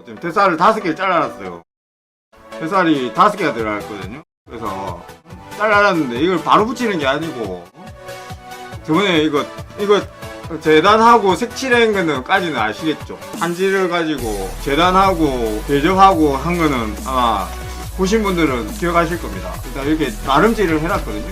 지금 대살을 5개 잘라놨어요. 대살이 5개가 들어갔거든요. 그래서 잘라놨는데 이걸 바로 붙이는 게 아니고 저번에 이거 재단하고 색칠한 거는 까지는 아시겠죠? 한지를 가지고 재단하고 배접하고 한 거는 아마 보신 분들은 기억하실 겁니다. 일단 이렇게 마름질을 해놨거든요.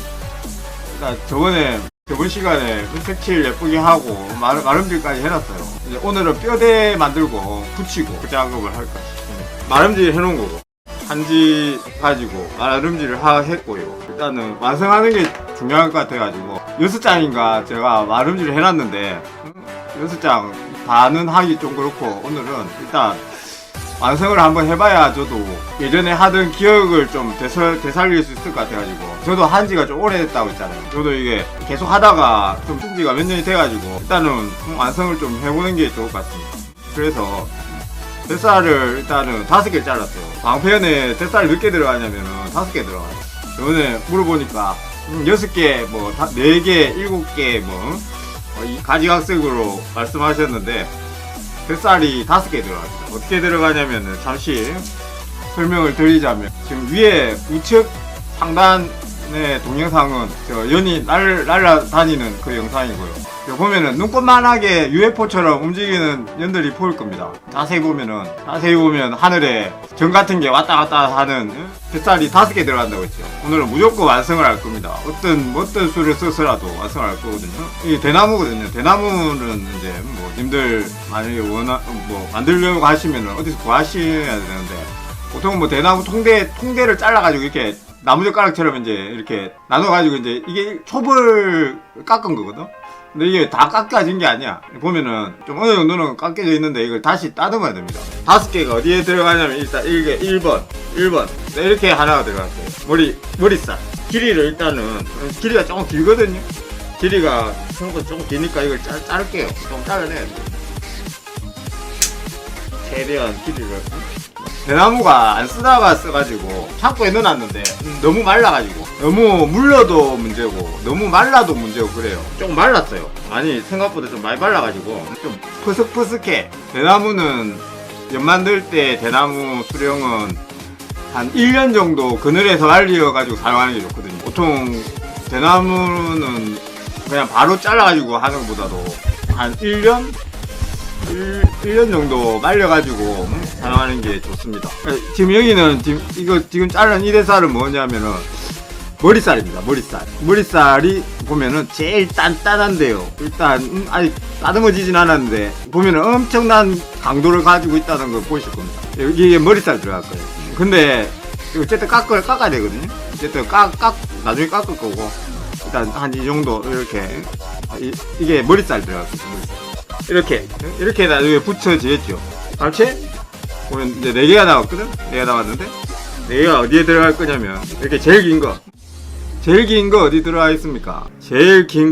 일단 저번 시간에 색칠 예쁘게 하고 마름질까지 해놨어요. 이제 오늘은 뼈대 만들고 붙이고 그 작업을 할까 싶습니다. 마름질 해놓은 거고 한지 가지고 마름질을 했고요. 일단은 완성하는 게 중요할 것 같아가지고 6장인가 제가 마름질을 해놨는데 6장 반은 하기 좀 그렇고 오늘은 일단 완성을 한번 해봐야 저도 예전에 하던 기억을 좀 되살릴 수 있을 것 같아가지고 저도 한지가 좀 오래됐다고 했잖아요. 저도 이게 계속 하다가 좀 쓴지가 몇 년이 돼가지고 일단은 완성을 좀 해보는 게 좋을 것 같습니다. 그래서 뱃살을 일단은 5개 잘랐어요. 방편에 뱃살이 몇 개 들어가냐면은 5개 들어가요. 저번에 물어보니까 6개, 뭐 4개, 7개 이 가지각색으로 말씀하셨는데 뱃살이 5개 들어갑니다. 어떻게 들어가냐면은 잠시 설명을 드리자면 지금 위에 우측 상단의 동영상은 저 연이 날아다니는 그 영상이고요. 보면은 눈꽃만하게 UFO처럼 움직이는 연들이 보일 겁니다. 자세히 보면 하늘에 점 같은 게 왔다 갔다 하는 뱃살이 5개 들어간다고 했죠. 오늘은 무조건 완성을 할 겁니다. 어떤 수를 써서라도 완성을 할 거거든요. 이게 대나무거든요. 대나무는 이제 님들 만약에 만들려고 하시면은 어디서 구하셔야 되는데 보통 대나무 통대를 잘라가지고 이렇게 나무젓가락처럼 이제 이렇게 나눠가지고 이제 이게 촉을 깎은 거거든. 근데 이게 다 깎아진 게 아니야. 보면은 좀 어느 정도는 깎여져 있는데 이걸 다시 따듬어야 됩니다. 5개가 어디에 들어가냐면 일단 이게 1번 이렇게 하나가 들어갔어요. 머리살 길이를 일단은 길이가 조금 길거든요. 길이가 생각보다 조금 기니까 이걸 자를게요. 좀 잘라내야 돼요. 최대한 길이를 대나무가 안 쓰다가 써가지고 창고에 넣어놨는데 너무 말라가지고 너무 물러도 문제고 너무 말라도 문제고 그래요. 조금 말랐어요. 생각보다 좀 많이 말라가지고 좀 퍼석퍼석해. 대나무는 연 만들 때 대나무 수령은 한 1년 정도 그늘에서 말려가지고 사용하는 게 좋거든요. 보통 대나무는 그냥 바로 잘라가지고 하는 것보다도 한 1년 정도 말려가지고 사용하는 게 좋습니다. 지금 여기는 지금 자른 이 대살은 뭐냐면은 머리살입니다. 머리살이 보면은 제일 단단한데요. 일단 아직 다듬어지진 않았는데 보면은 엄청난 강도를 가지고 있다는 걸 보실 겁니다. 이게 머리살 들어갈 거예요. 근데 어쨌든 깎아야 되거든요. 어쨌든 나중에 깎을 거고 일단 한 이 정도 이렇게 이게 머리살 들어갈 거예요. 이렇게 나중에 붙여지겠죠. 그렇지? 보면 이제 4개가 나왔거든? 4개가 나왔는데 4개가 어디에 들어갈 거냐면 이렇게 제일 긴 거 어디 들어가 있습니까? 제일 긴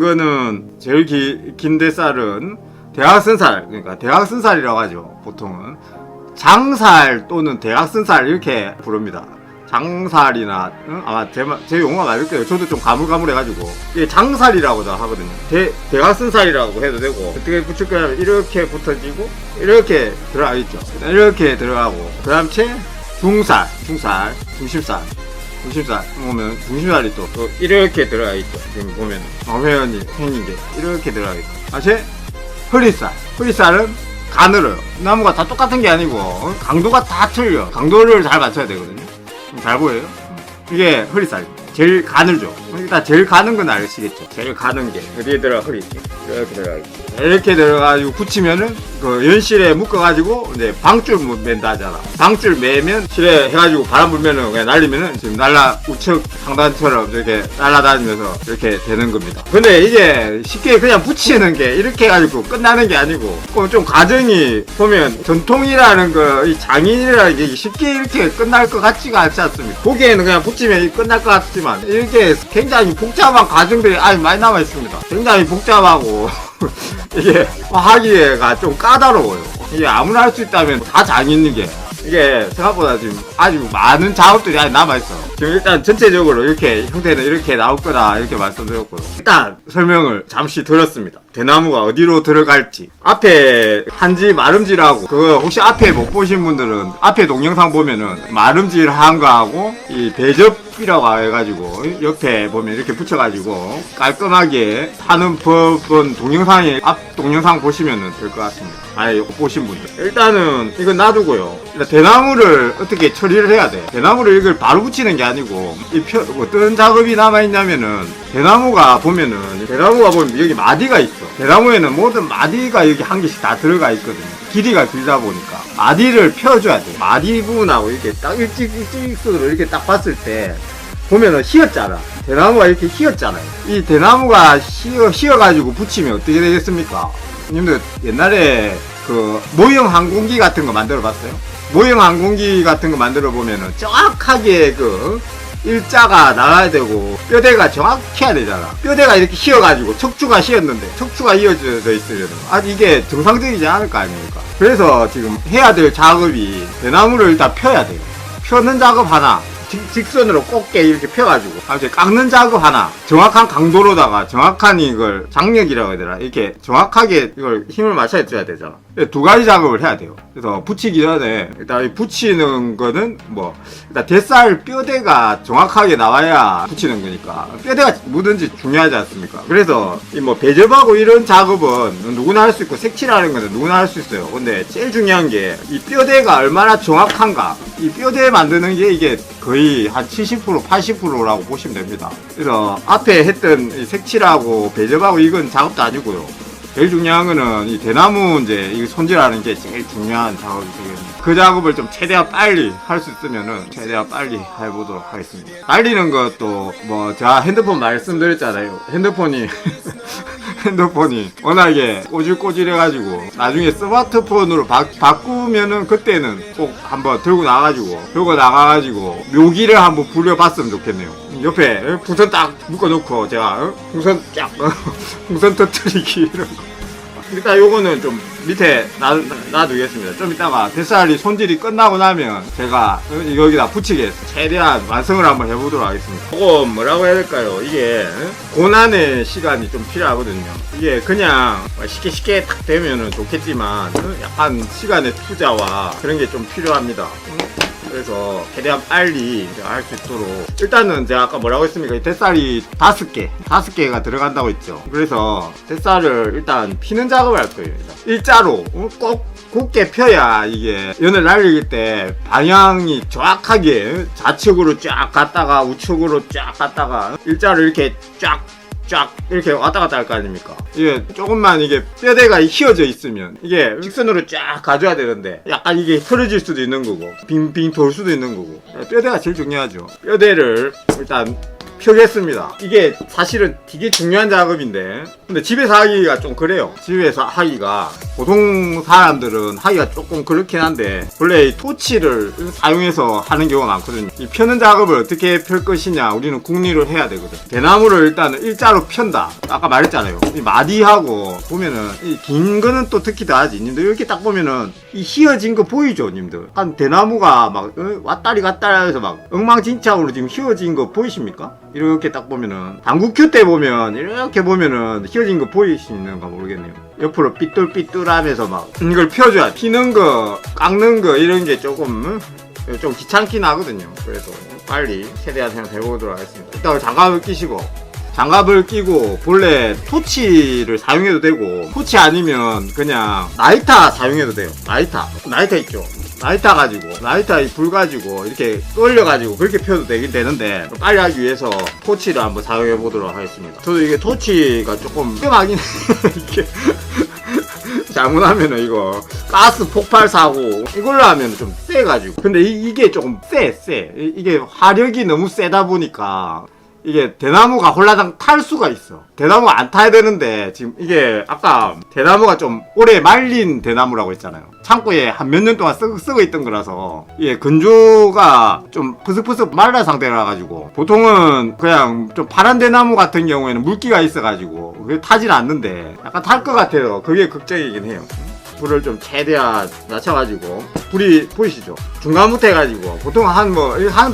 대살은 대각선살, 그러니까 대각선살이라고 하죠. 보통은 장살 또는 대각선살 이렇게 부릅니다. 장살이나 아마 제 용어가 맞을 거예요. 저도 좀 가물가물해가지고 이게 장살이라고도 하거든요. 대각선살이라고 해도 되고 어떻게 붙일 거냐면 이렇게 붙어지고 이렇게 들어가 있죠. 이렇게 들어가고 그 다음 중살 보면 중심살이 또 이렇게 들어가 있죠. 지금 보면 회원이 생긴 게 이렇게 들어가 있죠. 다시 허리살은 가늘어요. 나무가 다 똑같은 게 아니고 강도가 다 틀려. 강도를 잘 맞춰야 되거든요. 잘 보여요? 이게 허리살입니다. 제일 가늘죠. 일단 제일 가는 건 아시겠죠? 제일 가는 게 어디에 들어가? 허리 이렇게 들어가겠죠. 이렇게 들어가지고 붙이면은 그 연실에 묶어가지고 이제 방줄 맨다 하잖아. 방줄 매면 실에 해가지고 바람 불면은 그냥 날리면은 지금 우측 상단처럼 이렇게 날아다니면서 이렇게 되는 겁니다. 근데 이게 쉽게 그냥 붙이는 게 이렇게 해가지고 끝나는 게 아니고 좀 과정이 보면 전통이라는 이 장인이라는 게 쉽게 이렇게 끝날 것 같지가 않지 않습니까? 보기에는 그냥 붙이면 끝날 것 같지만 이렇게 굉장히 복잡한 과정들이 아주 많이 남아 있습니다. 굉장히 복잡하고 이게 하기가 좀 까다로워요. 이게 아무나 할 수 있다면 다 장인인 게 이게 생각보다 지금 아주 많은 작업들이 아직 남아있어. 지금 일단 전체적으로 이렇게 형태는 이렇게 나올 거다 이렇게 말씀드렸고요. 일단 설명을 잠시 들었습니다. 대나무가 어디로 들어갈지. 앞에 한지 마름질하고, 그거 혹시 앞에 못 보신 분들은 앞에 동영상 보면은 마름질 한 거하고 이 배접이라고 해가지고 옆에 보면 이렇게 붙여가지고 깔끔하게 하는 법은 동영상에 앞 동영상 보시면은 될 것 같습니다. 아예 못 보신 분들. 일단은 이건 놔두고요. 일단 대나무를 어떻게 처리를 해야 돼. 대나무를 이걸 바로 붙이는 게 아니고 어떤 작업이 남아있냐면은 대나무가 보면 여기 마디가 있어. 대나무에는 모든 마디가 여기 한 개씩 다 들어가 있거든요. 길이가 길다 보니까 마디를 펴줘야 돼. 마디 부분하고 이렇게 딱 일직선으로 이렇게 딱 봤을 때 보면은 휘었잖아. 대나무가 이렇게 휘었잖아요. 이 대나무가 휘어가지고 붙이면 어떻게 되겠습니까? 님들 옛날에 그 모형 항공기 같은 거 만들어 봤어요? 모형 항공기 같은 거 만들어 보면은 정확하게 그 일자가 나가야 되고 뼈대가 정확히 해야 되잖아. 뼈대가 이렇게 휘어가지고 척추가 휘었는데 척추가 이어져 있으려면 이게 정상적이지 않을 거 아닙니까? 그래서 지금 해야 될 작업이 대나무를 일단 펴야 돼요. 펴는 작업 하나, 직선으로 곱게 이렇게 펴가지고 깎는 작업 하나, 정확한 강도로다가 정확한 이걸 장력이라고 해야 되나, 이렇게 정확하게 이걸 힘을 맞춰 줘야 되잖아. 두 가지 작업을 해야 돼요. 그래서 붙이기 전에 일단 이 붙이는 거는 뭐 일단 대살 뼈대가 정확하게 나와야 붙이는 거니까 뼈대가 뭐든지 중요하지 않습니까? 그래서 이 뭐 배접하고 이런 작업은 누구나 할 수 있고 색칠하는 거는 누구나 할 수 있어요. 근데 제일 중요한 게 이 뼈대가 얼마나 정확한가. 이 뼈대 만드는 게 이게 거의 한 70% 80%라고 보시면 됩니다. 그래서 앞에 했던 이 색칠하고 배접하고 이건 작업도 아니고요. 제일 중요한 거는 이 대나무 이제 이 손질하는 게 제일 중요한 작업이 되겠습니다. 그 작업을 좀 최대한 빨리 할 수 있으면은 최대한 빨리 해보도록 하겠습니다. 날리는 것도 뭐 제가 핸드폰 말씀드렸잖아요. 핸드폰이 워낙에 꼬질꼬질해가지고 나중에 스마트폰으로 바꾸면은 그때는 꼭 한번 들고 나가가지고 묘기를 한번 부려봤으면 좋겠네요. 옆에 풍선 딱 묶어놓고 제가 풍선 쫙 풍선 터뜨리기 이런 거. 일단 요거는 좀 밑에 놔두겠습니다. 좀 이따가 뱃살이 손질이 끝나고 나면 제가 여기다 붙이겠습니다. 최대한 완성을 한번 해보도록 하겠습니다. 이거 뭐라고 해야 될까요? 이게 고난의 시간이 좀 필요하거든요. 이게 그냥 쉽게 딱 되면은 좋겠지만 약간 시간의 투자와 그런 게 좀 필요합니다. 그래서 최대한 빨리 할 수 있도록 일단은 제가 아까 뭐라고 했습니까? 이 뱃살이 5개가 들어간다고 했죠. 그래서 뱃살을 일단 피는 작업을 할 거예요. 일자로 꼭 곱게 펴야 이게 연을 날릴 때 방향이 정확하게 좌측으로 쫙 갔다가 우측으로 쫙 갔다가 일자로 이렇게 쫙 이렇게 왔다 갔다 할 거 아닙니까? 이게 조금만 이게 뼈대가 휘어져 있으면 이게 직선으로 쫙 가져야 되는데 약간 이게 흐려질 수도 있는 거고 빙빙 돌 수도 있는 거고 뼈대가 제일 중요하죠. 뼈대를 일단 펴겠습니다. 이게 사실은 되게 중요한 작업인데 근데 집에서 하기가 좀 그래요. 집에서 하기가 보통 사람들은 하기가 조금 그렇긴 한데 원래 이 토치를 사용해서 하는 경우가 많거든요. 이 펴는 작업을 어떻게 펼 것이냐 우리는 궁리를 해야 되거든. 대나무를 일단 일자로 편다. 아까 말했잖아요. 이 마디하고 보면은 이 긴 거는 또 특히 다하지. 님들 이렇게 딱 보면은 이 휘어진 거 보이죠, 님들? 한 대나무가 막 왔다리 갔다리 해서 막 엉망진창으로 지금 휘어진 거 보이십니까? 이렇게 딱 보면은 당구큐 때 보면 이렇게 보면은 휘어진 거 보이시는가 모르겠네요. 옆으로 삐뚤삐뚤하면서 막 이걸 펴줘야 피는 거 깎는 거 이런 게 조금 좀 귀찮긴 하거든요. 그래서 빨리 최대한 생각해보도록 하겠습니다. 일단 장갑을 끼고 본래 토치를 사용해도 되고 토치 아니면 그냥 라이터 사용해도 돼요. 라이터 있죠. 라이터 불 가지고 이렇게 끌려가지고 그렇게 펴도 되긴 되는데 빨리 하기 위해서 토치를 한번 사용해 보도록 하겠습니다. 저도 이게 토치가 조금 위험하긴 이게 잘못하면은 이거 가스 폭발 사고 이걸로 하면 좀 세가지고 근데 이게 조금 세 이게 화력이 너무 세다 보니까 이게 대나무가 홀라당 탈 수가 있어. 대나무가 안 타야 되는데 지금 이게 아까 대나무가 좀 오래 말린 대나무라고 했잖아요. 창고에 한 몇 년 동안 쓰고 있던 거라서 이게 건조가 좀 푸석푸석 말라 상태라 가지고 보통은 그냥 좀 파란 대나무 같은 경우에는 물기가 있어 가지고 그게 타진 않는데 약간 탈 것 같아요. 그게 걱정이긴 해요. 불을 좀 최대한 낮춰가지고, 불이 보이시죠? 중간부터 해가지고, 보통 하는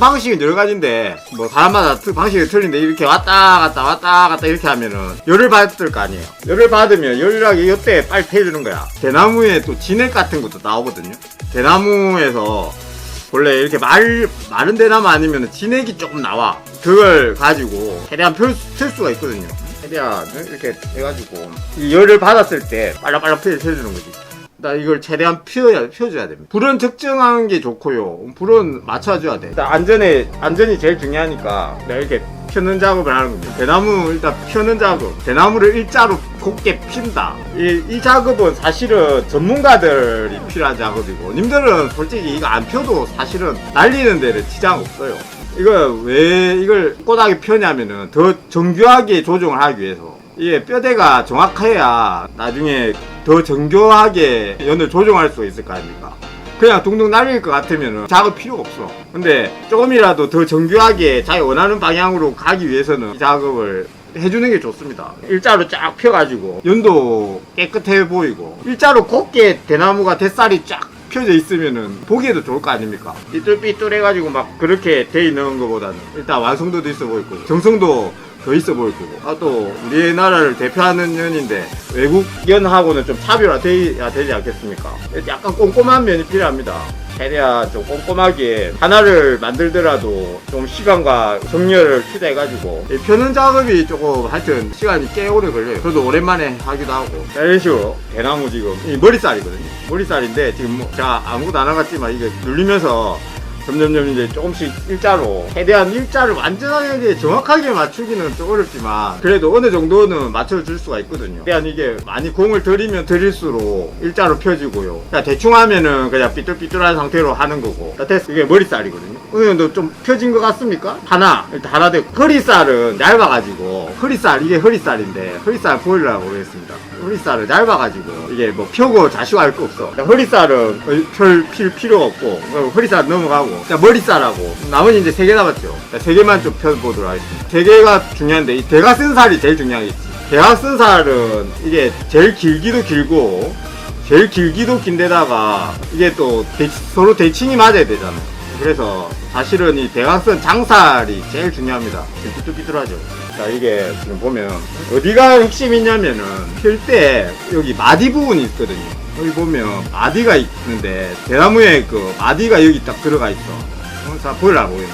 방식은 여러 가지인데, 뭐 사람마다 방식이 틀린데, 이렇게 왔다 갔다 이렇게 하면은 열을 받을 거 아니에요. 열을 받으면 열이라기 이때 빨리 태워주는 거야. 대나무에 또 진액 같은 것도 나오거든요. 대나무에서 원래 이렇게 마른 대나무 아니면 진액이 조금 나와. 그걸 가지고 최대한 펼 수가 있거든요. 최대한 이렇게 해가지고 이 열을 받았을 때 빨라빨라 펴주는 거지. 일단 이걸 최대한 펴줘야 됩니다. 불은 적정한 게 좋고요. 불은 맞춰줘야 돼. 일단 안전이 제일 중요하니까 내가 이렇게 펴는 작업을 하는 겁니다. 대나무 일단 펴는 작업. 대나무를 일자로 곱게 핀다. 이 작업은 사실은 전문가들이 필요한 작업이고, 님들은 솔직히 이거 안 펴도 사실은 날리는 데는 지장 없어요. 왜 이걸 꼬닥이 펴냐면은 더 정교하게 조정을 하기 위해서. 이게 뼈대가 정확해야 나중에 더 정교하게 연을 조정할 수 있을 거 아닙니까? 그냥 둥둥 날릴 것 같으면 작업 필요가 없어. 근데 조금이라도 더 정교하게 자기 원하는 방향으로 가기 위해서는 이 작업을 해주는 게 좋습니다. 일자로 쫙 펴가지고 연도 깨끗해 보이고, 일자로 곱게 대나무가 대살이 쫙 펴져 있으면은 보기에도 좋을 거 아닙니까? 삐뚤삐뚤 해가지고 막 그렇게 돼 있는 것보다는 일단 완성도도 있어 보이고 정성도 더 있어 보일 거고. 또 우리나라를 대표하는 연인데 외국 연하고는 좀 차별화돼야 되지 않겠습니까? 약간 꼼꼼한 면이 필요합니다. 최대한 좀 꼼꼼하게 하나를 만들더라도 좀 시간과 정열을 투자해가지고 펴는 작업이 조금 하여튼 시간이 꽤 오래 걸려요. 저도 오랜만에 하기도 하고. 이런 식으로 대나무 지금 이 머리살이거든요. 머리살인데 지금 뭐 제가 아무것도 안 하겠지만 이게 눌리면서 점점 이제 조금씩 일자로, 최대한 일자를 완전하게 정확하게 맞추기는 좀 어렵지만 그래도 어느 정도는 맞춰줄 수가 있거든요. 최대한 이게 많이 공을 들이면 들일수록 일자로 펴지고요. 그냥 대충 하면은 그냥 삐뚤삐뚤한 상태로 하는 거고. 됐어. 이게 머리살이거든요. 어느 정도 좀 펴진 것 같습니까? 일단 하나 되고. 허리살은 얇아가지고, 이게 허리살인데 허리살 보이려고 그랬습니다. 허리살을 얇아가지고 이게 뭐 펴고 자시할 거 없어. 허리살은 필 필요가 없고 허리살 넘어가고, 머리살하고 나머지 이제 3개 남았죠. 3개만 좀 펴보도록 하겠습니다. 3개가 중요한데 이 대각 쓴 살이 제일 중요하겠지. 대각 쓴 살은 이게 제일 길기도 길고 제일 길기도 긴데다가 이게 또 서로 대칭이 맞아야 되잖아요. 그래서 사실은 이 대각선 장살이 제일 중요합니다. 삐뚤삐뚤하죠. 자, 이게 지금 보면 어디가 핵심이 있냐면은 필 때 여기 마디 부분이 있거든요. 여기 보면 마디가 있는데 대나무에 그 마디가 여기 딱 들어가 있어. 자, 보이려고 보이는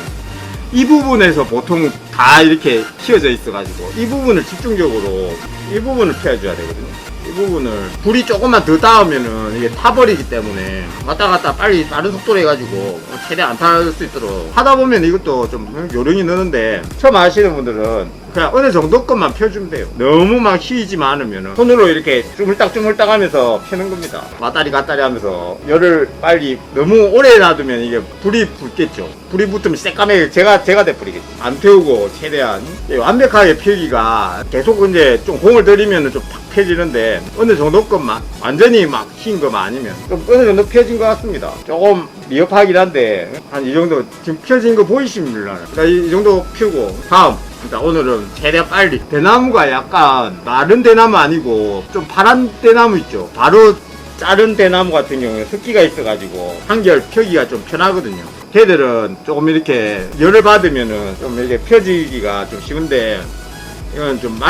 이 부분에서 보통 다 이렇게 휘어져 있어가지고 이 부분을 집중적으로 이 부분을 펴줘야 되거든요. 이 부분을 불이 조금만 더 닿으면은 이게 타버리기 때문에 왔다 갔다 빨리 다른 속도로 해가지고 최대한 안 탈 수 있도록 하다 보면 이것도 좀 요령이 느는데, 처음 하시는 분들은 그냥 어느 정도 것만 펴주면 돼요. 너무 막 휘지만 않으면은 손으로 이렇게 주물딱 하면서 펴는 겁니다. 왔다리 갔다리 하면서 열을 빨리 너무 오래 놔두면 이게 불이 붙겠죠. 불이 붙으면 새까매게 제가 돼버리겠죠. 안 태우고 최대한 완벽하게 펴기가 계속 이제 좀 공을 들이면은 좀 탁 펴지는데 어느 정도 것만 완전히 막 흰 것만 아니면 좀 어느 정도 펴진 것 같습니다. 조금 미흡하긴 한데 한 이 정도 지금 펴진 거 보이십니까? 그러니까 이 정도 펴고 다음. 일단 오늘은 최대한 빨리 대나무가 약간 마른 대나무 아니고 좀 파란 대나무 있죠. 바로 자른 대나무 같은 경우에 습기가 있어가지고 한결 펴기가 좀 편하거든요. 걔들은 조금 이렇게 열을 받으면은 좀 이렇게 펴지기가 좀 쉬운데 이건 좀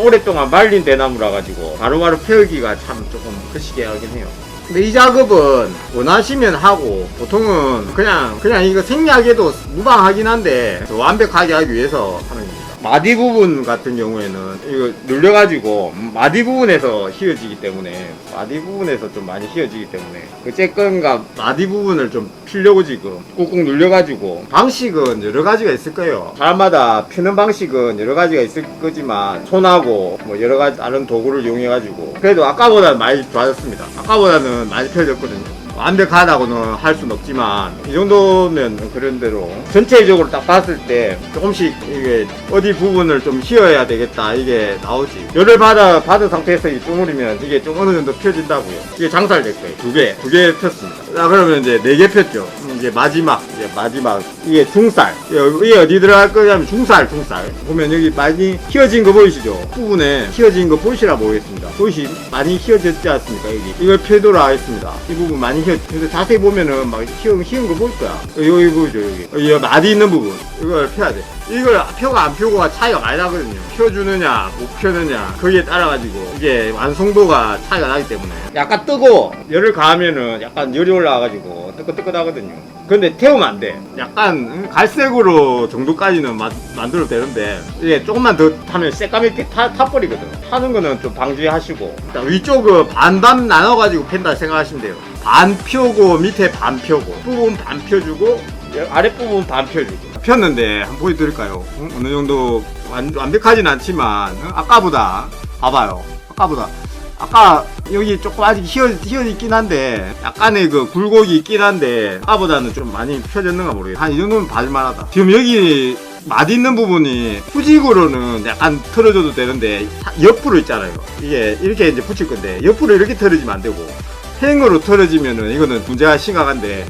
오랫동안 말린 대나무라 가지고 바로바로 펴기가 참 조금 거시게 하긴 해요. 근데 이 작업은 원하시면 하고, 보통은 그냥 이거 생략해도 무방하긴 한데 완벽하게 하기 위해서 하는 겁니다. 마디 부분 같은 경우에는 이거 눌려가지고 마디 부분에서 휘어지기 때문에 좀 많이 휘어지기 때문에 그 쬐끔과 마디 부분을 좀 피려고 지금 꾹꾹 눌려가지고. 방식은 여러 가지가 있을 거예요. 사람마다 피는 방식은 여러 가지가 있을 거지만 손하고 뭐 여러 가지 다른 도구를 이용해가지고 그래도 아까보다는 많이 좋아졌습니다. 아까보다는 많이 펴졌거든요. 완벽하다고는 할 수는 없지만 이 정도면 그런 대로 전체적으로 딱 봤을 때 조금씩 이게 어디 부분을 좀 휘어야 되겠다 이게 나오지. 열을 받은 상태에서 이 주물이면 이게 좀 어느 정도 펴진다고요. 이게 장살될 거예요. 두 개 폈습니다. 자, 그러면 이제 4개 폈죠. 이제 마지막 이게 중살. 이게 어디 들어갈 거냐면 중살 보면 여기 많이 휘어진 거 보이시죠? 부분에 휘어진 거 보이시라 모르겠습니다. 보이시 많이 휘어졌지 않습니까? 여기 이걸 펴도록 하겠습니다. 이 부분 많이 그래서 자세히 보면은 막 휘은 거 보일 거야. 여기 보이죠? 여기 마디 있는 부분 이걸 펴야 돼. 이걸 펴가 안 펴고가 차이가 많이 나거든요. 펴주느냐 못 펴느냐 거기에 따라 가지고 이게 완성도가 차이가 나기 때문에 약간 뜨고 열을 가하면은 약간 열이 올라와가지고 뜨끈뜨끈하거든요. 근데 태우면 안 돼. 약간 갈색으로 정도까지는 만들어도 되는데 이게 조금만 더 타면 새까맣게 타버리거든. 타는 거는 좀 방지하시고 일단 위쪽은 반반 나눠가지고 팬다 생각하시면 돼요. 반 펴고 밑에 반 펴고 부분 반 펴주고 아랫부분 반 펴주고 폈는데 한번 보여드릴까요? 어느 정도 완벽하진 않지만 아까보다 봐봐요. 아까 여기 조금 아직 휘어 있긴 한데 약간의 그 굴곡이 있긴 한데 아까보다는 좀 많이 펴졌는가 모르겠어요. 한 이 정도면 봐줄만하다. 지금 여기 마디 있는 부분이 후직으로는 약간 틀어줘도 되는데 옆으로 있잖아요. 이게 이렇게 이제 붙일 건데 옆으로 이렇게 틀어지면 안 되고 행으로 틀어지면은 이거는 문제가 심각한데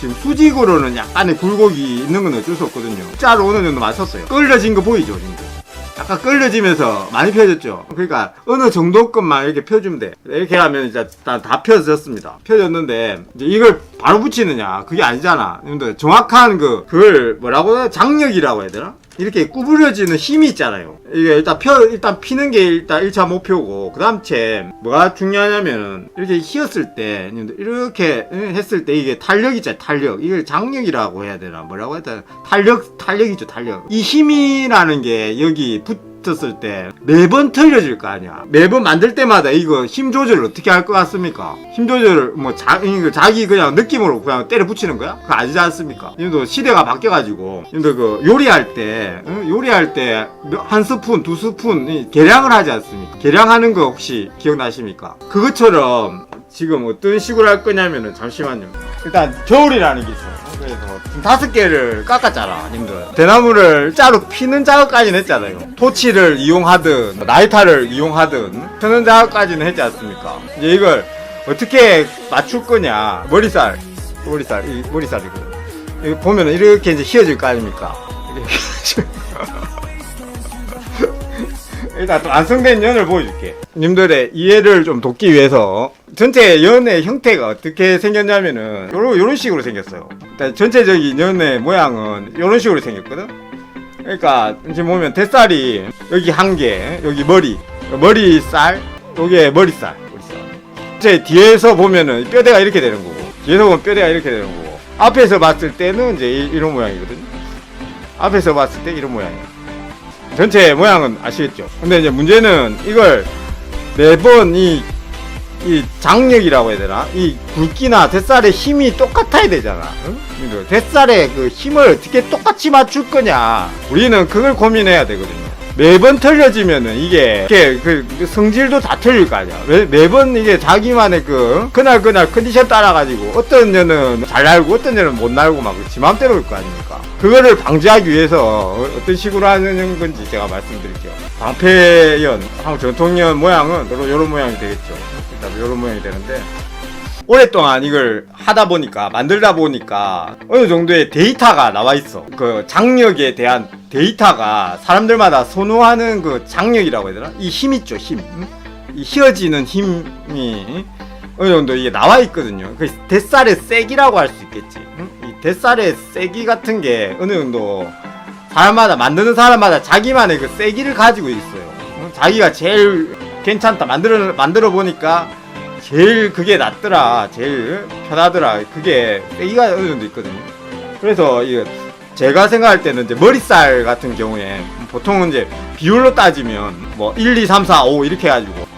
지금 수직으로는 약간의 굴곡이 있는 건 어쩔 수 없거든요. 숫자로 어느 정도 맞췄어요. 끌려진 거 보이죠 지금? 약간 끌려지면서 많이 펴졌죠. 그러니까 어느 정도 것만 이렇게 펴주면 돼. 이렇게 하면 이제 다 펴졌습니다. 펴졌는데 이제 이걸 바로 붙이느냐 그게 아니잖아. 근데 정확한 그걸 뭐라고 해야 장력이라고 해야 되나? 이렇게 구부려지는 힘이 있잖아요. 이게 일단 피는 게 일단 1차 목표고, 그 다음 채 뭐가 중요하냐면은, 이렇게 휘었을 때, 이렇게 했을 때 이게 탄력 있잖아요, 탄력. 이걸 장력이라고 해야 되나? 뭐라고 해야 되나? 탄력이죠, 탄력. 이 힘이라는 게 여기 붙었을 때 매번 틀려질 거 아니야. 매번 만들 때마다 이거 힘 조절을 어떻게 할 것 같습니까? 힘 조절을 뭐 자기 그냥 느낌으로 그냥 때려 붙이는 거야? 그거 아니지 않습니까? 님도 시대가 바뀌어가지고, 님도 그 요리할 때 한 스푼, 두 스푼 계량을 하지 않습니까? 계량하는 거 혹시 기억나십니까? 그것처럼 지금 어떤 식으로 할 거냐면은, 잠시만요. 일단 겨울이라는 게 있어요. 그래서 지금 5개를 깎았잖아, 님들. 대나무를 자루 피는 작업까지는 했잖아요. 토치를 이용하든 나이타를 이용하든 펴는 작업까지는 했지 않습니까? 이제 이걸 어떻게 맞출 거냐. 머리살이고, 이거 보면은 이렇게 이제 휘어질 거 아닙니까? 일단 또 완성된 연을 보여줄게. 님들의 이해를 좀 돕기 위해서 전체 연의 형태가 어떻게 생겼냐면은 요런 식으로 생겼어요. 일단 전체적인 연의 모양은 요런 식으로 생겼거든. 그러니까 지금 보면 대살이 여기 한 개, 여기 머리살, 요게 머리살. 제 뒤에서 보면은 뼈대가 이렇게 되는 거고, 뒤에서 보면 뼈대가 이렇게 되는 거고, 앞에서 봤을 때는 이제 이런 모양이거든요. 앞에서 봤을 때 이런 모양이에요. 전체 모양은 아시겠죠? 근데 이제 문제는 이걸 매번 이 장력이라고 해야 되나? 이 굵기나 대살의 힘이 똑같아야 되잖아. 응? 대살의 그 힘을 어떻게 똑같이 맞출 거냐. 우리는 그걸 고민해야 되거든요. 매번 틀려지면은 이게 그 성질도 다 틀릴 거 아니야. 매번 이게 자기만의 그날 컨디션 따라가지고 어떤 년은 잘 날고 어떤 년은 못 날고 막 지 맘대로 올 거 아닙니까? 그거를 방지하기 위해서 어떤 식으로 하는 건지 제가 말씀드릴게요. 방패연, 한국 전통연 모양은 요런 모양이 되겠죠. 일단 요런 모양이 되는데, 오랫동안 이걸 만들다 보니까 어느 정도의 데이터가 나와 있어. 그 장력에 대한 데이터가 사람들마다 선호하는 그 장력이라고 해야 되나? 이 힘 있죠, 힘. 이 휘어지는 힘이 어느 정도 이게 나와 있거든요. 그 대살의 세기라고 할 수 있겠지. 이 대살의 세기 같은 게 어느 정도 만드는 사람마다 자기만의 그 세기를 가지고 있어요. 자기가 제일 괜찮다, 만들어 보니까 제일 그게 낫더라, 제일 편하더라, 그게 세기가 어느 정도 있거든요. 그래서 이거 제가 생각할 때는 이제 머리살 같은 경우에 보통은 이제 비율로 따지면 뭐 1, 2, 3, 4, 5 이렇게 해가지고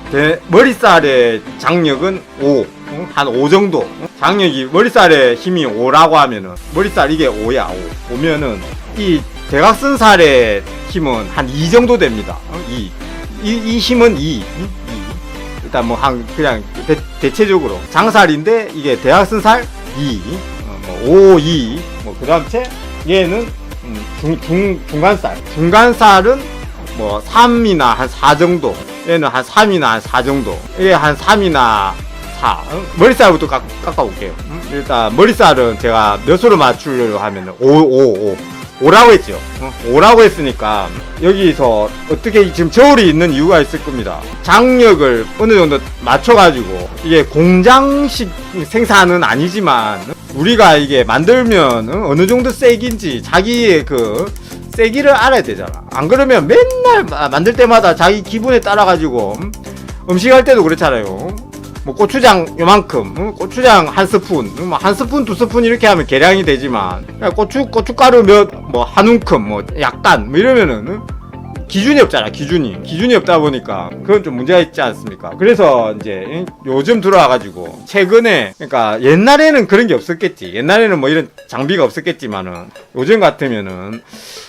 머리살의 장력은 5, 한 5 정도. 장력이 머리살의 힘이 5라고 하면은 머리살 이게 5야, 5면은 이 대각선살의 힘은 한 2 정도 됩니다. 이 힘은 2. 일단 뭐 그냥 대체적으로 장살인데 이게 대각선살 2, 5, 2, 뭐 그다음 채 얘는 중간살은 뭐 3이나 한 4 정도. 얘는 한 3이나 한 4 정도. 얘 한 3이나 4. 머리살부터 깎아볼게요. 일단 머리살은 제가 몇 수로 맞추려고 하면은 5. 오라고 했죠. 오라고 했으니까 여기서 어떻게 지금 저울이 있는 이유가 있을 겁니다. 장력을 어느 정도 맞춰가지고 이게 공장식 생산은 아니지만 우리가 이게 만들면 어느 정도 세기인지 자기의 그 세기를 알아야 되잖아. 안 그러면 맨날 만들 때마다 자기 기분에 따라가지고 음식할 때도 그렇잖아요. 뭐 고추장 요만큼, 고추장 한 스푼, 뭐 한 스푼 두 스푼 이렇게 하면 계량이 되지만 고춧가루 뭐 한 움큼, 뭐 약간 뭐 이러면은 기준이 없잖아. 기준이 없다 보니까 그건 좀 문제가 있지 않습니까? 그래서 이제 요즘 들어와가지고 최근에, 그러니까 옛날에는 그런 게 없었겠지. 옛날에는 뭐 이런 장비가 없었겠지만은 요즘 같으면은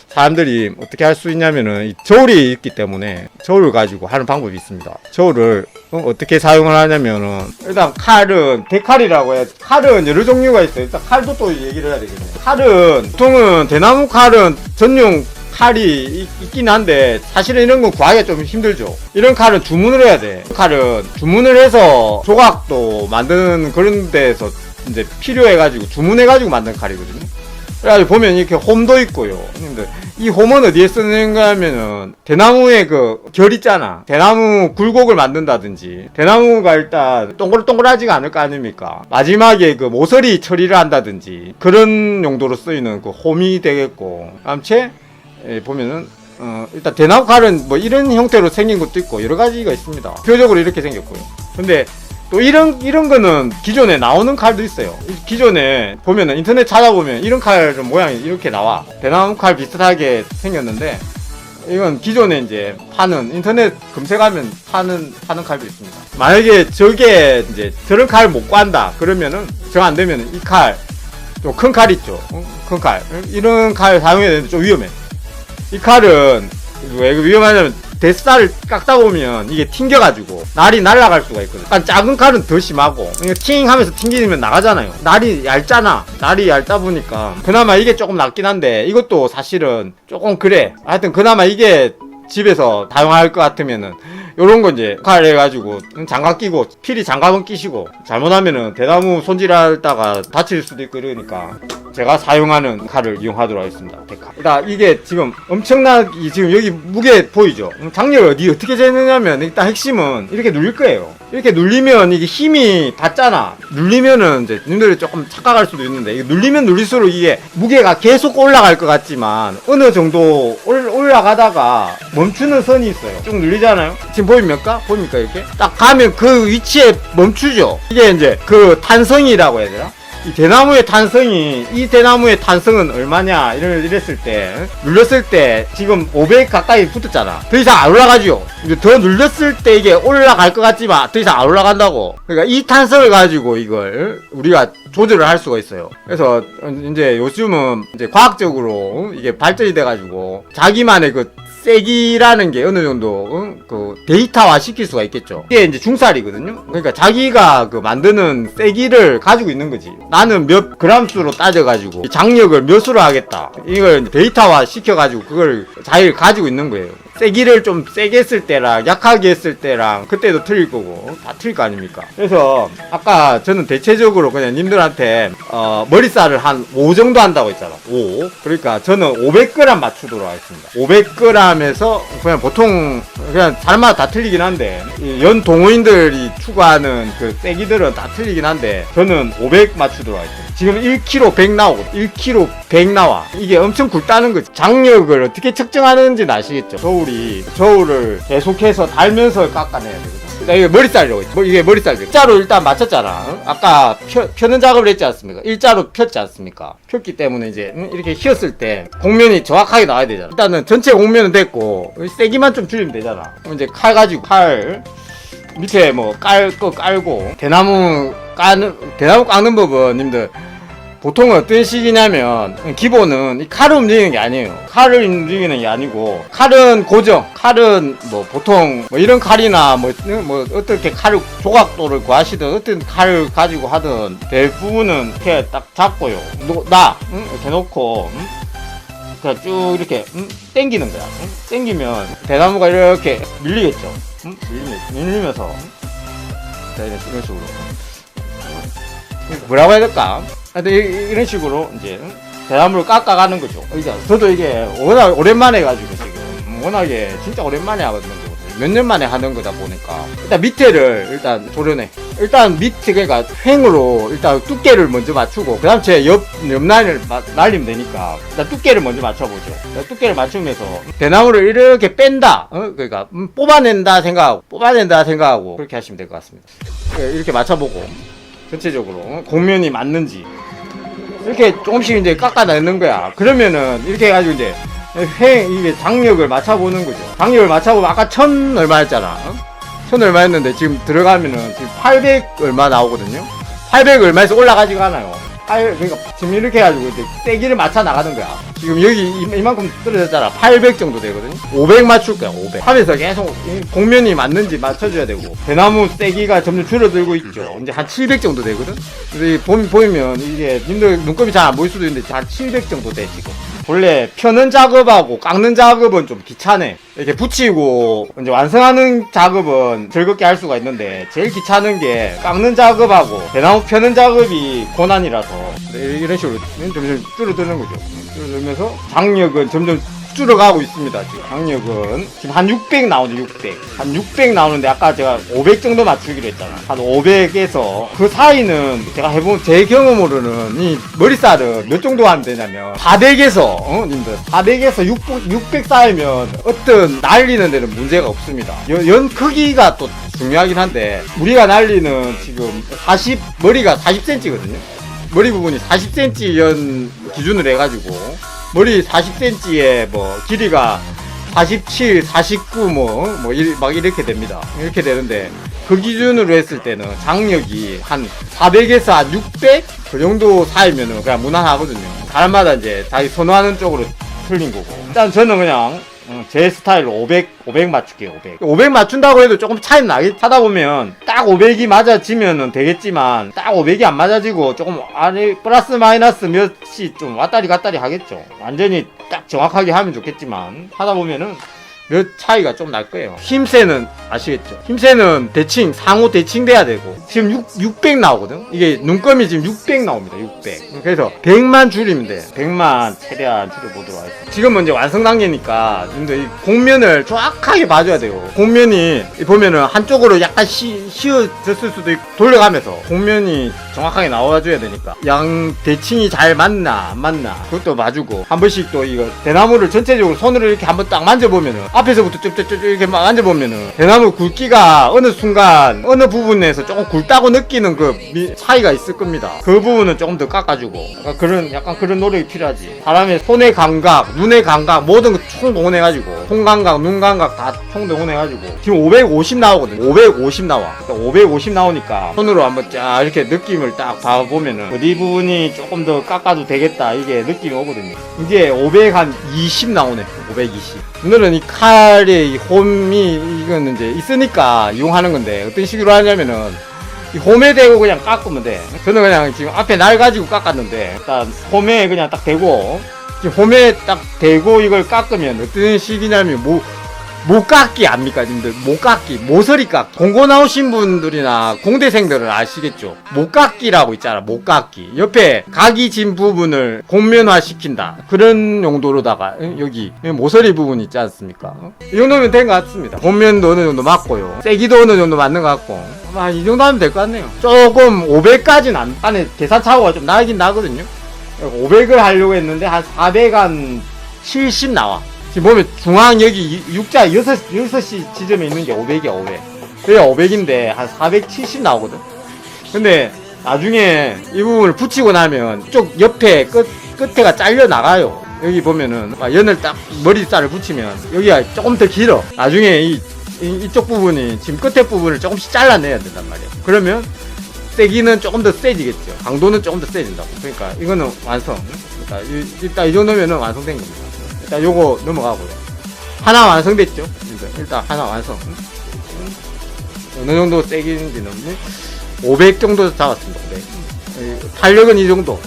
사람들이 어떻게 할 수 있냐면은 저울이 있기 때문에 저울을 가지고 하는 방법이 있습니다. 저울을 어떻게 사용을 하냐면은 일단 칼은 대칼이라고 해야, 칼은 여러 종류가 있어요. 일단 칼도 또 얘기를 해야 되겠네요. 칼은 보통은 대나무 칼은 전용 칼이 있긴 한데 사실은 이런 건 구하기가 좀 힘들죠. 이런 칼은 주문을 해야 돼. 칼은 주문을 해서 조각도 만드는 그런 데서 이제 필요해가지고 주문해가지고 만든 칼이거든요. 그래가지고 보면 이렇게 홈도 있고요. 근데 이 홈은 어디에 쓰는가 하면은 대나무의 그 결 있잖아. 대나무 굴곡을 만든다든지, 대나무가 일단 동글동글하지가 않을 거 아닙니까? 마지막에 그 모서리 처리를 한다든지 그런 용도로 쓰이는 그 홈이 되겠고, 암체 보면은 일단 대나무 칼은 뭐 이런 형태로 생긴 것도 있고 여러 가지가 있습니다. 표적으로 이렇게 생겼고요. 근데 또 이런 거는 기존에 나오는 칼도 있어요. 기존에 보면은 인터넷 찾아보면 이런 칼 좀 모양이 이렇게 나와. 대나무 칼 비슷하게 생겼는데 이건 기존에 이제 파는, 인터넷 검색하면 파는 칼도 있습니다. 만약에 저게 이제 저런 칼 못 구한다 그러면은 저 안 되면은 이 칼, 좀 큰 칼 있죠. 큰 칼, 이런 칼 사용해야 되는데 좀 위험해. 이 칼은 왜 위험하냐면 대쌀을 깎다 보면 이게 튕겨가지고 날이 날아갈 수가 있거든. 약간 작은 칼은 더 심하고 팅 하면서 튕기면 나가잖아요. 날이 얇잖아. 날이 얇다 보니까 그나마 이게 조금 낫긴 한데 이것도 사실은 조금 그래. 하여튼 그나마 이게 집에서 사용할 것 같으면은 요런 거 이제 칼 해가지고 장갑 끼고, 필히 장갑은 끼시고, 잘못하면은 대나무 손질하다가 다칠 수도 있고 이러니까 제가 사용하는 칼을 이용하도록 하겠습니다. 대칼. 일단 이게 지금 엄청나게, 지금 여기 무게 보이죠? 장력을 어떻게 재느냐면 일단 핵심은 이렇게 눌릴 거예요. 이렇게 눌리면 이게 힘이 받잖아. 눌리면은 이제 님들이 조금 착각할 수도 있는데, 이게 눌리면 눌릴수록 이게 무게가 계속 올라갈 것 같지만 어느 정도 올라가다가 멈추는 선이 있어요. 쭉 눌리잖아요. 지금 보입니까? 이렇게 딱 가면 그 위치에 멈추죠. 이게 이제 그 탄성이라고 해야 되나? 이 대나무의 탄성이, 이 대나무의 탄성은 얼마냐 이랬을 때, 눌렸을 때 지금 500 가까이 붙었잖아. 더 이상 안 올라가죠. 이제 더 눌렸을 때 이게 올라갈 것 같지만 더 이상 안 올라간다고. 그러니까 이 탄성을 가지고 이걸 우리가 조절을 할 수가 있어요. 그래서 이제 요즘은 이제 과학적으로 이게 발전이 돼가지고 자기만의 그 세기라는 게 어느 정도 그 데이터화 시킬 수가 있겠죠. 이게 이제 중살이거든요. 그러니까 자기가 그 만드는 세기를 가지고 있는 거지. 나는 몇 그램수로 따져가지고 장력을 몇으로 하겠다. 이걸 데이터화 시켜가지고 그걸 자기가 가지고 있는 거예요. 세기를 좀 세게 했을 때랑 약하게 했을 때랑 그때도 틀릴 거고 다 틀릴 거 아닙니까? 그래서 아까 저는 대체적으로 그냥 님들한테 머리살을 한 5 정도 한다고 했잖아. 5. 그러니까 저는 500g 맞추도록 하겠습니다. 500g에서 그냥 보통 그냥 사람마다 다 틀리긴 한데 연 동호인들이 추구하는 그 세기들은 다 틀리긴 한데 저는 500 맞추도록 하겠습니다. 지금 1kg 100 나오거든. 1kg 100 나와. 이게 엄청 굵다는 거지. 장력을 어떻게 측정하는지는 아시겠죠? 저울을 계속해서 달면서 깎아내야 되거든. 이게 머리살이라고 했죠. 이게 머리살. 일자로 일단 맞췄잖아. 아까 펴는 작업을 했지 않습니까? 일자로 폈지 않습니까? 폈기 때문에 이제 이렇게 휘었을 때 공면이 정확하게 나와야 되잖아. 일단은 전체 공면은 됐고 세기만 좀 줄이면 되잖아. 그럼 이제 칼 가지고 칼 밑에 뭐 깔고 대나무 깎는 법은 님들 보통은 어떤 식이냐면 기본은 이 칼을 움직이는 게 아니에요. 칼을 움직이는 게 아니고 칼은 고정. 칼은 뭐 보통 뭐 이런 칼이나 뭐 어떻게 칼을 조각도를 구하시든 어떤 칼을 가지고 하든 대부분은 이렇게 딱 잡고요. 이렇게 놓고 그냥 쭉 이렇게 당기는 거야. 당기면 대나무가 이렇게 밀리겠죠. 밀리면서 이런 식으로 뭐라고 해야 될까? 이런 식으로 이제 대나무를 깎아가는 거죠. 그러니까 저도 이게 워낙 오랜만에 해가지고 지금 워낙에 진짜 오랜만에 하거든요. 몇 년 만에 하는 거다 보니까 일단 밑에를 일단 도려내. 일단 밑에 그러니까 횡으로 일단 두께를 먼저 맞추고 그 다음 제 옆 라인을 날리면 되니까 일단 두께를 먼저 맞춰보죠. 두께를 맞추면서 대나무를 이렇게 뺀다. 그러니까 뽑아낸다 생각하고 그렇게 하시면 될 것 같습니다. 이렇게 맞춰보고 전체적으로 곡면이 맞는지 이렇게 조금씩 이제 깎아내는 거야. 그러면은 이렇게 해가지고 이제 이게 장력을 맞춰보는 거죠. 장력을 맞춰보면 아까 1000 얼마 했잖아. 1000 얼마 했는데 지금 들어가면은 지금 800 얼마 나오거든요. 800 얼마에서 올라가지가 않아요. 그러니까 지금 이렇게 해가지고 이제 세기를 맞춰 나가는 거야. 지금 여기 이만큼 떨어졌잖아. 800 정도 되거든요. 500 맞출 거야. 500 하면서 계속 곡면이 맞는지 맞춰줘야 되고 대나무 세기가 점점 줄어들고 있죠. 이제 한 700 정도 되거든. 근데 보이면 이게 님들 눈곱이 잘 안 보일 수도 있는데 한 700 정도 돼 지금. 원래 펴는 작업하고 깎는 작업은 좀 귀찮네. 이렇게 붙이고 이제 완성하는 작업은 즐겁게 할 수가 있는데 제일 귀찮은 게 깎는 작업하고 대나무 펴는 작업이 고난이라서 이런 식으로 점점 줄어드는 거죠. 줄어들면서 장력은 점점 줄어가고 있습니다. 지금 장력은 지금 한 600 나오죠. 600 나오는데 아까 제가 500 정도 맞추기로 했잖아. 한 500에서 그 사이는 제가 해본 제 경험으로는 이 머리살은 몇 정도 하면 되냐면 400에서 님들 400에서 600 쌓이면 어떤 날리는 데는 문제가 없습니다. 연 크기가 또 중요하긴 한데 우리가 날리는 지금 머리가 40cm거든요. 머리 부분이 40cm 연 기준으로 해가지고 머리 40cm에 뭐 길이가 47, 49 막 이렇게 됩니다. 이렇게 되는데 그 기준으로 했을 때는 장력이 한 400에서 한 600? 그 정도 사이면은 그냥 무난하거든요. 사람마다 이제 자기 선호하는 쪽으로 틀린 거고. 일단 저는 그냥 제 스타일로 500 맞출게요. 500 맞춘다고 해도 조금 차이는 나겠지. 하다 보면 딱 500이 맞아지면은 되겠지만 딱 500이 안 맞아지고 조금 아니 플러스 마이너스 몇이 좀 왔다리 갔다리 하겠죠. 완전히 딱 정확하게 하면 좋겠지만 하다 보면은 몇 차이가 좀 날 거예요. 힘새는 아시겠죠? 힘새는 대칭, 상호 대칭 돼야 되고 지금 600 나오거든? 이게 눈금이 지금 600 나옵니다. 600. 그래서 100만 줄이면 돼. 100만 최대한 줄여보도록 하겠습니다. 지금은 이제 완성 단계니까 근데 이 곡면을 정확하게 봐줘야 돼요. 곡면이 보면은 한쪽으로 약간 휘어졌을 수도 있고 돌려가면서 곡면이 정확하게 나와줘야 되니까 양 대칭이 잘 맞나 안 맞나 그것도 봐주고 한 번씩 또 이거 대나무를 전체적으로 손으로 이렇게 한번 딱 만져보면은 앞에서부터 쭉 이렇게 만져보면은 대나무 굵기가 어느 순간 어느 부분에서 조금 굵다고 느끼는 그 차이가 있을 겁니다. 그 부분은 조금 더 깎아주고 약간 그런 노력이 필요하지. 사람의 손의 감각, 눈의 감각 모든 거 총 동원해가지고 손 감각, 눈 감각 다 총 동원해가지고 지금 550 나오거든요. 550 나와. 550 나오니까 손으로 한번 쫙 이렇게 느낌을 딱 봐보면은 어디 부분이 조금 더 깎아도 되겠다 이게 느낌이 오거든요. 이제 520 나오네. 520. 오늘은 이 칼의 이 홈이 이건 이제 있으니까 이용하는 건데 어떤 식으로 하냐면은 이 홈에 대고 그냥 깎으면 돼. 저는 그냥 지금 앞에 날 가지고 깎았는데 일단 홈에 그냥 딱 대고 지금 홈에 딱 대고 이걸 깎으면 어떤 식이냐면 모깎기 압니까 님들? 모깎기, 모서리 깎기. 공고 나오신 분들이나 공대생들은 아시겠죠? 모깎기라고 있잖아. 모깎기. 옆에 각이 진 부분을 곡면화 시킨다. 그런 용도로다가 여기 모서리 부분 있지 않습니까? 이 정도면 된 것 같습니다. 곡면도 어느 정도 맞고요. 세기도 어느 정도 맞는 것 같고 이 정도 하면 될 것 같네요. 조금 500까지는 안에 계산착오가 좀 나긴 나거든요. 500을 하려고 했는데 한 470 나와. 지금 보면 중앙 여기 6자 6시 지점에 있는 게 500이야 500. 그래야 500인데 한 470 나오거든. 근데 나중에 이 부분을 붙이고 나면 이쪽 옆에 끝에가 잘려 나가요. 여기 보면은 연을 딱 머리살을 붙이면 여기가 조금 더 길어. 나중에 이쪽 부분이 지금 끝에 부분을 조금씩 잘라내야 된단 말이야. 그러면 세기는 조금 더 세지겠죠. 강도는 조금 더 세진다고. 그러니까 이거는 완성. 그러니까 일단 이 정도면은 완성된 겁니다. 일단 요거 넘어가고요. 하나 완성됐죠? 일단 하나 완성. 어느 정도 세기인지는 500 정도 잡았습니다. 500. 탄력은 이 정도.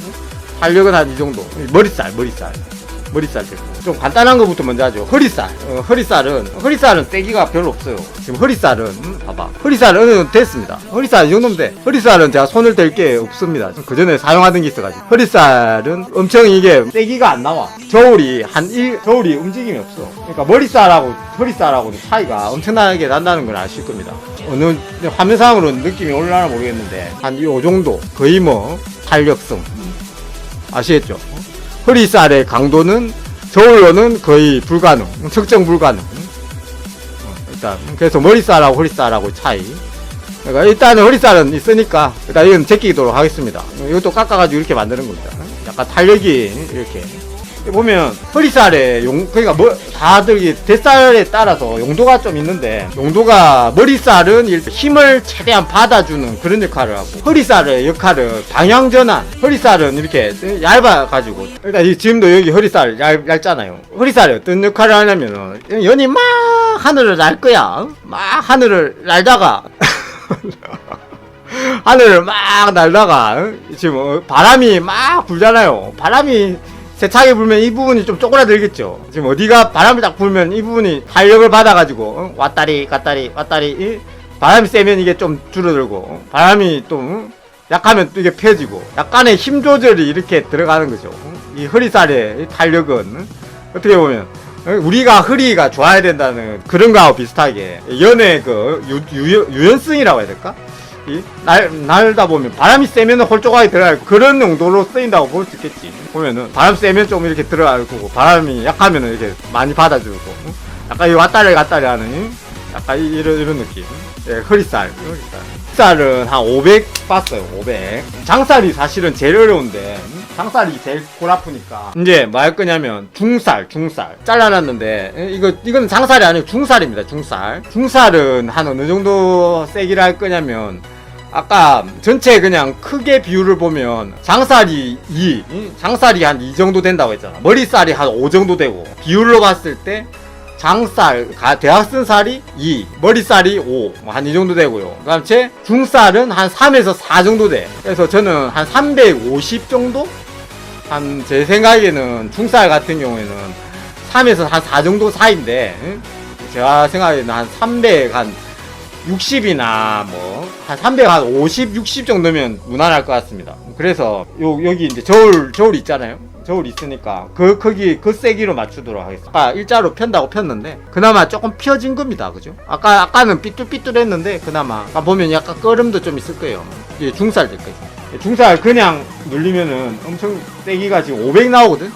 탄력은 한 이 정도. 머리살 됐고. 좀 간단한 것부터 먼저 하죠. 허리살. 허리살은 세기가 별로 없어요. 지금 허리살은 봐봐. 허리살은 어느 정도 됐습니다. 허리살 이 정도면 돼. 허리살은 제가 손을 댈 게 없습니다. 그 전에 사용하던 게 있어가지고. 허리살은 엄청 이게 세기가 안 나와. 저울이 저울이 움직임이 없어. 그러니까 머리살하고 허리살하고는 차이가 엄청나게 난다는 걸 아실 겁니다. 어느 화면상으로 느낌이 올라나 모르겠는데 한 요 정도 거의 뭐 탄력성 아시겠죠? 허리살의 강도는 저울로는 거의 불가능, 측정 불가능. 일단 그래서 머리살하고 허리살하고 차이. 그러니까 일단은 허리살은 있으니까 일단 이건 제끼도록 하겠습니다. 이것도 깎아가지고 이렇게 만드는 겁니다. 약간 탄력이 이렇게. 보면 허리살에 그러니까 뭐 다들 이 대살에 따라서 용도가 좀 있는데, 용도가 머리살은 힘을 최대한 받아주는 그런 역할을 하고, 허리살의 역할은 방향 전환. 허리살은 이렇게 얇아가지고, 일단 지금도 여기 허리살 얇잖아요. 허리살이 어떤 역할을 하냐면은 연이 막 하늘을 날 거야. 막 하늘을 날다가 하늘을 막 날다가 지금 바람이 막 불잖아요. 바람이 세차게 불면 이 부분이 좀 쪼그라들겠죠. 지금 어디가 바람을 딱 불면 이 부분이 탄력을 받아가지고 왔다리 갔다리 왔다리, 바람이 세면 이게 좀 줄어들고, 바람이 또 약하면 또 이게 펴지고, 약간의 힘 조절이 이렇게 들어가는 거죠. 이 허리살의 탄력은 어떻게 보면 우리가 허리가 좋아야 된다는 그런 거하고 비슷하게 연의 그 유연성이라고 해야 될까? 날다 보면 바람이 세면 홀쭉하게 들어갈 그런 용도로 쓰인다고 볼 수 있겠지. 보면은 바람 세면 좀 이렇게 들어갈 거고, 바람이 약하면 이렇게 많이 받아주고, 약간 이 왔다리 갔다리 하는 약간 이런 느낌. 예, 허리살은 한 500 봤어요. 500. 장살이 사실은 제일 어려운데, 장살이 제일 골 아프니까 이제 뭐 할 거냐면 중살 잘라놨는데, 이건 장살이 아니고 중살입니다. 중살은 한 어느 정도 세기를 할 거냐면, 아까 전체 그냥 크게 비율을 보면 장살이 한 2 정도 된다고 했잖아. 머리살이 한 5 정도 되고, 비율로 봤을 때 장살, 대학생 살이 2, 머리살이 5, 한 이 정도 되고요. 그 다음 중살은 한 3에서 4 정도 돼. 그래서 저는 한 350 정도? 제 생각에는 중살 같은 경우에는 3에서 한 4 정도 사이인데, 제가 생각에는 한 360이나 뭐 한 350, 60 정도면 무난할 것 같습니다. 그래서 여기 이제 저울 있잖아요. 저울 있으니까 그 크기, 그 세기로 맞추도록 하겠습니다. 아까 일자로 편다고 폈는데 그나마 조금 펴진 겁니다. 그죠? 아까는 삐뚤삐뚤했는데 그나마 아까 보면 약간 끄름도 좀 있을 거예요. 이게 중살 될 거예요. 중살 그냥 눌리면은 엄청 세기가 지금 500 나오거든?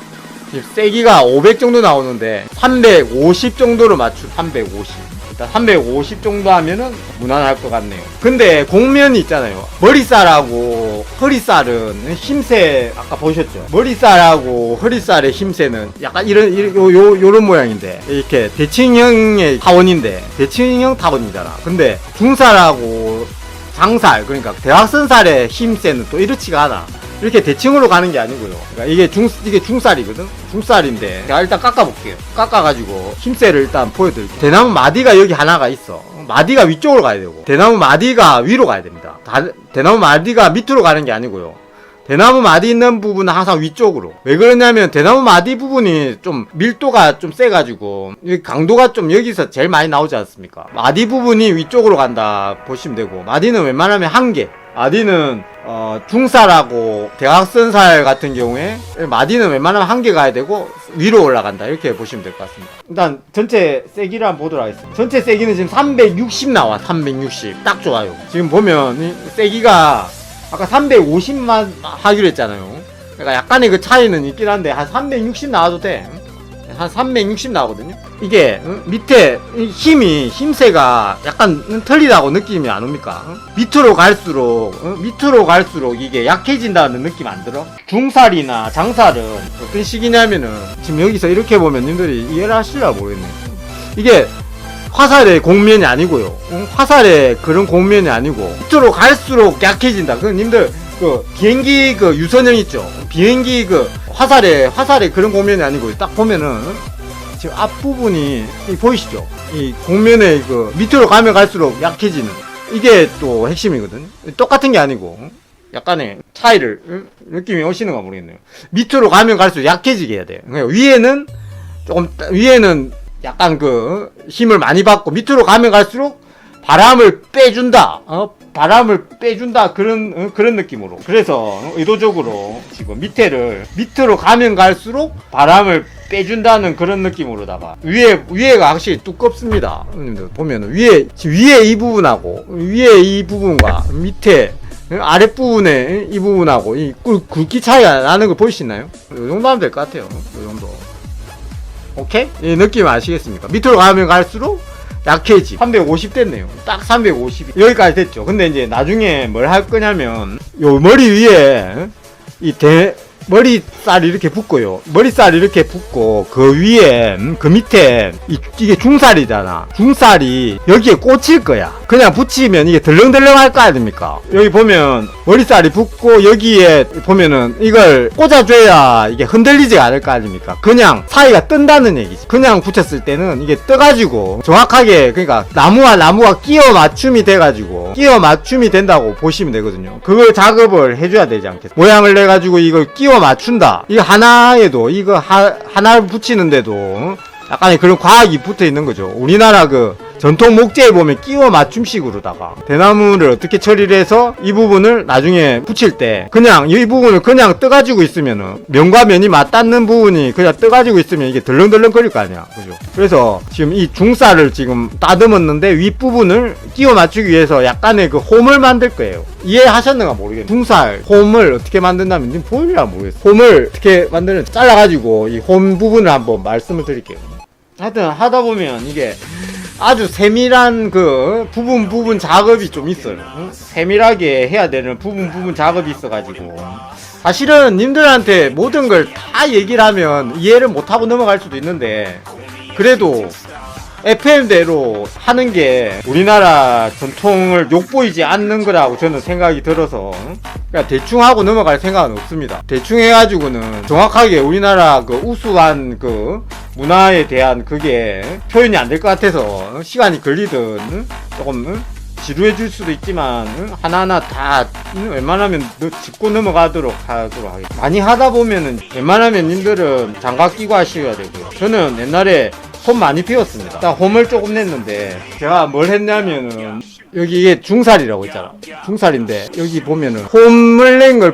지금 세기가 500 정도 나오는데 350 정도로 350. 일단 350 정도 하면은 무난할 것 같네요. 근데 곡면이 있잖아요. 머리살하고 허리살은 힘세, 아까 보셨죠? 머리살하고 허리살의 힘세는 약간 요런 모양인데, 이렇게 대칭형의 타원인데, 대칭형 타원이잖아. 근데 중살하고 장살, 그러니까 대각선살의 힘세는 또 이렇지가 않아. 이렇게 대칭으로 가는 게 아니고요. 그러니까 이게 중살이거든? 중살인데, 제가 일단 깎아볼게요. 깎아가지고 힘세를 일단 보여드릴게요. 대나무 마디가 여기 하나가 있어. 마디가 위쪽으로 가야 되고, 대나무 마디가 위로 가야 됩니다. 대나무 마디가 밑으로 가는 게 아니고요. 대나무 마디 있는 부분은 항상 위쪽으로. 왜 그러냐면 대나무 마디 부분이 좀 밀도가 좀 세가지고 강도가 좀 여기서 제일 많이 나오지 않습니까? 마디 부분이 위쪽으로 간다 보시면 되고, 마디는 웬만하면 한 개. 마디는 중살하고 대각선살 같은 경우에 마디는 웬만하면 한 개 가야 되고 위로 올라간다, 이렇게 보시면 될 것 같습니다. 일단 전체 세기를 한번 보도록 하겠습니다. 전체 세기는 지금 360 나와. 360 딱 좋아요. 지금 보면 이 세기가 아까 350만 하기로 했잖아요. 그러니까 약간의 그 차이는 있긴 한데 한 360 나와도 돼. 한 360 나오거든요. 이게 밑에 힘세가 약간 틀리다고 느낌이 안 옵니까? 밑으로 갈수록 이게 약해진다는 느낌 안 들어? 중살이나 장살은 어떤 식이냐면은, 지금 여기서 이렇게 보면 님들이 이해를 하실라 모르겠네. 이게 화살의 곡면이 아니고요. 화살의 그런 곡면이 아니고 밑으로 갈수록 약해진다. 그 님들 그 비행기 그 유선형 있죠? 비행기 그 화살의 그런 곡면이 아니고, 딱 보면은 지금 앞부분이 보이시죠? 이 곡면의 그 밑으로 가면 갈수록 약해지는, 이게 또 핵심이거든요. 똑같은 게 아니고 약간의 차이를 느낌이 오시는가 모르겠네요. 밑으로 가면 갈수록 약해지게 해야 돼요. 그러니까 위에는 조금 위에는 약간 그 힘을 많이 받고 밑으로 가면 갈수록 바람을 빼준다. 바람을 빼준다. 그런 느낌으로. 그래서 의도적으로 지금 밑으로 가면 갈수록 바람을 빼준다는 그런 느낌으로다가 위에가 확실히 두껍습니다. 보면은 지금 위에 이 부분하고 위에 이 부분과 밑에 아랫부분에 이 부분하고 이 굵기 차이가 나는 거 보이시나요? 이 정도 하면 될 것 같아요. 이 정도. 오케이? 이 느낌 아시겠습니까? 밑으로 가면 갈수록 약해지. 350 됐네요. 딱 350. 여기까지 됐죠. 근데 이제 나중에 뭘 할 거냐면, 요 머리 위에, 머리살이 이렇게 붙고요. 머리살이 이렇게 붙고, 그 위에, 그 밑에, 이게 중살이잖아. 중살이 여기에 꽂힐 거야. 그냥 붙이면 이게 덜렁덜렁 할 거 아닙니까? 여기 보면, 머리살이 붙고, 여기에 보면은, 이걸 꽂아줘야 이게 흔들리지가 않을 거 아닙니까? 그냥 사이가 뜬다는 얘기지. 그냥 붙였을 때는 이게 떠가지고, 정확하게, 그러니까, 나무가 끼워 맞춤이 돼가지고, 끼워 맞춤이 된다고 보시면 되거든요. 그걸 작업을 해줘야 되지 않겠어? 모양을 내가지고 이걸 끼워 맞춘다. 이거 하나에도 이거 하나를 붙이는데도 약간의 그런 과학이 붙어 있는 거죠. 우리나라 그 전통 목재에 보면 끼워 맞춤식으로다가 대나무를 어떻게 처리를 해서 이 부분을 나중에 붙일 때 그냥 이 부분을 그냥 떠가지고 있으면은 면과 면이 맞닿는 부분이 그냥 떠가지고 있으면 이게 덜렁덜렁 거릴 거 아니야. 그죠? 그래서 지금 이 중살을 지금 따듬었는데 윗부분을 끼워 맞추기 위해서 약간의 그 홈을 만들 거예요. 이해하셨는가 모르겠네. 중살 홈을 어떻게 만든다면 님 보이려나 모르겠어. 홈을 어떻게 만드는지 잘라가지고 이 홈 부분을 한번 말씀을 드릴게요. 하여튼 하다 보면 이게 아주 세밀한 그 부분 작업이 좀 있어요. 세밀하게 해야 되는 부분 작업이 있어가지고 사실은 님들한테 모든 걸 다 얘기를 하면 이해를 못하고 넘어갈 수도 있는데 그래도 FM대로 하는 게 우리나라 전통을 욕보이지 않는 거라고 저는 생각이 들어서 그냥 대충 하고 넘어갈 생각은 없습니다. 대충 해가지고는 정확하게 우리나라 그 우수한 그 문화에 대한 그게 표현이 안 될 것 같아서 시간이 걸리든 조금 지루해 줄 수도 있지만 하나하나 다 웬만하면 짚고 넘어가도록 하겠습니다. 많이 하다 보면은 웬만하면 님들은 장갑 끼고 하셔야 되고요. 저는 옛날에 홈 많이 피웠습니다. 일단 홈을 조금 냈는데 제가 뭘 했냐면은 여기 이게 중살이라고 있잖아. 중살인데 여기 보면은 홈을 낸 걸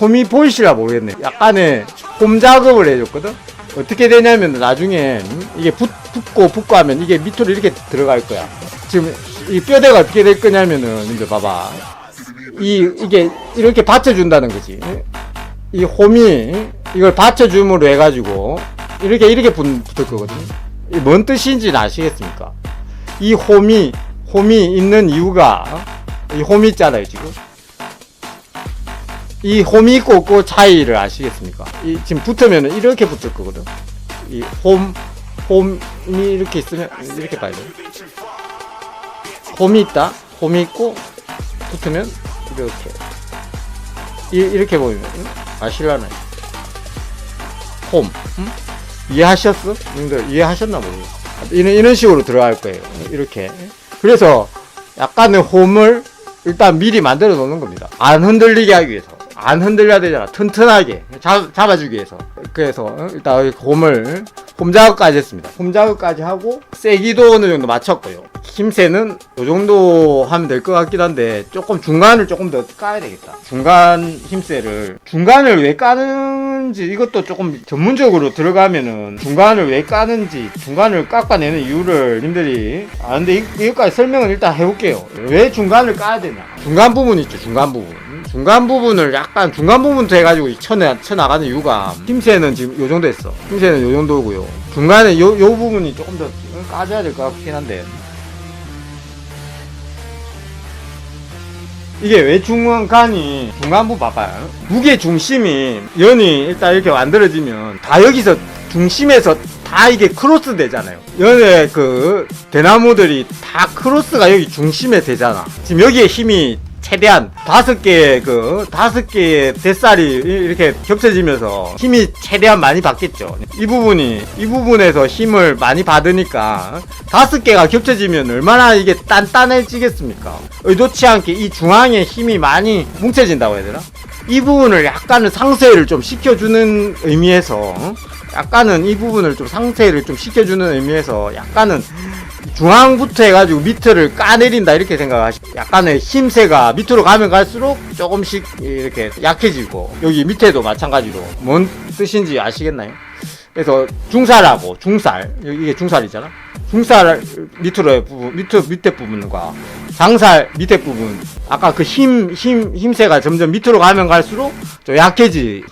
홈이 보이실라 모르겠네. 약간의 홈 작업을 해줬거든. 어떻게 되냐면 나중에 이게 붙고 하면 이게 밑으로 이렇게 들어갈 거야. 지금 이 뼈대가 어떻게 될 거냐면은 이제 봐봐. 이게 이렇게 받쳐준다는 거지. 이 홈이 이걸 받쳐줌으로 해가지고 이렇게 붙을 거거든. 뭔 뜻인지 아시겠습니까? 이 홈이 있는 이유가 이 홈이 있잖아요 지금. 이 홈이 있고 없고 차이를 아시겠습니까? 지금 붙으면 이렇게 붙을 거거든. 이 홈이 이렇게 있으면 이렇게 봐야 돼. 홈이 있다. 홈이 있고 붙으면 이렇게 보이면 아실라나요? 홈. 이해하셨어? 님들 이해하셨나 모르겠어. 이런 식으로 들어갈 거예요. 이렇게. 그래서 약간의 홈을 일단 미리 만들어 놓는 겁니다. 안 흔들리게 하기 위해서. 안 흔들려야 되잖아. 튼튼하게 잡아주기 위해서. 그래서 일단 홈 작업까지 했습니다. 홈 작업까지 하고 세기도 어느 정도 맞췄고요. 힘새는 이 정도 하면 될 것 같긴 한데 조금 중간을 조금 더 까야 되겠다. 중간을 왜 까는지 이것도 조금 전문적으로 들어가면은 중간을 왜 까는지 중간을 깎아내는 이유를 님들이 아는데 이것까지 설명을 일단 해볼게요. 왜 중간을 까야 되냐. 중간 부분 있죠. 중간 부분을 약간 중간 부분부터 해가지고 쳐나가는 이유가 힘새는 지금 요 정도 했어. 힘새는 요 정도고요. 중간에 요 부분이 조금 더 까져야 될 것 같긴 한데 이게 왜 중간부 봐봐요. 무게 중심이 연이 일단 이렇게 만들어지면 다 여기서 중심에서 다 이게 크로스 되잖아요. 연의 그 대나무들이 다 크로스가 여기 중심에 되잖아. 지금 여기에 힘이 최대한 5개의 뱃살이 이렇게 겹쳐지면서 힘이 최대한 많이 받겠죠. 이 부분에서 힘을 많이 받으니까 5개가 겹쳐지면 얼마나 이게 단단해지겠습니까? 의도치 않게 이 중앙에 힘이 많이 뭉쳐진다고 해야 되나? 이 부분을 약간은 상쇄를 좀 시켜주는 의미에서 약간은 이 부분을 좀 상세를 좀 시켜주는 의미에서 약간은 중앙부터 해가지고 밑을 까내린다 이렇게 생각하시고, 약간의 힘세가 밑으로 가면 갈수록 조금씩 이렇게 약해지고, 여기 밑에도 마찬가지로 뭔 뜻인지 아시겠나요? 그래서 중살하고 중살, 이게 중살이잖아. 중살 밑으로의 부분, 밑에 부분과 장살 밑에 부분, 아까 그 힘세가 점점 밑으로 가면 갈수록 좀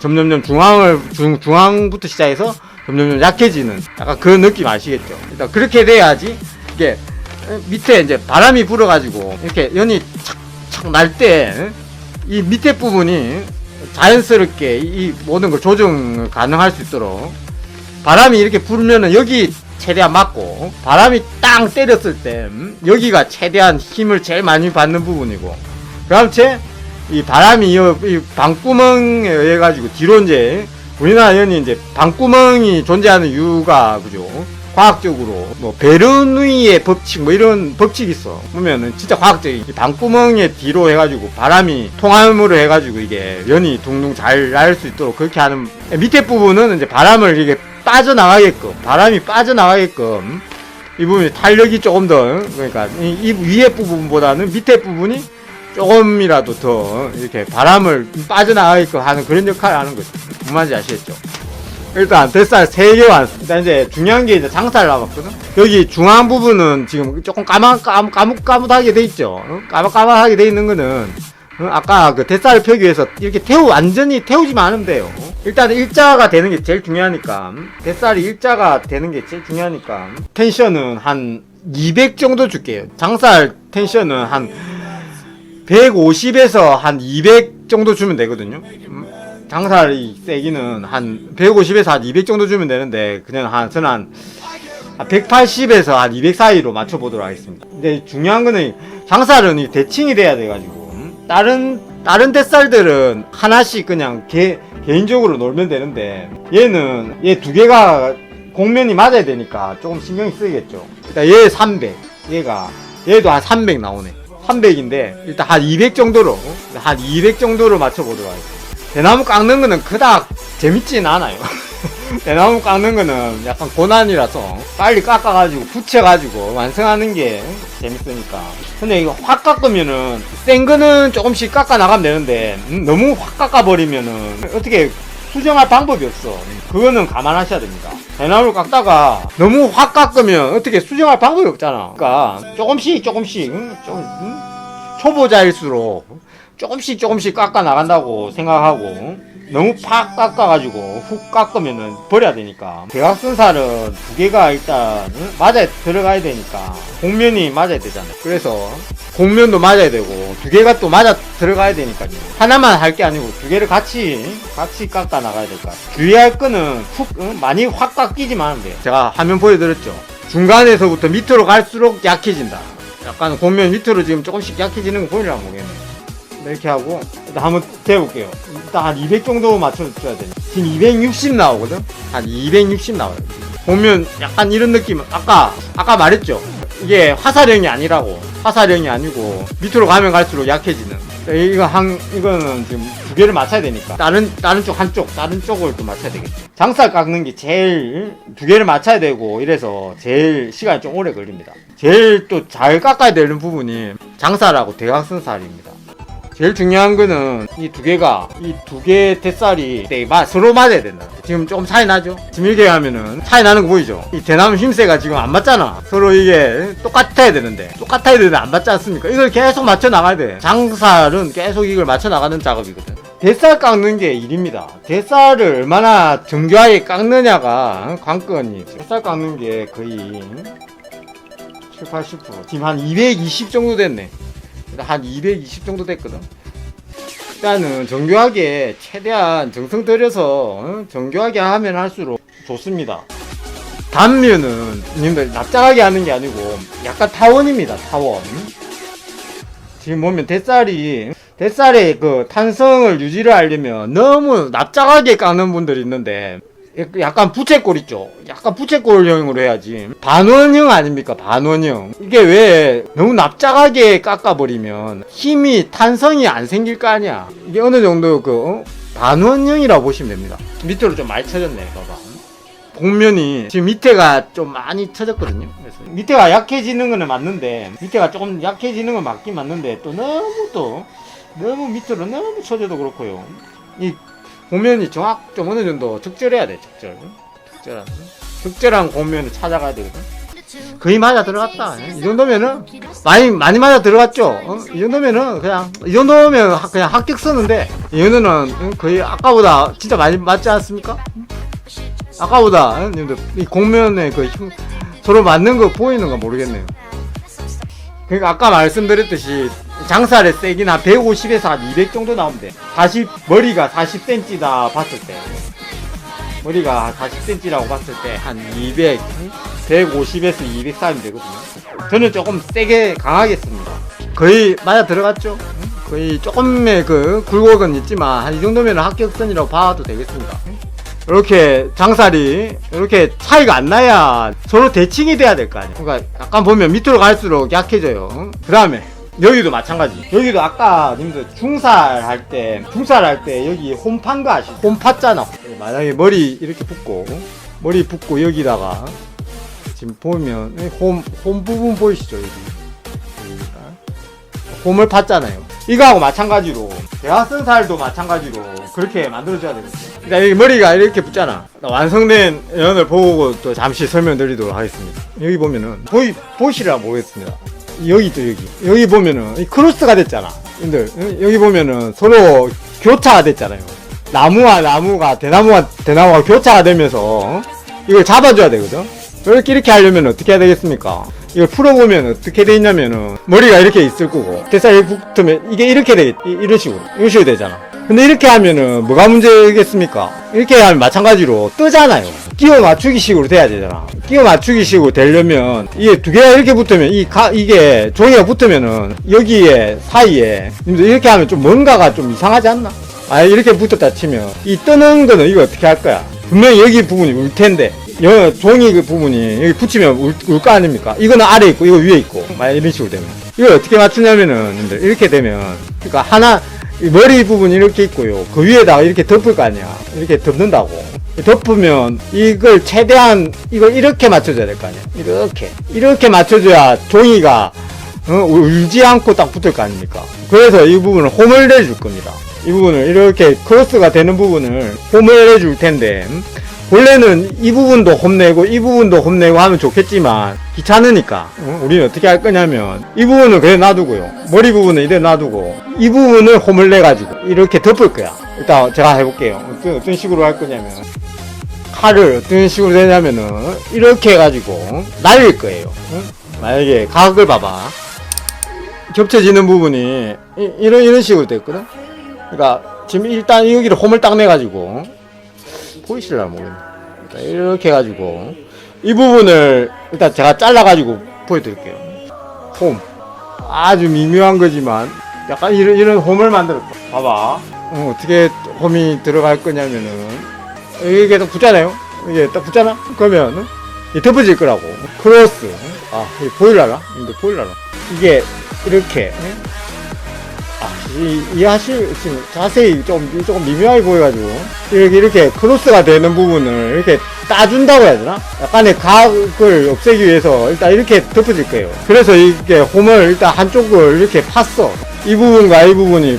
점점점 중앙부터 시작해서 점점점 약해지는 약간 그 느낌 아시겠죠? 일단 그렇게 돼야지 이게 밑에 이제 바람이 불어가지고 이렇게 연이 착착 날 때 이 밑에 부분이 자연스럽게 이 모든 걸 조정 가능할 수 있도록, 바람이 이렇게 불면은 여기 최대한 맞고, 바람이 땅 때렸을 때 여기가 최대한 힘을 제일 많이 받는 부분이고, 그다음 이 바람이 이 방구멍에 의해 가지고 뒤로 이제 우리나라 연이 이제 방구멍이 존재하는 이유가, 그죠? 과학적으로 뭐 베르누이의 법칙 뭐 이런 법칙이 있어. 보면은 진짜 과학적인, 이 방구멍에 뒤로 해가지고 바람이 통함으로 해가지고 이게 연이 둥둥 잘 날 수 있도록 그렇게 하는, 밑에 부분은 이제 바람을 이게 바람이 빠져나가게끔 이 부분이 탄력이 조금 더, 그러니까 이 위에 부분보다는 밑에 부분이 조금이라도 더 이렇게 바람을 빠져나가게끔 하는 그런 역할을 하는 거죠. 무슨 말인지 아시겠죠? 일단 뱃살 3개 완성. 일단 이제 중요한 게 이제 장살 남았거든. 여기 중앙 부분은 지금 조금 까뭇까뭇하게 돼 있죠. 까뭇까뭇하게 돼 있는 거는 아까 그 뱃살을 펴기 위해서 이렇게 완전히 태우지만 않으면 돼요. 일단 일자가 되는 게 제일 중요하니까, 뱃살이 일자가 되는 게 제일 중요하니까 텐션은 한 200 정도 줄게요. 장살 텐션은 한 150에서 한 200 정도 주면 되거든요. 장살이 세기는 한 150에서 한 200 정도 주면 되는데, 그냥 저는 한 180에서 한 200 사이로 맞춰보도록 하겠습니다. 근데 중요한 거는 장살은 대칭이 돼야 돼가지고, 다른 뱃살들은 하나씩 그냥 개인적으로 놀면 되는데, 얘 두 개가 공면이 맞아야 되니까 조금 신경이 쓰이겠죠. 일단 얘 300, 얘도 한 300 나오네. 300인데 일단 한 200 정도로 맞춰보도록 하겠습니다. 대나무 깎는 거는 그닥 재밌진 않아요. 대나무 깎는 거는 약간 고난이라서 빨리 깎아가지고 붙여가지고 완성하는 게 재밌으니까. 근데 이거 확 깎으면은 센 거는 조금씩 깎아 나가면 되는데, 너무 확 깎아버리면은 어떻게 수정할 방법이 없어. 그거는 감안하셔야 됩니다. 대나무를 깎다가 너무 확 깎으면 어떻게 수정할 방법이 없잖아. 그러니까 조금씩 초보자일수록 조금씩 깎아 나간다고 생각하고, 너무 팍 깎아가지고 훅 깎으면은 버려야 되니까. 대각선살은 두 개가 일단 맞아 들어가야 되니까, 공면이 맞아야 되잖아요. 그래서 공면도 맞아야 되고 두 개가 또 맞아 들어가야 되니까요. 하나만 할 게 아니고 두 개를 같이 깎아 나가야 될 것 같아요. 주의할 거는 많이 확 깎이지만 하면 돼요. 제가 화면 보여드렸죠. 중간에서부터 밑으로 갈수록 약해진다. 약간 공면 밑으로 지금 조금씩 약해지는 거 보이려고 모르겠네요. 이렇게 하고 일단 한번 재볼게요. 일단 한 200 정도 맞춰줘야 돼. 지금 260 나오거든? 한 260 나와요. 보면 약간 이런 느낌. 아까 말했죠? 이게 화살형이 아니라고. 화살형이 아니고 밑으로 가면 갈수록 약해지는. 이거는 지금 두 개를 맞춰야 되니까 다른 쪽을 또 맞춰야 되겠죠. 장살 깎는 게 제일 두 개를 맞춰야 되고, 이래서 제일 시간이 좀 오래 걸립니다. 제일 또 잘 깎아야 되는 부분이 장살하고 대각선살입니다. 제일 중요한 거는 이 두 개 뱃살이 서로 맞아야 된다. 지금 조금 차이 나죠? 지금 이렇게 하면은 차이 나는 거 보이죠? 이 대나무 힘세가 지금 안 맞잖아. 서로 이게 똑같아야 되는데 안 맞지 않습니까? 이걸 계속 맞춰 나가야 돼. 장살은 계속 이걸 맞춰 나가는 작업이거든. 뱃살 깎는 게 일입니다. 뱃살을 얼마나 정교하게 깎느냐가 관건이죠. 뱃살 깎는 게 거의 70-80%. 지금 한 220 정도 됐네. 한 220 정도 됐거든. 일단은 정교하게 최대한 정성 들여서 정교하게 하면 할수록 좋습니다. 단면은 님들 납작하게 하는 게 아니고 약간 타원입니다. 타원. 지금 보면 뱃살의 그 탄성을 유지를 하려면 너무 납작하게 깎는 분들이 있는데, 약간 부채꼴 있죠? 약간 부채꼴형으로 해야지. 반원형 아닙니까? 반원형. 이게 왜 너무 납작하게 깎아버리면 탄성이 안 생길 거 아니야. 이게 어느 정도 반원형이라고 보시면 됩니다. 밑으로 좀 많이 쳐졌네. 봐봐. 곡면이 지금 밑에가 좀 많이 쳐졌거든요. 그래서 밑에가 약해지는 거는 맞는데, 밑에가 조금 약해지는 건 맞긴 맞는데, 너무 밑으로 너무 쳐져도 그렇고요. 이 곡면이 좀 어느 정도 적절해야 돼. 적절한 곡면을 찾아가야 되거든. 거의 맞아 들어갔다. 이 정도면은 많이 맞아 들어갔죠. 이 정도면은 이 정도면 그냥 합격 쓰는데, 이 정도는 거의 아까보다 진짜 많이 맞지 않습니까? 아까보다 이 곡면에 서로 맞는 거 보이는 거 모르겠네요. 그러니까 아까 말씀드렸듯이 장살의 세기는 한 150에서 한 200 정도 나오면 돼. 머리가 40cm다 봤을 때, 머리가 40cm라고 봤을 때 한 200, 150에서 200 사이면 되거든요. 저는 조금 세게 강하게 씁니다. 거의 맞아 들어갔죠? 거의 조금의 굴곡은 있지만 한 이 정도면 합격선이라고 봐도 되겠습니다. 이렇게 장살이 이렇게 차이가 안 나야 서로 대칭이 돼야 될 거 아니에요. 그러니까 약간 보면 밑으로 갈수록 약해져요. 그 다음에 여기도 마찬가지. 여기도 아까 님들 중살 할 때 여기 홈 판 거 아시죠? 홈 팠잖아. 만약에 머리 이렇게 붓고 여기다가 지금 보면 홈 부분 보이시죠? 여기 홈을 팠잖아요. 이거하고 마찬가지로 대각선 살도 마찬가지로 그렇게 만들어줘야 되겠죠. 일단 여기 머리가 이렇게 붙잖아. 완성된 연을 보고 또 잠시 설명드리도록 하겠습니다. 여기 보면은 보이시라 모르겠습니다. 여기도 여기 보면은 이 크로스가 됐잖아. 근데 여기 보면은 서로 교차가 됐잖아요. 나무가 대나무가 교차가 되면서 이걸 잡아줘야 되거든. 이렇게 하려면 어떻게 해야 되겠습니까? 이걸 풀어보면 어떻게 돼 있냐면은 머리가 이렇게 있을 거고 대살이 붙으면 이게 이렇게 되겠 이런 식으로 되잖아. 근데 이렇게 하면은 뭐가 문제겠습니까? 이렇게 하면 마찬가지로 뜨잖아요. 끼워 맞추기 식으로 돼야 되잖아. 끼워 맞추기 식으로 되려면 이게 두 개가 이렇게 붙으면 이게 종이가 붙으면은 여기에 사이에 이렇게 하면 좀 뭔가가 좀 이상하지 않나? 이렇게 붙었다 치면 이 뜨는 거는 이거 어떻게 할 거야? 분명히 여기 부분이 울 텐데 종이 부분이 여기 붙이면 울 거 아닙니까? 이거는 아래 있고 이거 위에 있고 이런 식으로 되면 이걸 어떻게 맞추냐면은 이렇게 되면 그러니까 머리 부분이 이렇게 있고요. 그 위에다가 이렇게 덮을 거 아니야. 이렇게 덮는다고. 덮으면 이걸 최대한 이걸 이렇게 맞춰줘야 될 거 아니야. 이렇게 맞춰줘야 종이가 울지 않고 딱 붙을 거 아닙니까? 그래서 이 부분을 홈을 내줄 겁니다. 이 부분을 이렇게 크로스가 되는 부분을 홈을 내줄 텐데 원래는 이 부분도 홈내고 이 부분도 홈내고 하면 좋겠지만 귀찮으니까 우리는 어떻게 할 거냐면 이 부분은 그래 놔두고요. 머리 부분은 이대로 놔두고 이 부분을 홈을 내가지고 이렇게 덮을 거야. 일단 제가 해볼게요. 어떤 식으로 할 거냐면 칼을 어떤 식으로 되냐면은 이렇게 해가지고 날릴 거예요. 만약에 각을 봐봐. 겹쳐지는 부분이 이런 식으로 됐거든. 그러니까 지금 일단 여기를 홈을 딱 내가지고 보이실라 모르겠네. 이렇게 해가지고 이 부분을 일단 제가 잘라가지고 보여드릴게요. 홈 아주 미묘한 거지만 약간 이런 홈을 만들었어. 봐봐. 어떻게 홈이 들어갈 거냐면은 이게 딱 붙잖아요. 이게 딱 붙잖아. 그러면 이 덮어질 거라고. 크로스. 이게 보일라나? 이게 이렇게. 이해하시면 자세히 조금 미묘하게 보여가지고 이렇게 크로스가 되는 부분을 이렇게 따준다고 해야 되나? 약간의 각을 없애기 위해서 일단 이렇게 덮어질 거예요. 그래서 이게 홈을 일단 한쪽을 이렇게 팠어. 이 부분과 이 부분이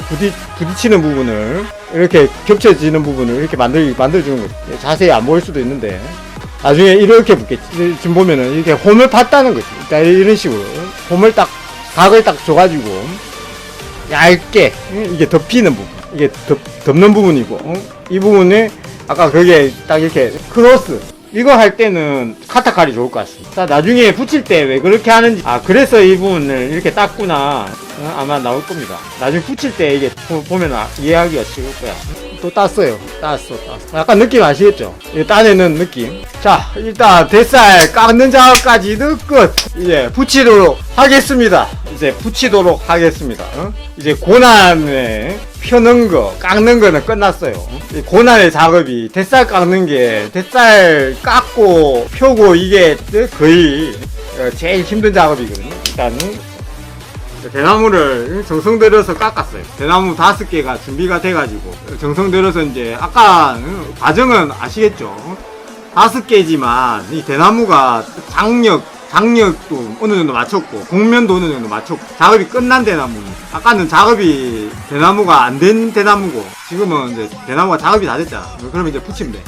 부딪히는 부분을 이렇게 겹쳐지는 부분을 이렇게 만들어주는 거죠. 자세히 안 보일 수도 있는데 나중에 이렇게 붙겠지. 지금 보면은 이렇게 홈을 팠다는 거지. 일단 이런 식으로 홈을 각을 딱 줘가지고 얇게 이게 덮이는 부분, 이게 덮는 부분이고 이 부분에 아까 그게 딱 이렇게 크로스 이거 할 때는 카타칼이 좋을 것 같습니다. 나중에 붙일 때 왜 그렇게 하는지 그래서 이 부분을 이렇게 땄구나 아마 나올 겁니다. 나중에 붙일 때 이게 보면 이해하기가 쉬울 거야. 또 땄어요. 땄어. 약간 느낌 아시겠죠? 이거 따내는 느낌. 자, 일단 뱃살 깎는 작업까지 끝. 이제 붙이도록 하겠습니다. 이제 고난에 펴는 거, 깎는 거는 끝났어요. 고난의 작업이 뱃살 깎는 게 뱃살 깎고 펴고 이게 거의 제일 힘든 작업이거든요. 일단은 대나무를 정성 들여서 깎았어요. 대나무 5개가 준비가 돼가지고 정성 들여서 이제 아까 과정은 아시겠죠? 5개지만 이 대나무가 장력도 어느 정도 맞췄고 곡면도 어느 정도 맞췄고 작업이 끝난 대나무. 아까는 작업이 대나무가 안 된 대나무고 지금은 이제 대나무가 작업이 다 됐잖아. 그러면 이제 붙이면 돼.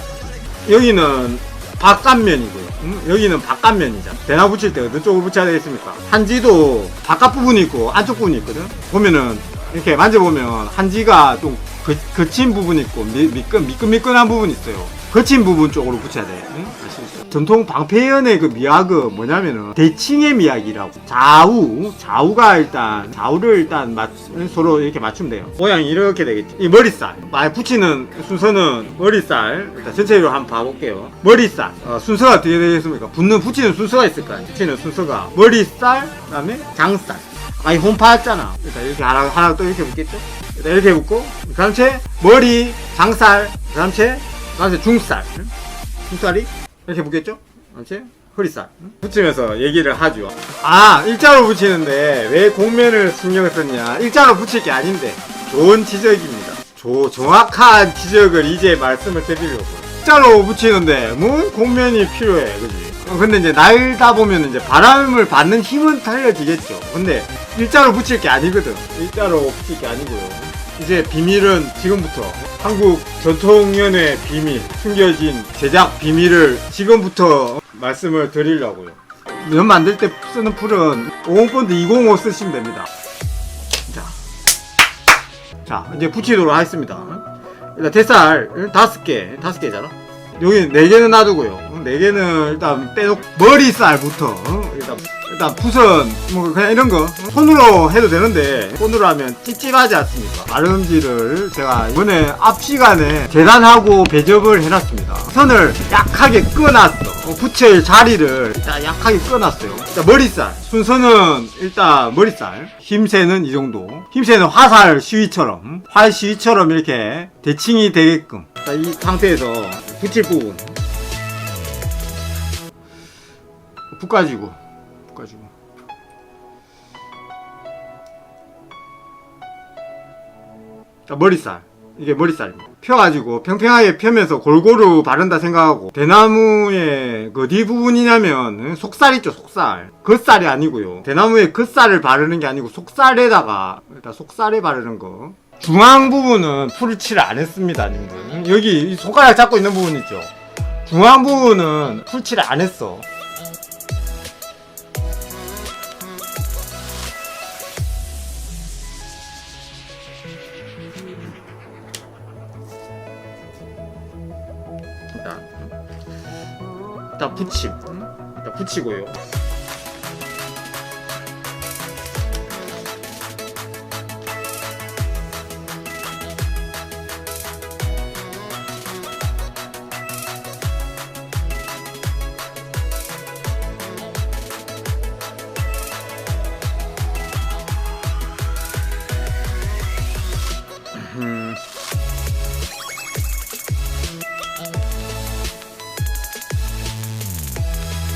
여기는 바깥면이고요. 여기는 바깥면이잖아. 대나무 붙일 때 어느 쪽으로 붙여야 되겠습니까? 한지도 바깥 부분이 있고 안쪽 부분이 있거든. 보면은 이렇게 만져보면 한지가 좀 거친 부분이 있고 미끈미끈한 부분이 있어요. 거친 부분 쪽으로 붙여야 돼. 응? 아시겠죠? 전통 방패연의 그 미학은 뭐냐면은 대칭의 미학이라고. 좌우가 일단 좌우를 일단 서로 이렇게 맞추면 돼요. 모양이 이렇게 되겠죠. 이 머리살. 만약 붙이는 순서는 머리살. 일단 전체적으로 한번 봐볼게요. 머리살. 순서가 어떻게 되겠습니까? 붙이는 순서가 있을까요? 붙이는 순서가 머리살, 그다음에 장살. 아니 홈파였잖아. 일단 이렇게 하나 또 이렇게 붙겠죠? 일단 이렇게 붙고 그 다음 채 머리, 장살, 그 다음 채 중살. 중살이 이렇게 붙겠죠? 그 다음 채 허리살. 붙이면서 얘기를 하죠. 일자로 붙이는데 왜 곡면을 신경을 썼냐? 일자로 붙일 게 아닌데 좋은 지적입니다. 정확한 지적을 이제 말씀을 드리려고. 일자로 붙이는데 뭐 곡면이 필요해, 그지? 근데 이제 날다 보면 이제 바람을 받는 힘은 달려지겠죠. 근데 일자로 붙일 게 아니거든. 일자로 붙일 게 아니고요. 이제 비밀은 지금부터 한국 전통연의 비밀, 숨겨진 제작 비밀을 지금부터 말씀을 드리려고요. 면 만들 때 쓰는 풀은 50본드 205 쓰시면 됩니다. 자 이제 붙이도록 하겠습니다. 일단 대살 5개잖아. 여기 4개는 놔두고요. 4개는 일단 빼놓고 머리살부터 일단 푸선 뭐 그냥 이런 거 손으로 해도 되는데 손으로 하면 찝찝하지 않습니까? 마름지를 제가 이번에 앞 시간에 계단하고 배접을 해놨습니다. 선을 약하게 끄놨어. 붙일 자리를 일단 약하게 끄놨어요. 일단 머리살 순서는 일단 머리살 힘새는 이 정도. 힘새는 화살 시위처럼 이렇게 대칭이 되게끔 이 상태에서 붙일 부분 붓가지고 머리살 이게 머리살입니다. 펴가지고 평평하게 펴면서 골고루 바른다 생각하고 대나무의 그 어디 부분이냐면 속살 있죠. 속살 겉살이 아니고요. 대나무의 겉살을 바르는 게 아니고 속살에다가 일단 속살에 바르는 거. 중앙 부분은 풀을 칠 안 했습니다, 님들. 여기 손가락 잡고 있는 부분 있죠. 중앙 부분은 풀 칠 안 했어. 일단 붙임. 일단 붙이고요.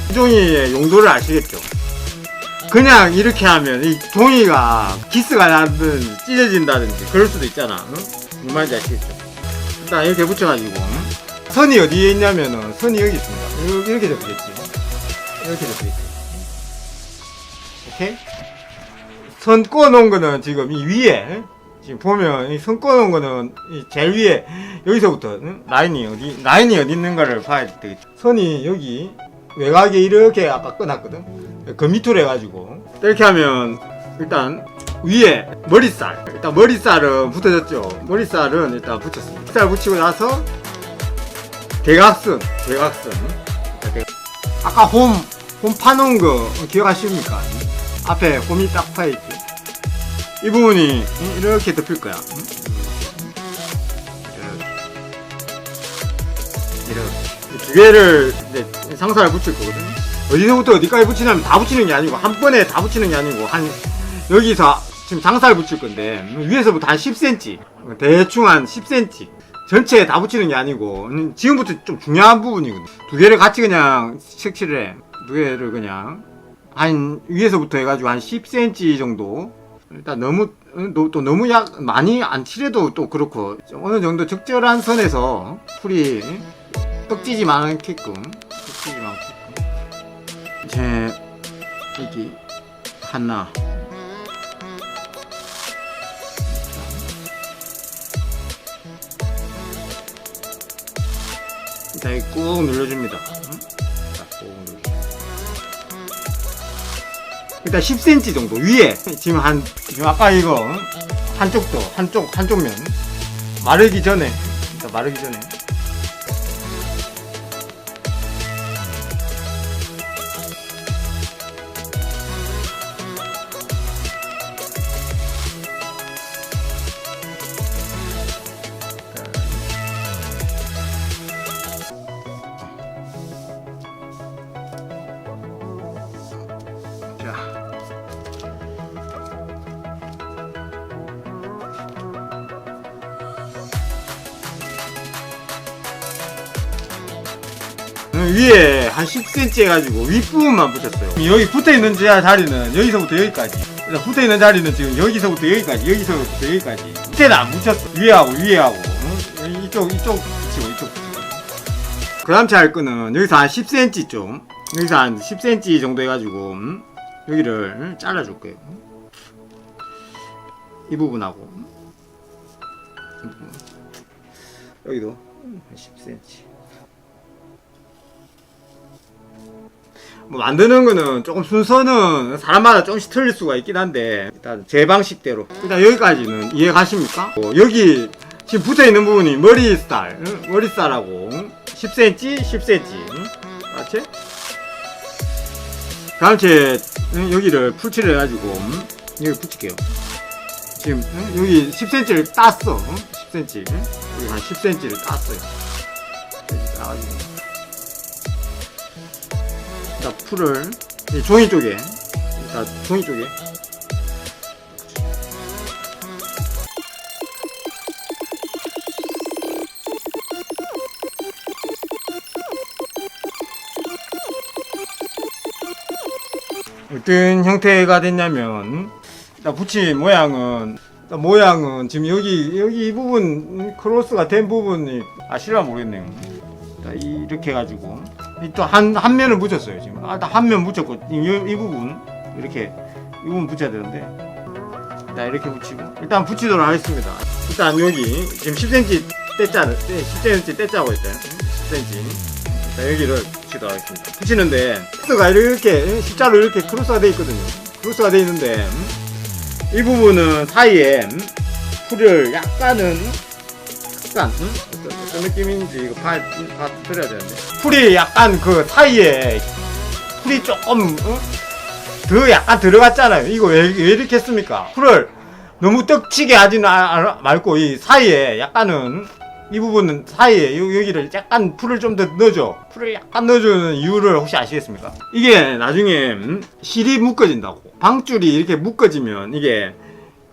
이 종이의 용도를 아시겠죠? 그냥 이렇게 하면 이 종이가 기스가 나든지 찢어진다든지 그럴 수도 있잖아. 응? 무슨 말인지 아시겠죠? 일단 이렇게 붙여가지고 선이 어디에 있냐면은 선이 여기 있습니다. 이렇게 접겠지. 이렇게 접겠지. 오케이? 선 꺼놓은 거는 지금 이 위에 지금 보면 이 선 꺼놓은 거는 이 제일 위에 여기서부터 응? 라인이 어디 있는가를 봐야 되겠죠. 선이 여기 외곽에 이렇게 아까 꺼놨거든. 그 밑으로 해가지고 이렇게 하면 일단 위에 머리살 일단 머리살은 붙어졌죠. 머리살은 일단 붙였습니다. 머리살 붙이고 나서 대각선 아까 홈 파놓은 거 기억하십니까? 앞에 홈이 딱 파있죠. 이 부분이 이렇게 덮일 거야. 이렇게 두 개를 이제 상사를 붙일 거거든. 어디서부터 어디까지 붙이냐면 다 붙이는 게 아니고 한 번에 다 붙이는 게 아니고 여기서 지금 장사를 붙일 건데 위에서부터 한 10cm 대충 한 10cm 전체에 다 붙이는 게 아니고 지금부터 좀 중요한 부분이거든. 두 개를 같이 그냥 색칠을 해. 두 개를 그냥 한 위에서부터 해가지고 한 10cm 정도. 일단 너무 많이 안 칠해도 또 그렇고 어느 정도 적절한 선에서 풀이 떡지지 않게끔 떡지지 않게끔 이제 여기 하나 일단 꾹 눌러줍니다. 꾹 눌러줍니다. 일단 10cm 정도 위에 지금 지금 아까 이거 한쪽 면 마르기 전에 일단 마르기 전에 위에 한 10cm 해가지고 윗부분만 붙였어요. 여기 붙어있는 자리는 여기서부터 여기까지. 붙어있는 자리는 지금 여기서부터 여기서부터 여기까지. 밑에는 안 붙였어. 위에하고. 응? 이쪽 붙이고. 그 다음 할 거는 여기서 한 10cm 좀. 여기서 한 10cm 정도 해가지고, 여기를 잘라줄 거예요. 이 부분하고. 여기도 10cm. 뭐 만드는 거는 조금 순서는 사람마다 조금씩 틀릴 수가 있긴 한데 일단 제 방식대로 일단 여기까지는 이해 가십니까? 여기 지금 붙어있는 부분이 머리살하고 10cm 10cm 맞지? 다음 여기를 풀칠을 해가지고 여기 붙일게요. 지금 여기 10cm를 땄어. 10cm 여기 한 10cm를 땄어요. 따가지고 자, 풀을 종이 쪽에 어떤 형태가 됐냐면 일단 붙인 모양은 지금 여기 이 부분 크로스가 된 부분이 아실라 모르겠네요. 이렇게 해가지고 또 한 면을 붙였어요. 지금 한 면 붙였고 이 부분 이렇게 이 부분 붙여야 되는데 일단 이렇게 붙이고 일단 붙이도록 하겠습니다. 일단 여기 지금 10cm 뗐잖아요. 10cm 뗐자고 했잖아요. 10cm 자, 여기를 붙이도록 하겠습니다. 붙이는데 크로스가 이렇게 십자로 이렇게 크로스가 돼 있거든요. 크로스가 돼 있는데 이 부분은 사이에 풀을 약간 어떤 느낌인지 이거 봐드려야 되는데 풀이 약간 그 사이에 풀이 조금 더 약간 들어갔잖아요. 이거 왜 이렇게 했습니까? 풀을 너무 떡치게 하지는 말고 이 사이에 약간은 이 부분은 사이에 여기를 약간 풀을 좀 더 넣어줘. 풀을 약간 넣어주는 이유를 혹시 아시겠습니까? 이게 나중에 실이 묶어진다고. 방줄이 이렇게 묶어지면 이게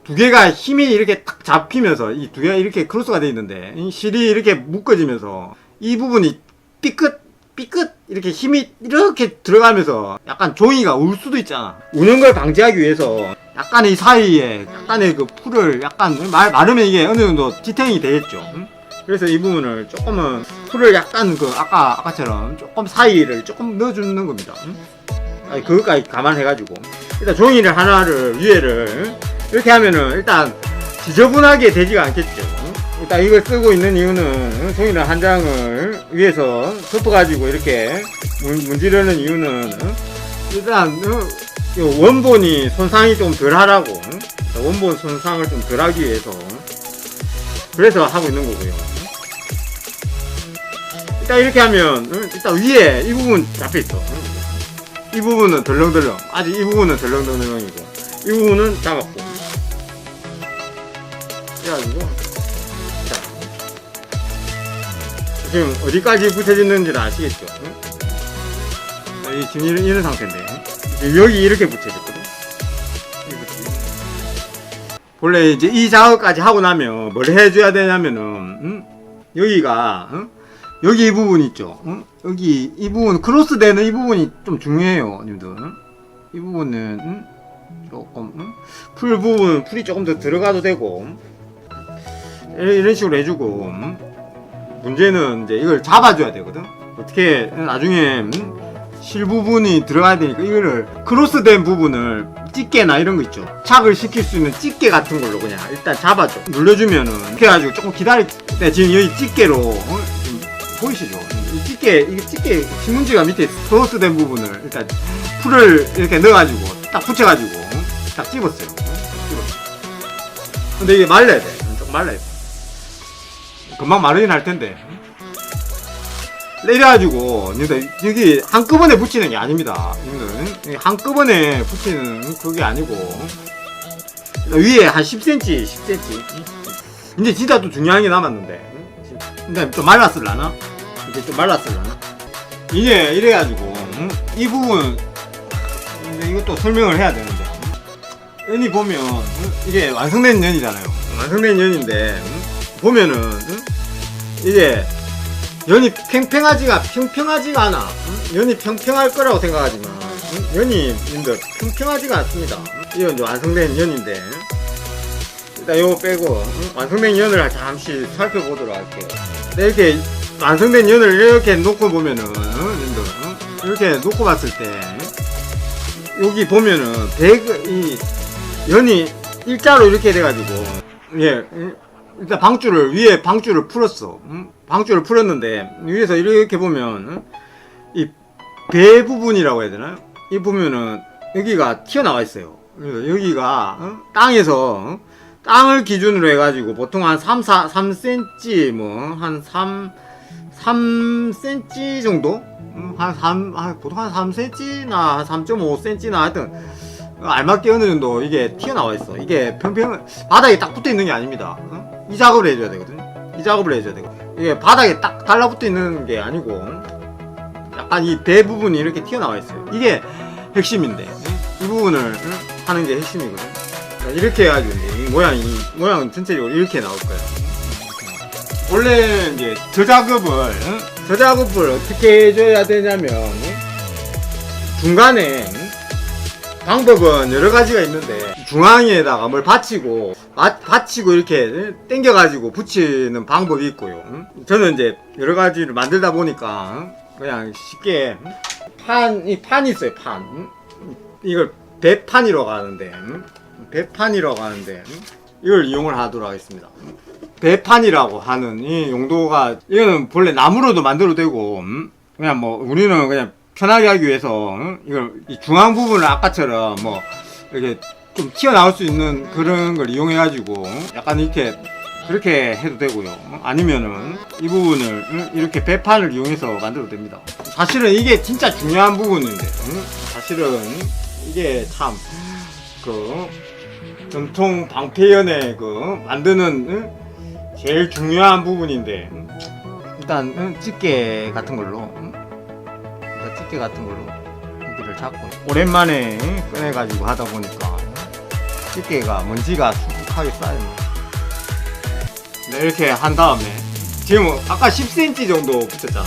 두 개가 힘이 이렇게 딱 잡히면서 이 두 개가 이렇게 크로스가 돼 있는데 이 실이 이렇게 묶어지면서 이 부분이 삐끗 이렇게 힘이 이렇게 들어가면서 약간 종이가 울 수도 있잖아. 우는 걸 방지하기 위해서 약간 이 사이에 약간의 그 풀을 약간 마르면 이게 어느 정도 지탱이 되겠죠. 그래서 이 부분을 조금은 풀을 약간 그 아까처럼 조금 사이를 조금 넣어주는 겁니다. 그것까지 감안해가지고 일단 종이를 하나를 위에를 이렇게 하면은 일단 지저분하게 되지가 않겠죠. 일단 이걸 쓰고 있는 이유는 종이를 한 장을 위에서 덮어가지고 이렇게 문지르는 이유는 일단 원본이 손상이 좀 덜 하라고 원본 손상을 좀 덜 하기 위해서 그래서 하고 있는 거고요. 일단 이렇게 하면 일단 위에 이 부분 잡혀있어. 이 부분은 덜렁덜렁 아직 이 부분은 덜렁덜렁이고 이 부분은 잡았고 그래가지고 자 지금 어디까지 붙여졌는지는 아시겠죠? 지금 이런 상태인데 여기 이렇게 붙여졌거든. 원래 이제 이 작업까지 하고 나면 뭘 해줘야 되냐면은 여기가 여기 이 부분 있죠? 여기 이 부분 크로스 되는 이 부분이 좀 중요해요, 님들. 이 부분은 조금 풀 부분 풀이 조금 더 들어가도 되고 이런 식으로 해주고 문제는 이제 이걸 잡아줘야 되거든. 어떻게 나중에 실 부분이 들어가야 되니까 이거를 크로스된 부분을 집게나 이런 거 있죠. 착을 시킬 수 있는 집게 같은 걸로 그냥 일단 잡아줘. 눌러주면은 이렇게 해가지고 조금 기다릴 때 지금 여기 집게로 지금 보이시죠? 이 집게 이게 집게 신문지가 밑에 크로스된 부분을 일단 풀을 이렇게 넣어가지고 딱 붙여가지고 딱 집었어요. 근데 이게 말라야 돼. 좀 말라야 돼. 금방 마르긴 할 텐데. 내려가지고 여기 한꺼번에 붙이는 게 아닙니다. 한꺼번에 붙이는 그게 아니고 위에 한 10cm 10cm 이제 진짜 또 중요한 게 남았는데 근데 좀 말랐을라나? 이제 좀 말랐을라나? 이제 이래가지고 이 부분 이것도 설명을 해야 되는데 연이 보면 이게 완성된 연이잖아요. 완성된 연인데 보면은 이게 연이 평평하지가 않아. 연이 평평할 거라고 생각하지만 연이 평평하지가 않습니다. 이건 이제 완성된 연인데 일단 요거 빼고 완성된 연을 잠시 살펴보도록 할게요. 이렇게 완성된 연을 이렇게 놓고 보면은 이렇게 놓고 봤을 때 여기 보면은 이 연이 일자로 이렇게 돼가지고 예 일단 위에 방줄을 풀었어. 방줄을 풀었는데 위에서 이렇게 보면 이 배 부분이라고 해야 되나요? 이 보면은 여기가 튀어나와 있어요. 그래서 여기가 땅에서 땅을 기준으로 해가지고 보통 한 3cm 뭐 한 3cm 정도? 보통 한 3cm나 한 3.5cm나 하여튼 알맞게 어느 정도 이게 튀어나와 있어. 이게 바닥에 딱 붙어 있는 게 아닙니다. 이 작업을 해줘야 되거든요. 이 작업을 해줘야 되거든요. 이게 바닥에 딱 달라붙어 있는 게 아니고 약간 이 배 부분이 이렇게 튀어나와 있어요. 이게 핵심인데 이 부분을 하는 게 핵심이거든요. 이렇게 해가지고 이제 모양은 전체적으로 이렇게 나올 거예요. 원래 이제 저 작업을 어떻게 해줘야 되냐면 중간에 방법은 여러 가지가 있는데 중앙에다가 뭘 받치고 이렇게 당겨가지고 붙이는 방법이 있고요. 저는 이제 여러 가지를 만들다 보니까 그냥 쉽게 판이 있어요. 이걸 배판이라고 하는데 이걸 이용을 하도록 하겠습니다. 배판이라고 하는 이 용도가 이거는 본래 나무로도 만들어도 되고 그냥 뭐 우리는 그냥 편하게 하기 위해서 이걸 이 중앙 부분을 아까처럼 뭐 이렇게 좀 튀어나올 수 있는 그런 걸 이용해 가지고 약간 이렇게 그렇게 해도 되고요. 아니면은 이 부분을 이렇게 배판을 이용해서 만들어도 됩니다. 사실은 이게 진짜 중요한 부분인데 사실은 이게 참 전통 방패연의 만드는 제일 중요한 부분인데 일단 집게 같은 걸로 여기를 잡고 오랜만에 꺼내가지고 하다 보니까 집게가 먼지가 수북하게 쌓여요. 네, 이렇게 한 다음에 지금 아까 10cm 정도 붙였잖아.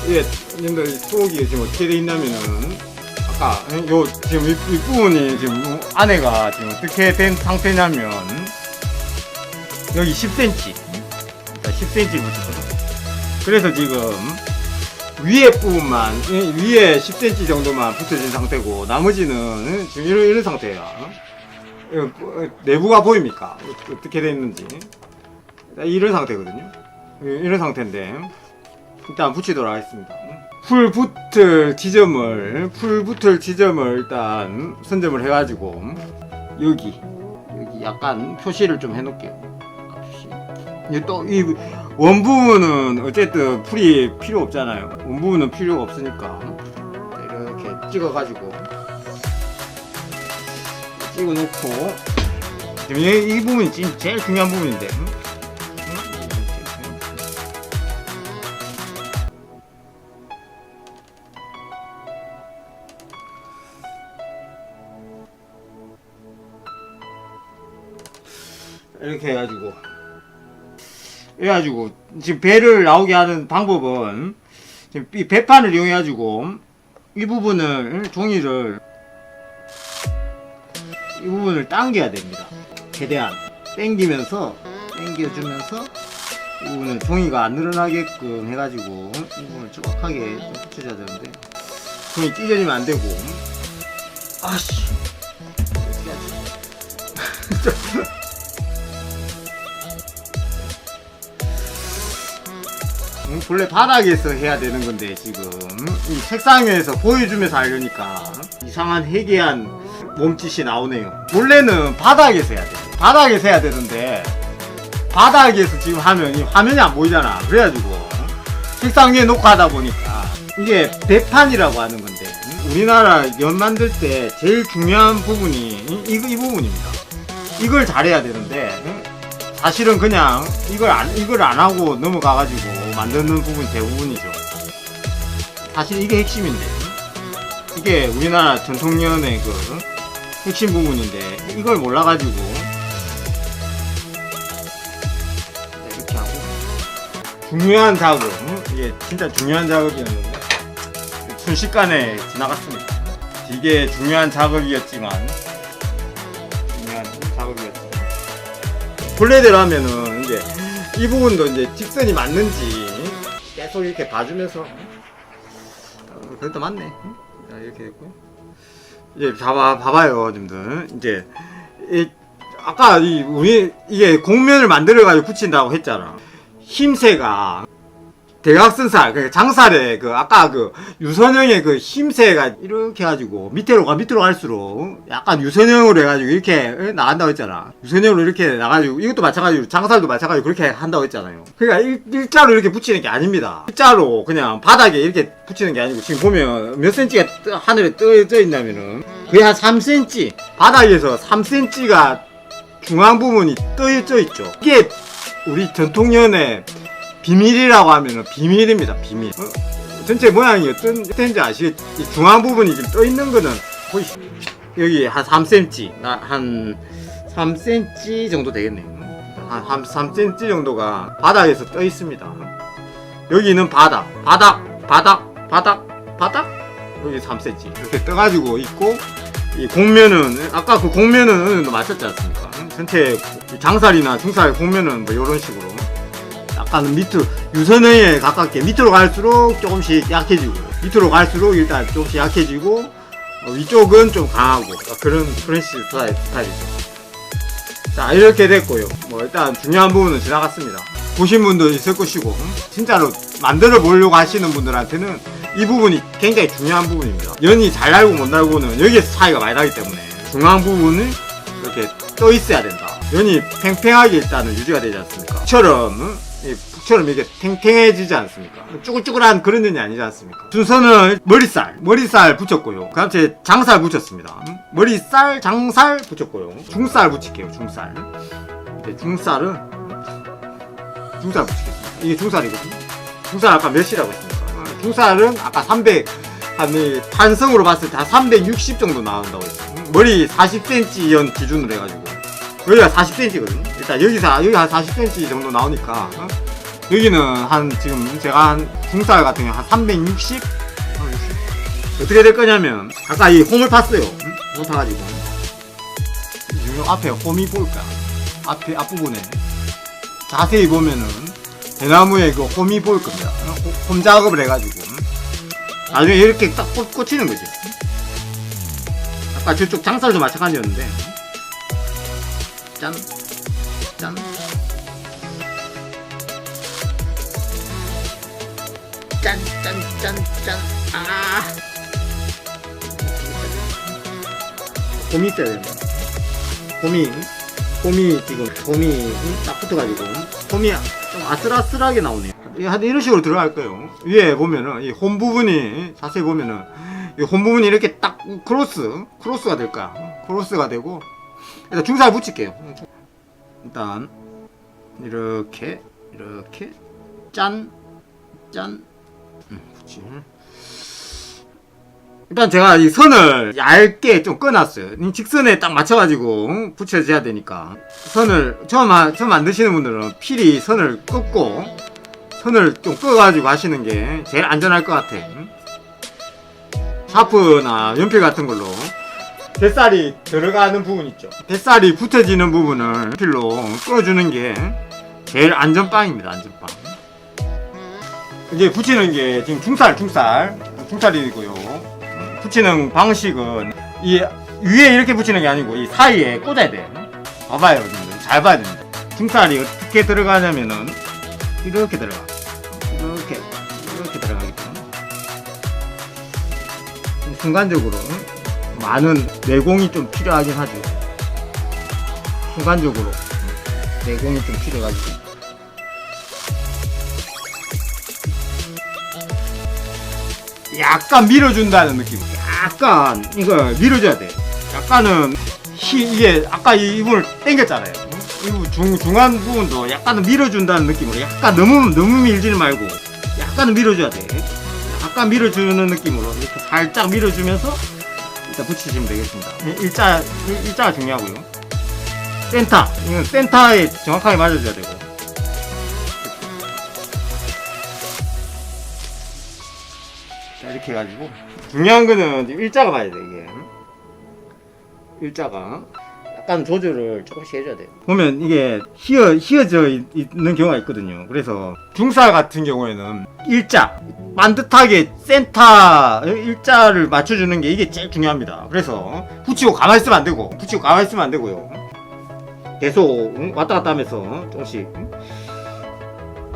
이게 님들 속이 지금 어떻게 돼 있냐면은 아까 지금 윗부분이 지금 안에가 지금 어떻게 된 상태냐면 여기 10cm 10cm 붙였거든. 그래서 지금 위에 부분만 위에 10cm 정도만 붙여진 상태고 나머지는 지금 이런 상태야. 내부가 보입니까? 어떻게 됐는지 이런 상태거든요. 이런 상태인데 일단 붙이도록 하겠습니다. 풀 붙을 지점을 일단 선점을 해가지고 여기 약간 표시를 좀 해놓을게요. 또 이 원부분은 어쨌든 풀이 필요 없잖아요. 원부분은 필요가 없으니까 이렇게 찍어가지고 찍어놓고 지금 이 부분이 지금 제일 중요한 부분인데 이렇게 해가지고 지금 배를 나오게 하는 방법은 지금 이 배판을 이용해가지고 이 부분을 종이를 이 부분을 당겨야 됩니다. 최대한 당겨주면서 이 부분은 종이가 안 늘어나게끔 해가지고 이 부분을 정확하게 좀 붙여줘야 되는데 종이 찢어지면 안 되고. 아씨 어떻게 하지? 본래 바닥에서 해야 되는 건데 지금 이 책상 위에서 보여주면서 하려니까 이상한 해괴한 몸짓이 나오네요. 원래는 바닥에서 해야 돼. 바닥에서 해야 되는데 바닥에서 지금 하면 이 화면이 안 보이잖아. 그래가지고 책상 위에 놓고 하다 보니까 이게 배판이라고 하는 건데 우리나라 연 만들 때 제일 중요한 부분이 이 부분입니다. 이걸 잘해야 되는데 사실은 그냥 이걸 안 하고 넘어가가지고 만드는 부분이 대부분이죠. 사실 이게 핵심인데 이게 우리나라 전통연의 그 핵심 부분인데 이걸 몰라가지고 이렇게 하고 중요한 작업 이게 진짜 중요한 작업이었는데 순식간에 지나갔습니다. 되게 중요한 작업이었지만 본래대로 하면은 이제 이 부분도 이제 직선이 맞는지 계속 이렇게 봐주면서 그래도 맞네. 자, 이렇게 됐고 이제 봐봐요, 님들. 이제 아까 우리 이게 곡면을 만들어가지고 붙인다고 했잖아. 힘새가 대각선살, 장살의 아까 유선형의 힘새가 이렇게 해가지고 밑으로 갈수록 약간 유선형으로 해가지고 이렇게 나간다고 했잖아. 유선형으로 이렇게 나가지고 이것도 마찬가지로 장살도 마찬가지로 그렇게 한다고 했잖아요. 그러니까 일자로 이렇게 붙이는 게 아닙니다. 일자로 그냥 바닥에 이렇게 붙이는 게 아니고 지금 보면 몇 cm가 하늘에 떠 있냐면은 거의 한 3cm 바닥에서 3cm가 중앙 부분이 떠 있죠. 이게 우리 전통연의 비밀이라고 하면은 비밀입니다. 비밀. 전체 모양이 어떤지 아시겠지? 이 중앙 부분이 지금 떠 있는 거는 거의 여기 한 3cm, 한 3cm 정도 되겠네요. 한 3cm 정도가 바닥에서 떠 있습니다. 여기는 바닥, 여기 3cm 이렇게 떠가지고 있고 이 곡면은 아까 그 곡면은 어느 정도 맞췄지 않습니까? 전체 장살이나 중살 곡면은 뭐 이런 식으로. 약간 밑으로 유선형에 가깝게 밑으로 갈수록 조금씩 약해지고 밑으로 갈수록 일단 조금씩 약해지고 위쪽은 좀 강하고 그런 스타일이죠. 자 이렇게 됐고요. 뭐 일단 중요한 부분은 지나갔습니다. 보신 분도 있을 것이고 진짜로 만들어 보려고 하시는 분들한테는 이 부분이 굉장히 중요한 부분입니다. 연이 잘 날고 못 날고는 여기에서 차이가 많이 나기 때문에 중앙 부분을 이렇게 떠 있어야 된다. 연이 팽팽하게 일단은 유지가 되지 않습니까? 북처럼 이게 탱탱해지지 않습니까? 쭈글쭈글한 그런 년이 아니지 않습니까? 순서는 머리살 붙였고요. 그 다음 장살 붙였습니다. 머리살, 장살 붙였고요. 중살 붙일게요. 중살. 중살 붙이겠습니다. 이게 중살이거든요. 중살 아까 몇이라고 했습니까? 중살은 아까 300, 탄성으로 봤을 때 한 360 정도 나온다고 했어요. 머리 40cm 연 기준으로 해가지고. 여기가 40cm거든요. 일단 여기 한 40cm 정도 나오니까, 여기는 지금 제가 한 중살 같은 경우 한 360? 어떻게 될 거냐면, 아까 이 홈을 팠어요. 홈을 파가지고. 요 앞에 홈이 보일까? 앞부분에. 자세히 보면은, 대나무에 그 홈이 보일 겁니다. 홈 작업을 해가지고. 나중에 이렇게 딱 꽂히는 거지. 아까 저쪽 장살도 마찬가지였는데. 짠. 짠. 짠, 짠, 짠, 짠. 아. 홈이 있어야 된다. 홈이 딱 붙어가지고, 홈이 좀 아슬아슬하게 나오네요. 이런 식으로 들어갈 거예요. 위에 보면은, 이 홈 부분이, 자세히 보면은, 이 홈 부분이 이렇게 딱 크로스가 될 거야. 크로스가 되고, 일단 중살 붙일게요. 일단 이렇게 짠 붙이. 일단 제가 이 선을 얇게 좀 꺼놨어요. 직선에 딱 맞춰가지고 붙여줘야 되니까. 선을 처음 만드시는 분들은 필히 선을 꺾고 선을 좀 꺼가지고 하시는 게 제일 안전할 것 같아. 샤프나 연필 같은 걸로 뱃살이 들어가는 부분 있죠. 뱃살이 붙어지는 부분을 연필로 꺼주는 게 제일 안전빵입니다. 안전빵. 이제 붙이는 게 지금 중살이고요. 붙이는 방식은 이 위에 이렇게 붙이는 게 아니고 이 사이에 꽂아야 돼. 봐봐요, 여러분들. 잘 봐야 됩니다. 중살이 어떻게 들어가냐면은 이렇게 들어가. 이렇게 들어가겠죠. 순간적으로 많은 내공이 좀 필요하긴 하죠. 순간적으로 내공이 좀 필요해가지고. 약간 밀어준다는 느낌. 약간 이거 밀어줘야 돼. 약간은 이게 아까 이 부분을 당겼잖아요. 이 부분 중간 부분도 약간은 밀어준다는 느낌으로. 약간 너무 밀지는 말고 약간은 밀어줘야 돼. 약간 밀어주는 느낌으로 이렇게 살짝 밀어주면서 일단 붙이시면 되겠습니다. 일자가 중요하고요. 이건 센터에 정확하게 맞아줘야 되고. 자, 이렇게 해가지고 중요한 거는 일자가 맞아야 돼. 이게 일자가 약간 조절을 조금씩 해줘야 돼요. 보면 이게 휘어져 있는 경우가 있거든요. 그래서 중살 같은 경우에는 일자 반듯하게 센터 일자를 맞춰주는 게 이게 제일 중요합니다. 그래서 붙이고 가만히 있으면 안 되고요. 계속 왔다 갔다 하면서 조금씩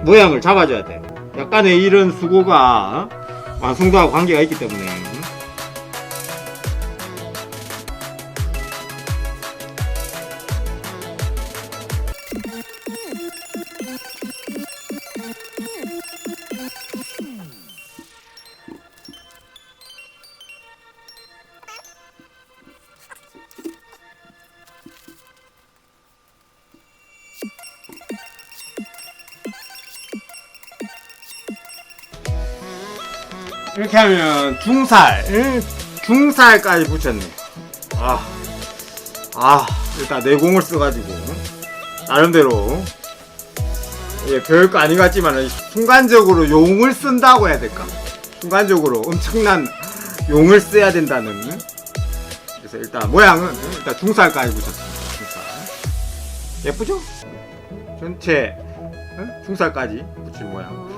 모양을 잡아줘야 돼. 약간의 이런 수고가 완성도와 관계가 있기 때문에. 이렇게 하면 중살까지 붙였네. 일단 내공을 써가지고 나름대로 별거 아닌 것 같지만 순간적으로 용을 쓴다고 해야 될까? 순간적으로 엄청난 용을 써야 된다는. 그래서 일단 모양은 일단 중살까지 붙였습니다. 중살 예쁘죠? 전체 중살까지 붙인 모양.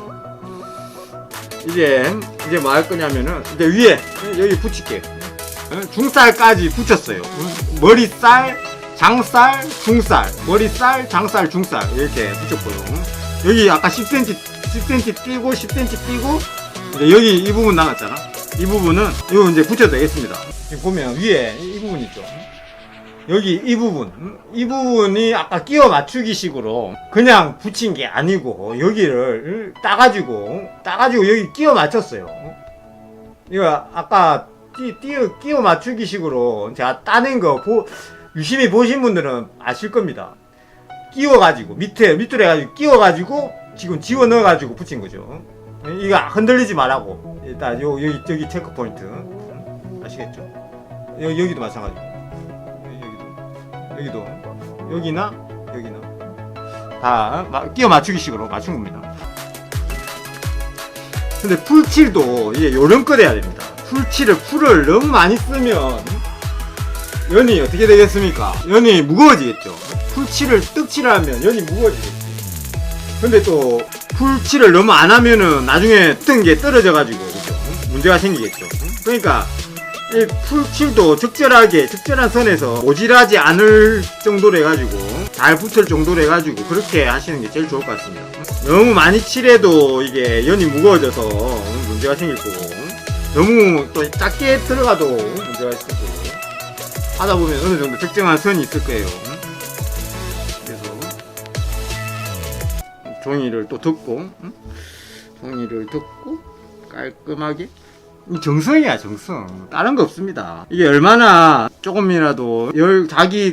이제 뭐 할 거냐면은 이제 위에 여기 붙일게요. 중살까지 붙였어요. 머리살, 장살, 중살, 머리살, 장살, 중살 이렇게 붙였고요. 여기 아까 10cm 띄고 10cm 띄고 이제 여기 이 부분 남았잖아. 이 부분은 이거 이제 붙여도 되겠습니다. 지금 보면 위에 이 부분 있죠. 여기 이 부분이 아까 끼워 맞추기 식으로 그냥 붙인 게 아니고 여기를 따가지고 여기 끼워 맞췄어요. 이거 아까 끼워 맞추기 식으로 제가 따낸 거 유심히 보신 분들은 아실 겁니다. 끼워가지고 밑으로 해가지고 끼워가지고 지금 지워 넣어가지고 붙인 거죠. 이거 흔들리지 말라고. 일단 여기 체크 포인트 아시겠죠? 여기도 마찬가지고. 여기나 다 끼워 맞추기 식으로 맞춘 겁니다. 근데 풀칠도 이게 요령껏 해야 됩니다. 풀을 너무 많이 쓰면 연이 어떻게 되겠습니까? 연이 무거워지겠죠. 풀칠을 떡칠하면 연이 무거워지겠지. 근데 또 풀칠을 너무 안 하면은 나중에 뜬 게 떨어져가지고 그렇죠? 문제가 생기겠죠. 그러니까 이 풀칠도 적절한 선에서 모질하지 않을 정도로 해가지고 잘 붙을 정도로 해가지고 그렇게 하시는 게 제일 좋을 것 같습니다. 너무 많이 칠해도 이게 연이 무거워져서 문제가 생길 거고 너무 또 작게 들어가도 문제가 있을 거고 하다 보면 어느 정도 적정한 선이 있을 거예요. 그래서 종이를 또 덮고 깔끔하게 정성이야, 정성. 다른 거 없습니다. 이게 얼마나 조금이라도 자기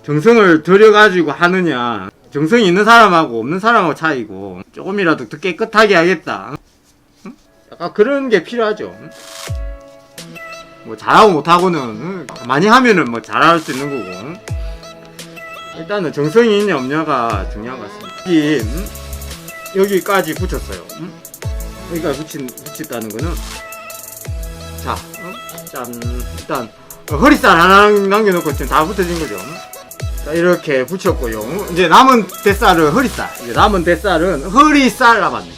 정성을 들여가지고 하느냐. 정성이 있는 사람하고 없는 사람하고 차이고, 조금이라도 더 깨끗하게 하겠다. 약간 그런 게 필요하죠. 뭐 잘하고 못하고는 많이 하면은 뭐 잘할 수 있는 거고. 일단은 정성이 있냐 없냐가 중요한 것 같습니다. 여기까지 붙였어요. 여기까지 붙였다는 거는 자, 짠. 일단 허리살 하나 남겨놓고 지금 다 붙어진 거죠. 자, 이렇게 붙였고요. 이제 남은 대살은 허리살. 이제 남은 대살은 허리살 남았네.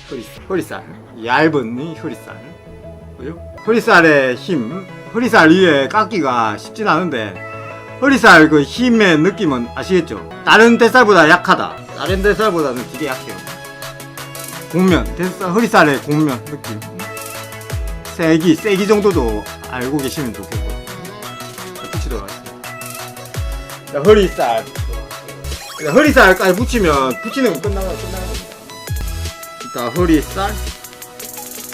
허리살. 얇은 이 허리살. 보여? 허리살의 힘. 허리살 위에 깎기가 쉽진 않은데 허리살 그 힘의 느낌은 아시겠죠? 다른 대살보다 약하다. 다른 대살보다는 되게 약해요. 곡면, 허리살의 곡면 느낌. 세기 정도도 알고 계시면 좋겠고. 붙이도록 하겠습니다. 자, 허리살. 허리살까지 붙이면, 붙이는 건 끝나는 겁니다. 일단, 허리살.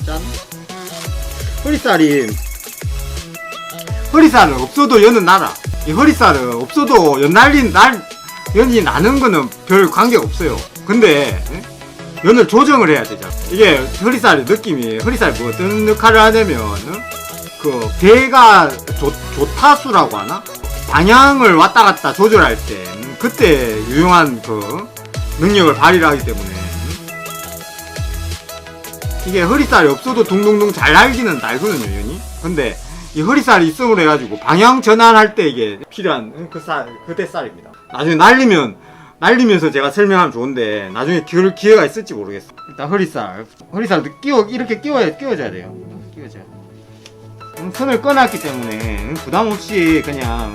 짠. 허리살은 없어도 연은 나라. 이 허리살은 없어도 연이 나는 거는 별 관계가 없어요. 근데, 연을 조정을 해야 되잖아. 이게 허리살의 느낌이, 허리살이 뭐 어떤 역할을 하냐면, 그, 배가 조타수라고 하나? 방향을 왔다 갔다 조절할 때, 그때 유용한 그 능력을 발휘를 하기 때문에, 이게 허리살이 없어도 둥둥둥 잘 날기는 날거든요, 연이. 근데, 이 허리살이 있음으로 해가지고, 방향 전환할 때 이게 필요한 그 대살입니다. 나중에 날리면서 제가 설명하면 좋은데 나중에 기회가 있을지 모르겠어. 일단 허리살도 이렇게 끼워줘야 돼요. 끼워줘야 돼. 선을 꺼놨기 때문에 부담 없이 그냥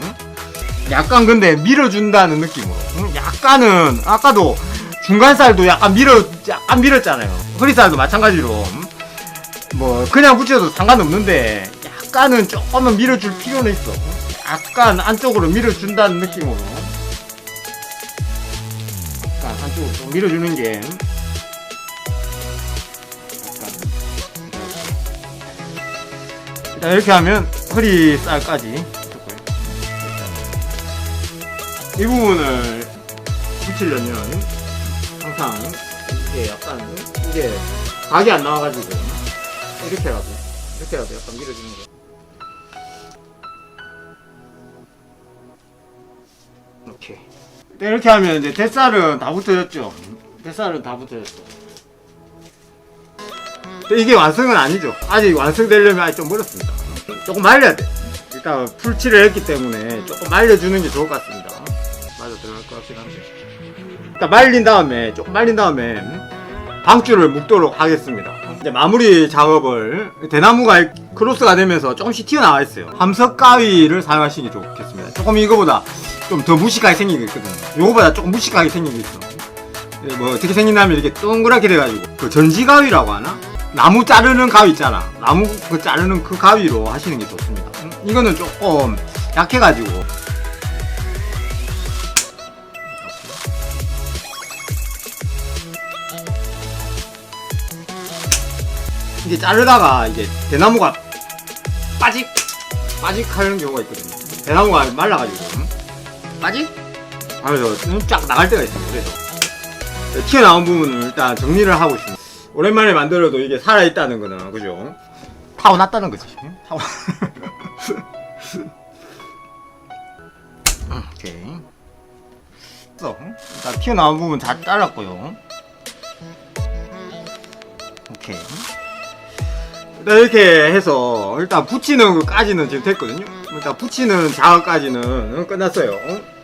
약간 근데 밀어준다는 느낌으로. 약간은 아까도 중간살도 약간 밀었잖아요. 허리살도 마찬가지로 뭐 그냥 붙여도 상관없는데 약간은 조금은 밀어줄 필요는 있어. 약간 안쪽으로 밀어준다는 느낌으로. 한쪽으로 좀 밀어주는 게 일단 이렇게 하면 허리살까지 이 부분을 붙이려면 항상 이게 약간 이게 각이 안 나와가지고 이렇게라도 약간 밀어주는 거. 오케이. 이렇게 하면 이제 대살은 다 붙어졌죠. 이게 완성은 아니죠. 아직 완성되려면 아직 좀 멀었습니다. 조금 말려야 돼. 일단 풀칠을 했기 때문에 조금 말려주는 게 좋을 것 같습니다. 맞아 들어갈 것 같긴 한데. 일단 조금 말린 다음에 방줄을 묶도록 하겠습니다. 이제 마무리 작업을 대나무가 크로스가 되면서 조금씩 튀어나와 있어요. 함석 가위를 사용하시는 게 좋겠습니다. 조금 이거보다 좀 더 무식하게 생긴 게 있거든요. 요거보다 조금 무식하게 생긴 게 있어. 뭐 어떻게 생긴다면 이렇게 동그랗게 돼가지고 그 전지가위라고 하나? 나무 자르는 가위 있잖아. 나무 그 자르는 그 가위로 하시는 게 좋습니다. 이거는 조금 약해가지고 이게 자르다가 이게 대나무가 빠직 하는 경우가 있거든요. 대나무가 말라가지고 빠직? 하면서 쫙 나갈 때가 있어요. 그래서 튀어나온 부분을 일단 정리를 하고 있습니다. 오랜만에 만들어도 이게 살아있다는 거는 그죠? 타고났다는 거지. 오케이. 일단 튀어나온 부분 다 잘랐고요. 오케이. 일단 이렇게 해서 일단 붙이는 것까지는 지금 됐거든요. 일단 붙이는 작업까지는 끝났어요.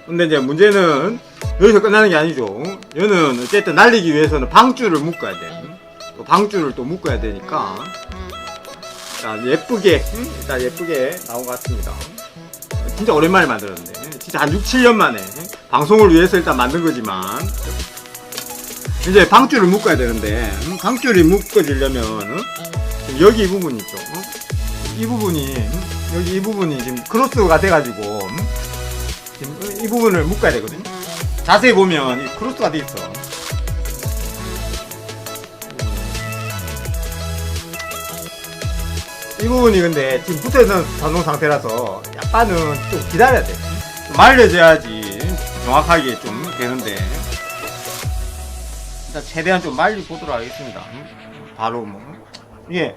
근데 이제 문제는 여기서 끝나는 게 아니죠. 얘는 어쨌든 날리기 위해서는 방줄을 묶어야 돼. 방줄을 또 묶어야 되니까 일단 예쁘게 나온 것 같습니다. 진짜 오랜만에 만들었는데 진짜 한 6, 7년 만에 방송을 위해서 일단 만든 거지만 이제 방줄을 묶어야 되는데 방줄이 묶어지려면 여기 이 부분 있죠. 이 부분이 지금 크로스가 돼가지고 지금 이 부분을 묶어야 되거든요. 자세히 보면 이 크로스가 돼 있어. 이 부분이 근데 지금 붙어있는 단동 상태라서 약간은 좀 기다려야 돼. 좀 말려줘야지 정확하게 좀 되는데 일단 최대한 좀 말리 보도록 하겠습니다. 바로 뭐 이게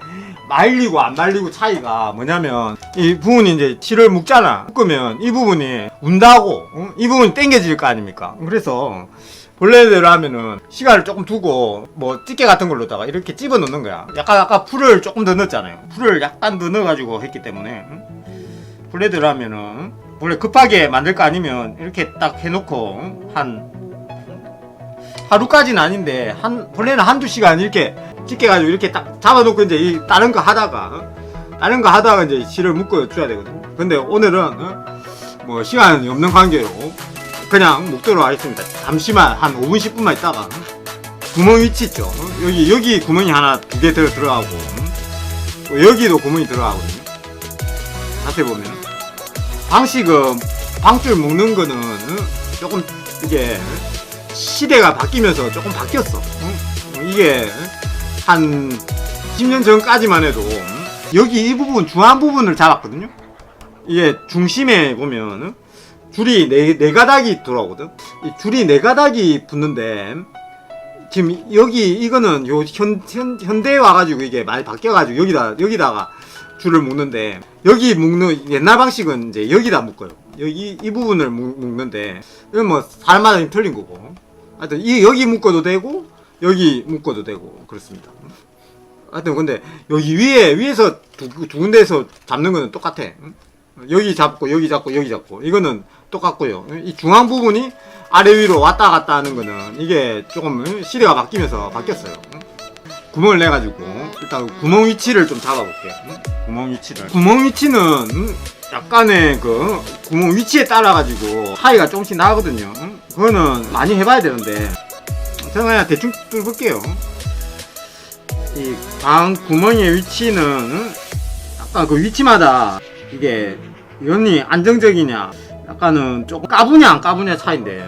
말리고 안 말리고 차이가 뭐냐면 이 부분이 이제 실을 묶잖아. 묶으면 이 부분이 운다고 이 부분이 당겨질 거 아닙니까? 그래서 본래대로 하면은 시간을 조금 두고 뭐 집게 같은 걸로다가 이렇게 집어 넣는 거야. 약간 아까 풀을 조금 더 넣었잖아요. 풀을 약간 더 넣어가지고 했기 때문에 본래대로 하면은 원래 급하게 만들 거 아니면 이렇게 딱 해놓고 한 하루까지는 아닌데 원래는 한두 시간 이렇게 찢겨가지고 이렇게 딱 잡아놓고 이제 다른 거 하다가 이제 실을 묶어 줘야 되거든요. 근데 오늘은 뭐 시간이 없는 관계로 그냥 묶도록 하겠습니다. 잠시만 한 5분 10분만 있다가 구멍 위치 있죠. 여기 구멍이 하나 두 개 들어가고 여기도 구멍이 들어가거든요. 자세히 보면 방식은 방줄 묶는 거는 조금 이게 시대가 바뀌면서 조금 바뀌었어. 이게 한 10년 전까지만 해도 여기 이 부분 중앙 부분을 잡았거든요. 이게 중심에 보면 줄이 네 가닥이 들어오거든. 이 줄이 네 가닥이 붙는데 지금 여기 이거는 요 현대에 와가지고 이게 많이 바뀌어가지고 여기다가 줄을 묶는데 여기 묶는 옛날 방식은 이제 여기다 묶어요. 여기 이 부분을 묶는데 이건 뭐 사람마다 좀 틀린 거고. 하여튼 여기 묶어도 되고 여기 묶어도 되고 그렇습니다. 하여튼 근데 여기 위에서 두 군데에서 잡는 거는 똑같아. 여기 잡고 여기 잡고 여기 잡고 이거는 똑같고요. 이 중앙 부분이 아래 위로 왔다 갔다 하는 거는 이게 조금 시대가 바뀌면서 바뀌었어요. 구멍을 내가지고 일단 구멍 위치를 좀 잡아볼게요. 구멍 위치는 약간의 그 구멍 위치에 따라 가지고 차이가 조금씩 나거든요. 그거는 많이 해봐야 되는데 제가 그냥 대충 뚫을게요. 이 방 구멍의 위치는 약간 그 위치마다 이게 연이 안정적이냐 약간은 조금 까부냐 안 까부냐 차인데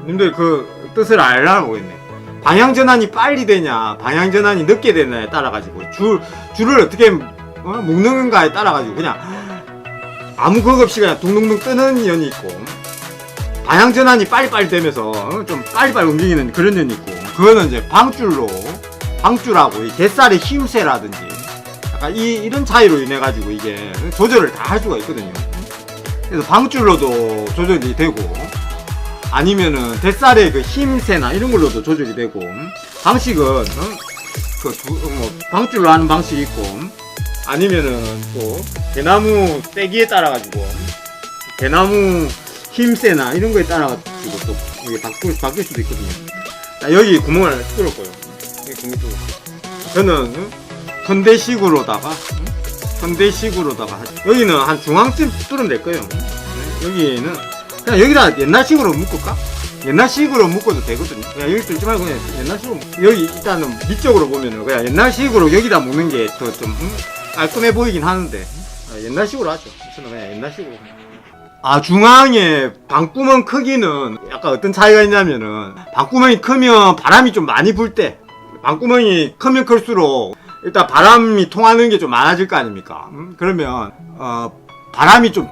님들 그 뜻을 알려나 모르겠네. 방향 전환이 빨리 되냐 방향 전환이 늦게 되냐에 따라 가지고 줄을 어떻게 묶는가에 따라 가지고 그냥 아무 그거 없이 그냥 둥둥둥 뜨는 연이 있고 방향 전환이 빨리빨리 되면서 좀 빨리빨리 움직이는 그런 연이 있고 그거는 이제 방줄하고 이 뱃살의 힘세라든지 약간 이런 차이로 인해 가지고 이게 조절을 다 할 수가 있거든요. 그래서 방줄로도 조절이 되고 아니면은 뱃살의 그 힘세나 이런 걸로도 조절이 되고 방식은 방줄로 하는 방식이 있고 아니면은 또 대나무 세기에 따라 가지고 대나무 힘세나 이런 거에 따라 가지고 또 이게 바뀔 수도 있거든요. 자, 여기 구멍을 뚫을 거예요. 여기 구멍 뚫을 거예요. 저는 현대식으로다가 여기는 한 중앙쯤 뚫으면 될 거예요. 여기는 그냥 여기다 옛날식으로 묶을까? 옛날식으로 묶어도 되거든요. 그냥 여기 뚫지 말고 그냥 옛날식으로 여기 일단은 밑쪽으로 보면은 그냥 옛날식으로 여기다 묶는 게 더 좀 깔끔해 보이긴 하는데 옛날식으로 하죠. 저는 그냥 옛날식으로. 중앙에 방구멍 크기는 약간 어떤 차이가 있냐면은 방구멍이 크면 바람이 좀 많이 불 때 방구멍이 크면 클수록 일단 바람이 통하는 게 좀 많아질 거 아닙니까? 그러면 바람이 좀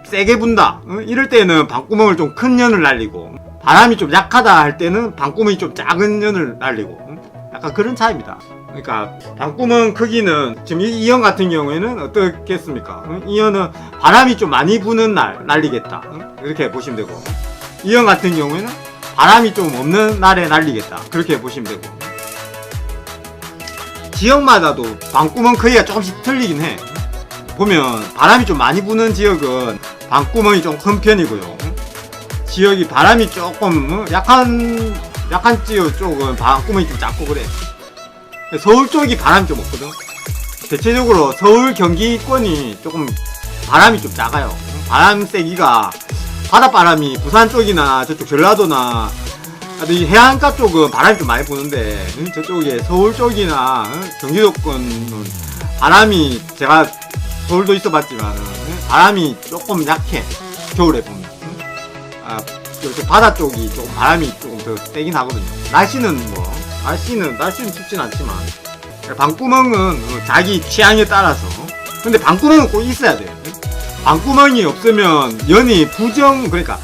세게 분다. 이럴 때는 방구멍을 좀 큰 연을 날리고 바람이 좀 약하다 할 때는 방구멍이 좀 작은 연을 날리고 약간 그런 차이입니다. 그러니까 방구멍 크기는 지금 이 연 같은 경우에는 어떻겠습니까? 이 연은 바람이 좀 많이 부는 날 날리겠다. 이렇게 보시면 되고 이 연 같은 경우에는 바람이 좀 없는 날에 날리겠다. 그렇게 보시면 되고 지역마다도 방구멍 크기가 조금씩 틀리긴 해. 보면 바람이 좀 많이 부는 지역은 방구멍이 좀 큰 편이고요. 지역이 바람이 조금 약한 지역 쪽은 방구멍이 좀 작고 그래. 서울 쪽이 바람이 좀 없거든. 대체적으로 서울 경기권이 조금 바람이 좀 작아요. 바람 세기가 바닷바람이 부산 쪽이나 저쪽 전라도나 이 해안가 쪽은 바람이 좀 많이 부는데 저쪽에 서울 쪽이나 경기도권은 바람이 제가 서울도 있어봤지만 바람이 조금 약해. 겨울에 보면 바다 쪽이 조금 바람이 조금 더 세긴 하거든요. 날씨는 춥진 않지만 방구멍은 자기 취향에 따라서 근데 방구멍은 꼭 있어야 돼. 방구멍이 없으면 연이 그러니까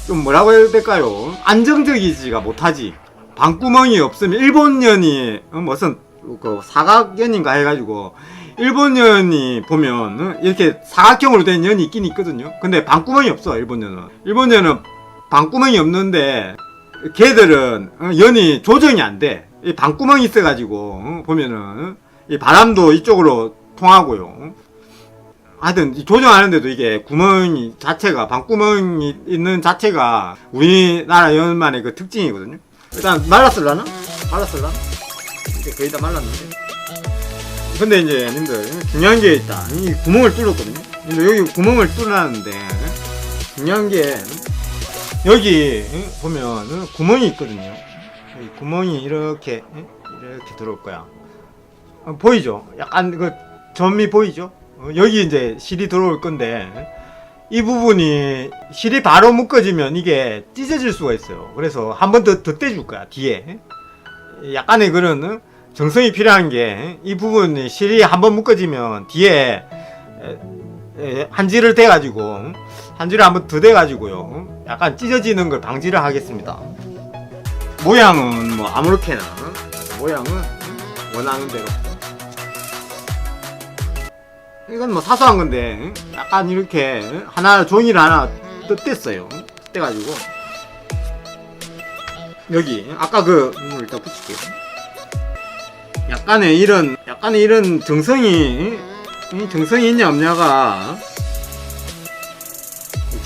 좀 뭐라고 해야 될까요? 안정적이지가 못하지. 방구멍이 없으면 일본연이 무슨 그 사각연인가 해가지고 일본연이 보면 이렇게 사각형으로 된 연이 있긴 있거든요. 근데 방구멍이 없어. 일본연은 방구멍이 없는데 걔들은 연이 조정이 안 돼. 이 방구멍이 있어가지고 보면은 이 바람도 이쪽으로 통하고요. 하여튼 조정하는데도 이게 구멍이 자체가 방구멍이 있는 자체가 우리나라 연만의 그 특징이거든요. 일단 말랐을라나? 말랐을라나? 이제 거의 다 말랐는데. 근데 이제 님들 중요한 게 있다. 이 구멍을 뚫었거든요. 근데 여기 구멍을 뚫어놨는데 중요한 게 여기 보면 구멍이 있거든요. 여기 구멍이 이렇게 들어올 거야. 보이죠? 약간 그 점이 보이죠? 여기 이제 실이 들어올 건데 이 부분이 실이 바로 묶어지면 이게 찢어질 수가 있어요. 그래서 한 번 더 떼줄 거야 뒤에. 약간의 그런 정성이 필요한 게 이 부분이 실이 한 번 묶어지면 뒤에 한지를 대가지고 한지를 한 번 더 대가지고요 약간 찢어지는 걸 방지를 하겠습니다. 모양은 뭐 아무렇게나 모양은 원하는 대로. 이건 뭐 사소한 건데 약간 이렇게 하나 종이를 하나 뜯댔어요. 뜯대가지고 여기 아까 그 일단 붙일게요. 약간의 이런 정성이 있냐 없냐가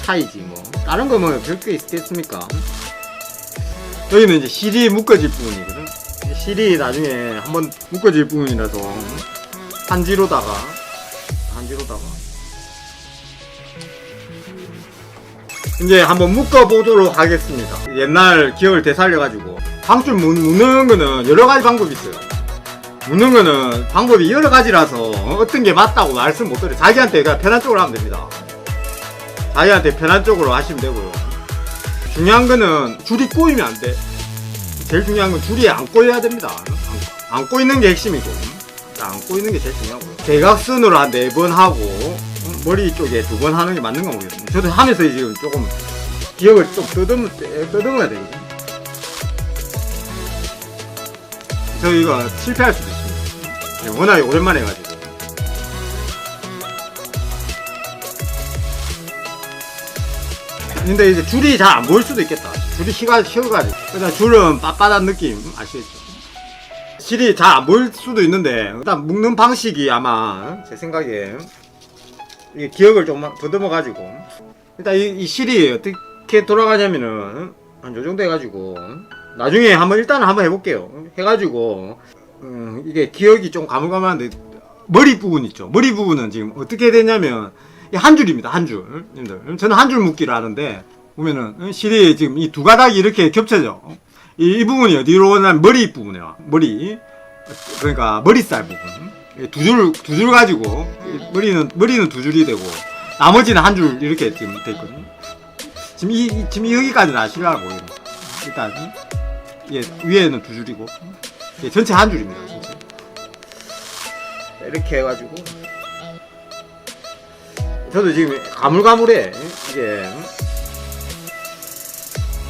차이지 뭐. 다른 거 뭐 별게 있겠습니까? 여기는 이제 실이 묶어질 부분이거든. 실이 나중에 한번 묶어질 부분이라서 한지로다가 이제 한번 묶어보도록 하겠습니다. 옛날 기억을 되살려가지고 방줄 묶는 거는 여러가지 방법이 있어요. 묶는 거는 방법이 여러가지라서 어떤 게 맞다고 말씀 못 드려요. 자기한테 그냥 편한 쪽으로 하면 됩니다. 자기한테 편한 쪽으로 하시면 되고요. 중요한 거는 줄이 꼬이면 안 돼. 제일 중요한 건 줄이 안 꼬여야 됩니다. 안 꼬이는 게 핵심이고 안 꼬이는 게 제일 중요하고요. 대각선으로 한 4번 하고 머리 쪽에 2번 하는 게 맞는 거 모르겠어요. 저도 하면서 지금 조금 기억을 좀 떠듬어야 되거든요. 저 이거 실패할 수도 있습니다. 워낙에 오랜만에 해가지고. 근데 이제 줄이 잘 안 보일 수도 있겠다. 줄이 휘어가지고. 일단 줄은 빳빳한 느낌 아시겠죠? 실이 잘 안 보일 수도 있는데 일단 묶는 방식이 아마 제 생각에 이게 기억을 좀 더듬어가지고 일단 이 실이 어떻게 돌아가냐면은 한 요정도 해가지고 나중에 일단은 한번 해볼게요. 해가지고 이게 기억이 좀 가물가물한데 머리 부분 있죠. 머리 부분은 지금 어떻게 되냐면 한 줄입니다. 한 줄. 저는 한 줄 묶기를 하는데 보면은 실이 지금 이 두 가닥이 이렇게 겹쳐져. 이 부분이 어디로 오냐면 머리 부분이야. 머리. 그러니까 머리살 부분. 두 줄 가지고 머리는 두 줄이 되고 나머지는 한 줄 이렇게 지금 돼 있거든요. 지금 여기까지는 아시려고 일단 위에는 두 줄이고 전체 한 줄입니다. 전체. 이렇게 해가지고 저도 지금 가물가물해. 이게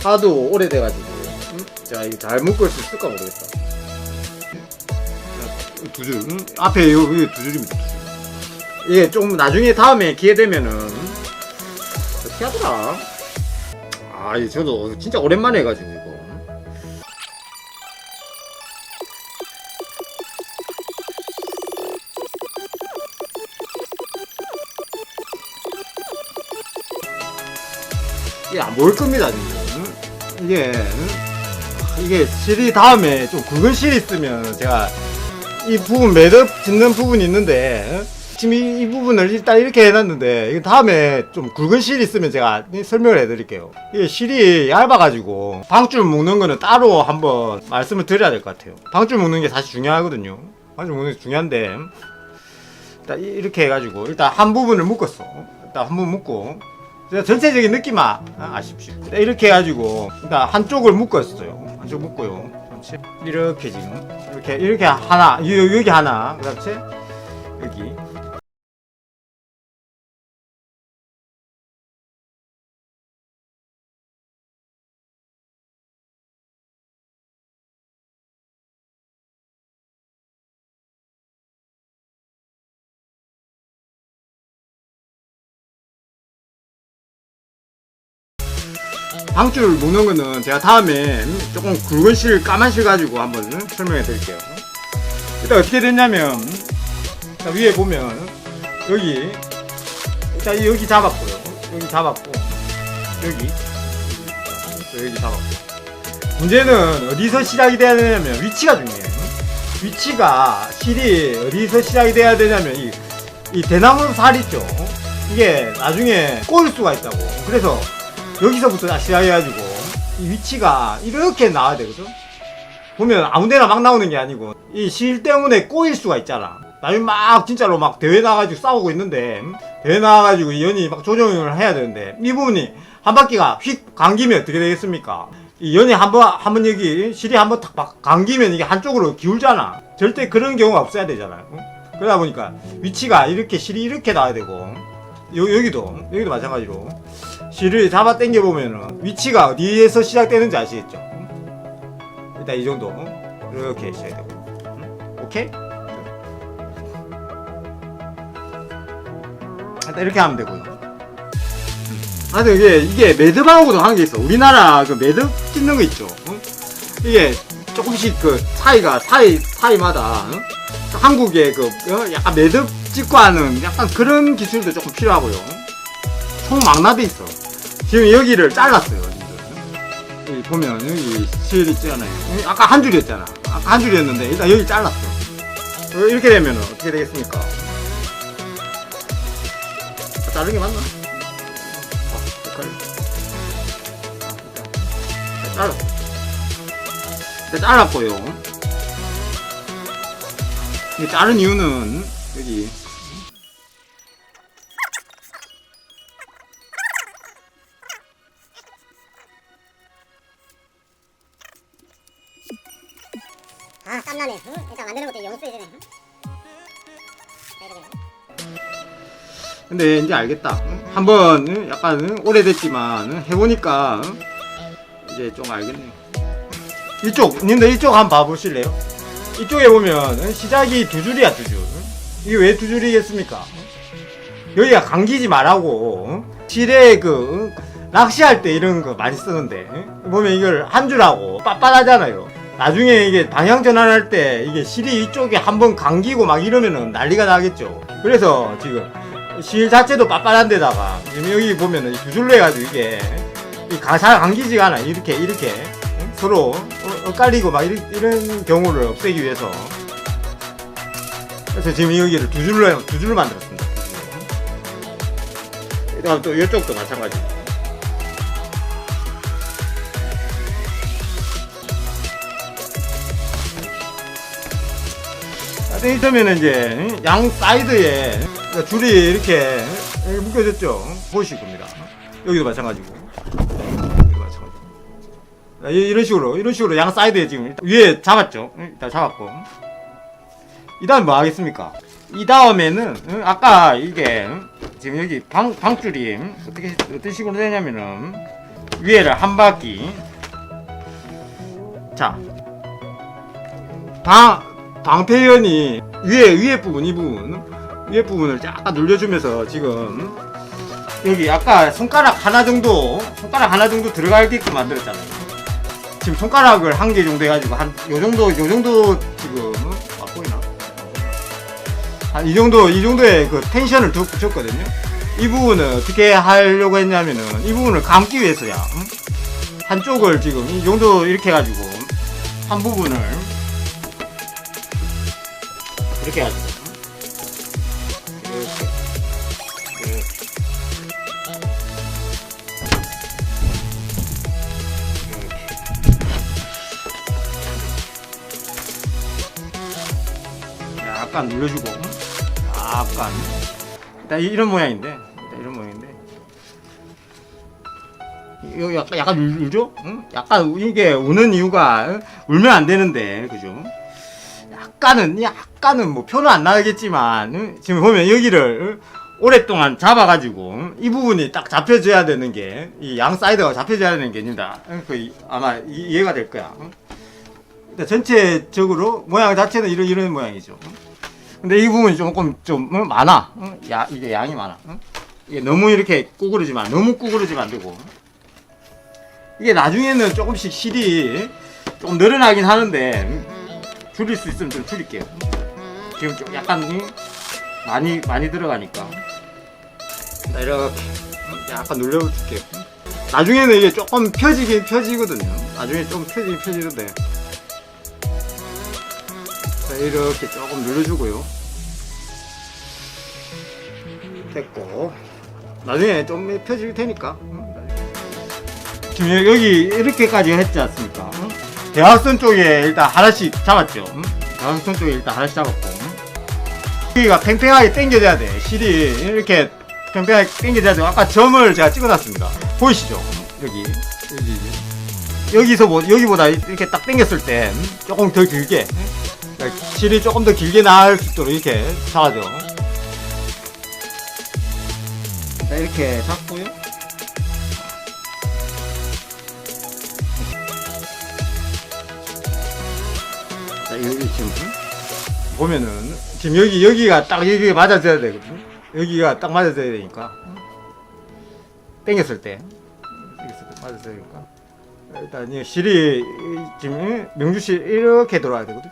하도 오래돼가지고 자 이거 잘 묶을 수 있을까 모르겠다. 두 줄. 앞에 여기 두 줄입니다. 이게 좀 나중에 다음에 기회 되면은 어떻게 하더라. 저도 진짜 오랜만에 해가지고 이거. 이게 안 보일 겁니다 지금. 이게 실이 다음에 좀 굵은 실이 있으면 제가 이 부분 매듭 짓는 부분이 있는데 지금 이 부분을 일단 이렇게 해놨는데 이게 다음에 좀 굵은 실이 있으면 제가 설명을 해드릴게요. 이게 실이 얇아가지고 방줄 묶는 거는 따로 한번 말씀을 드려야 될 것 같아요. 방줄 묶는 게 사실 중요하거든요. 방줄 묶는 게 중요한데 일단 이렇게 해가지고 일단 한 부분을 묶었어. 일단 한 부분 묶고 전체적인 느낌만 아십시오. 이렇게 해가지고 일단 한쪽을 묶었어요. 한쪽 묶고요. 전체 이렇게 지금 이렇게 하나 여기 하나 그렇지 여기 방줄 묶는 거는 제가 다음에 조금 굵은 실, 까만 실 가지고 한번 설명해 드릴게요. 일단 어떻게 됐냐면, 위에 보면, 여기 일단 여기 잡았고요. 여기 잡았고 여기 잡았고. 문제는 어디서 시작이 돼야 되냐면 위치가 중요해요. 위치가 실이 어디서 시작이 돼야 되냐면 이 대나무 살 있죠. 이게 나중에 꼬일 수가 있다고. 그래서 여기서부터 시작해가지고 이 위치가 이렇게 나와야 되거든. 보면 아무데나 막 나오는 게 아니고 이 실 때문에 꼬일 수가 있잖아. 나중에 막 진짜로 막 대회 나가지고 싸우고 있는데 대회 나가지고 이 연이 막 조정을 해야 되는데 이 부분이 한 바퀴가 휙 감기면 어떻게 되겠습니까? 이 연이 한번 여기 실이 한번 탁 감기면 이게 한쪽으로 기울잖아. 절대 그런 경우가 없어야 되잖아요. 그러다 보니까 위치가 이렇게 실이 이렇게 나와야 되고 여기도 마찬가지로 실을 잡아 당겨 보면은 위치가 어디에서 시작되는지 아시겠죠? 일단 이 정도 이렇게 시작되고 오케이? 일단 이렇게 하면 되고요. 하여튼 이게 매듭하고도 관계 있어. 우리나라 그 매듭 찍는 거 있죠. 이게 조금씩 그 사이마다 한국의 그 약간 매듭 찍고 하는 약간 그런 기술도 조금 필요하고요. 총 망라돼 있어. 지금 여기를 잘랐어요. 여기 보면 여기 실 있잖아요. 아까 한 줄이었잖아. 아까 한 줄이었는데 일단 여기 잘랐어. 이렇게 되면 어떻게 되겠습니까? 자른 게 맞나? 잘랐고요. 근데 자른 이유는 여기 아 땀나네. 응? 일단 만드는 것도 영수해지네. 응? 근데 이제 알겠다. 한번 약간 오래됐지만 해보니까 이제 좀 알겠네. 님들 이쪽 한번 봐보실래요? 이쪽에 보면 시작이 두 줄이야, 두 줄. 이게 왜 두 줄이겠습니까? 여기가 감기지 말라고 실에 그 낚시할 때 이런 거 많이 쓰는데 보면 이걸 한 줄하고 빳빳하잖아요. 나중에 이게 방향 전환할 때 이게 실이 이쪽에 한번 감기고 막 이러면은 난리가 나겠죠. 그래서 지금 실 자체도 빳빳한데다가 지금 여기 보면은 두 줄로 해가지고 이게 잘 감기지가 않아. 이렇게 서로 엇갈리고 막 이런 경우를 없애기 위해서. 그래서 지금 여기를 두 줄로 만들었습니다. 그다음 또 이쪽도 마찬가지. 이러면은 이제 양 사이드에 줄이 이렇게 묶여졌죠. 보이실 겁니다. 여기도 마찬가지고. 여기도 마찬가지고. 이런 식으로 양 사이드에 지금 위에 잡았죠. 일단 잡았고. 이 다음 뭐 하겠습니까? 이 다음에는 아까 이게 지금 여기 방줄이 어떤 식으로 되냐면은 위에를 한 바퀴 자 방패연이 위에 부분 위에 부분을 약간 눌려주면서 지금 여기 아까 손가락 하나 정도 들어가게끔 만들었잖아요. 지금 손가락을 한 개 정도 해가지고 한 요 정도 지금 보이나? 한 이 정도의 그 텐션을 붙였거든요. 이 부분은 어떻게 하려고 했냐면은 이 부분을 감기 위해서야. 한쪽을 지금 이 정도 이렇게 해가지고 한 부분을 이렇게 해가지고 약간 눌러주고 약간 일단 이런 모양인데 이거 약간 울죠? 응? 약간 이게 우는 이유가 울면 안 되는데 그죠? 약간은 뭐 표는 안 나겠지만 지금 보면 여기를 오랫동안 잡아가지고 이 부분이 딱 잡혀줘야 되는 게 이 양 사이드가 잡혀줘야 되는 게 아닙니다. 거의 아마 이해가 될 거야. 전체적으로 모양 자체는 이런 모양이죠. 근데 이 부분이 조금 좀 많아. 이게 양이 많아. 이게 너무 이렇게 구부러지면 안 되고. 이게 나중에는 조금씩 실이 조금 늘어나긴 하는데 줄일 수 있으면 좀 줄일게요. 지금 좀 약간 많이 들어가니까. 자, 이렇게 약간 눌러줄게요. 나중에는 이게 조금 펴지긴 펴지거든요. 나중에 좀 펴지긴 펴지는데. 자, 이렇게 조금 눌러주고요. 됐고. 나중에 좀 펴질 테니까. 지금 여기 이렇게까지 했지 않습니까? 대각선 쪽에 일단 하나씩 잡았죠. 대각선 쪽에 일단 하나씩 잡았고. 여기가 팽팽하게 당겨져야 돼. 실이 이렇게 팽팽하게 당겨져야 돼. 아까 점을 제가 찍어놨습니다. 보이시죠? 여기서 여기보다 이렇게 딱 당겼을 때 조금 더 길게 실이 조금 더 길게 나올 수 있도록 이렇게 잡아줘. 자, 이렇게 잡고요. 자, 여기 지금 보면은 지금 여기가 딱 여기가 맞아줘야 되거든요. 여기가 딱 맞아줘야 되니까 당겼을 때 맞아줘야 되니까 일단 이 실이 지금 명주실 이렇게 들어와야 되거든.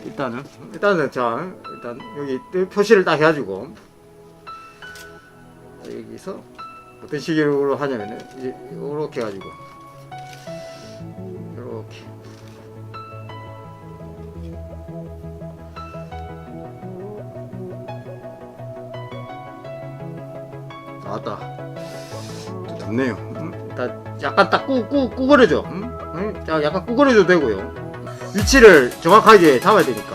일단은 자 일단 여기 표시를 딱 해가지고 여기서 어떤 식으로 하냐면은 이렇게 해가지고 이렇게 나왔다. 또 덥네요. 일단 약간 딱 구부려줘. 자, 약간 구부려줘도 되고요. 위치를 정확하게 잡아야 되니까.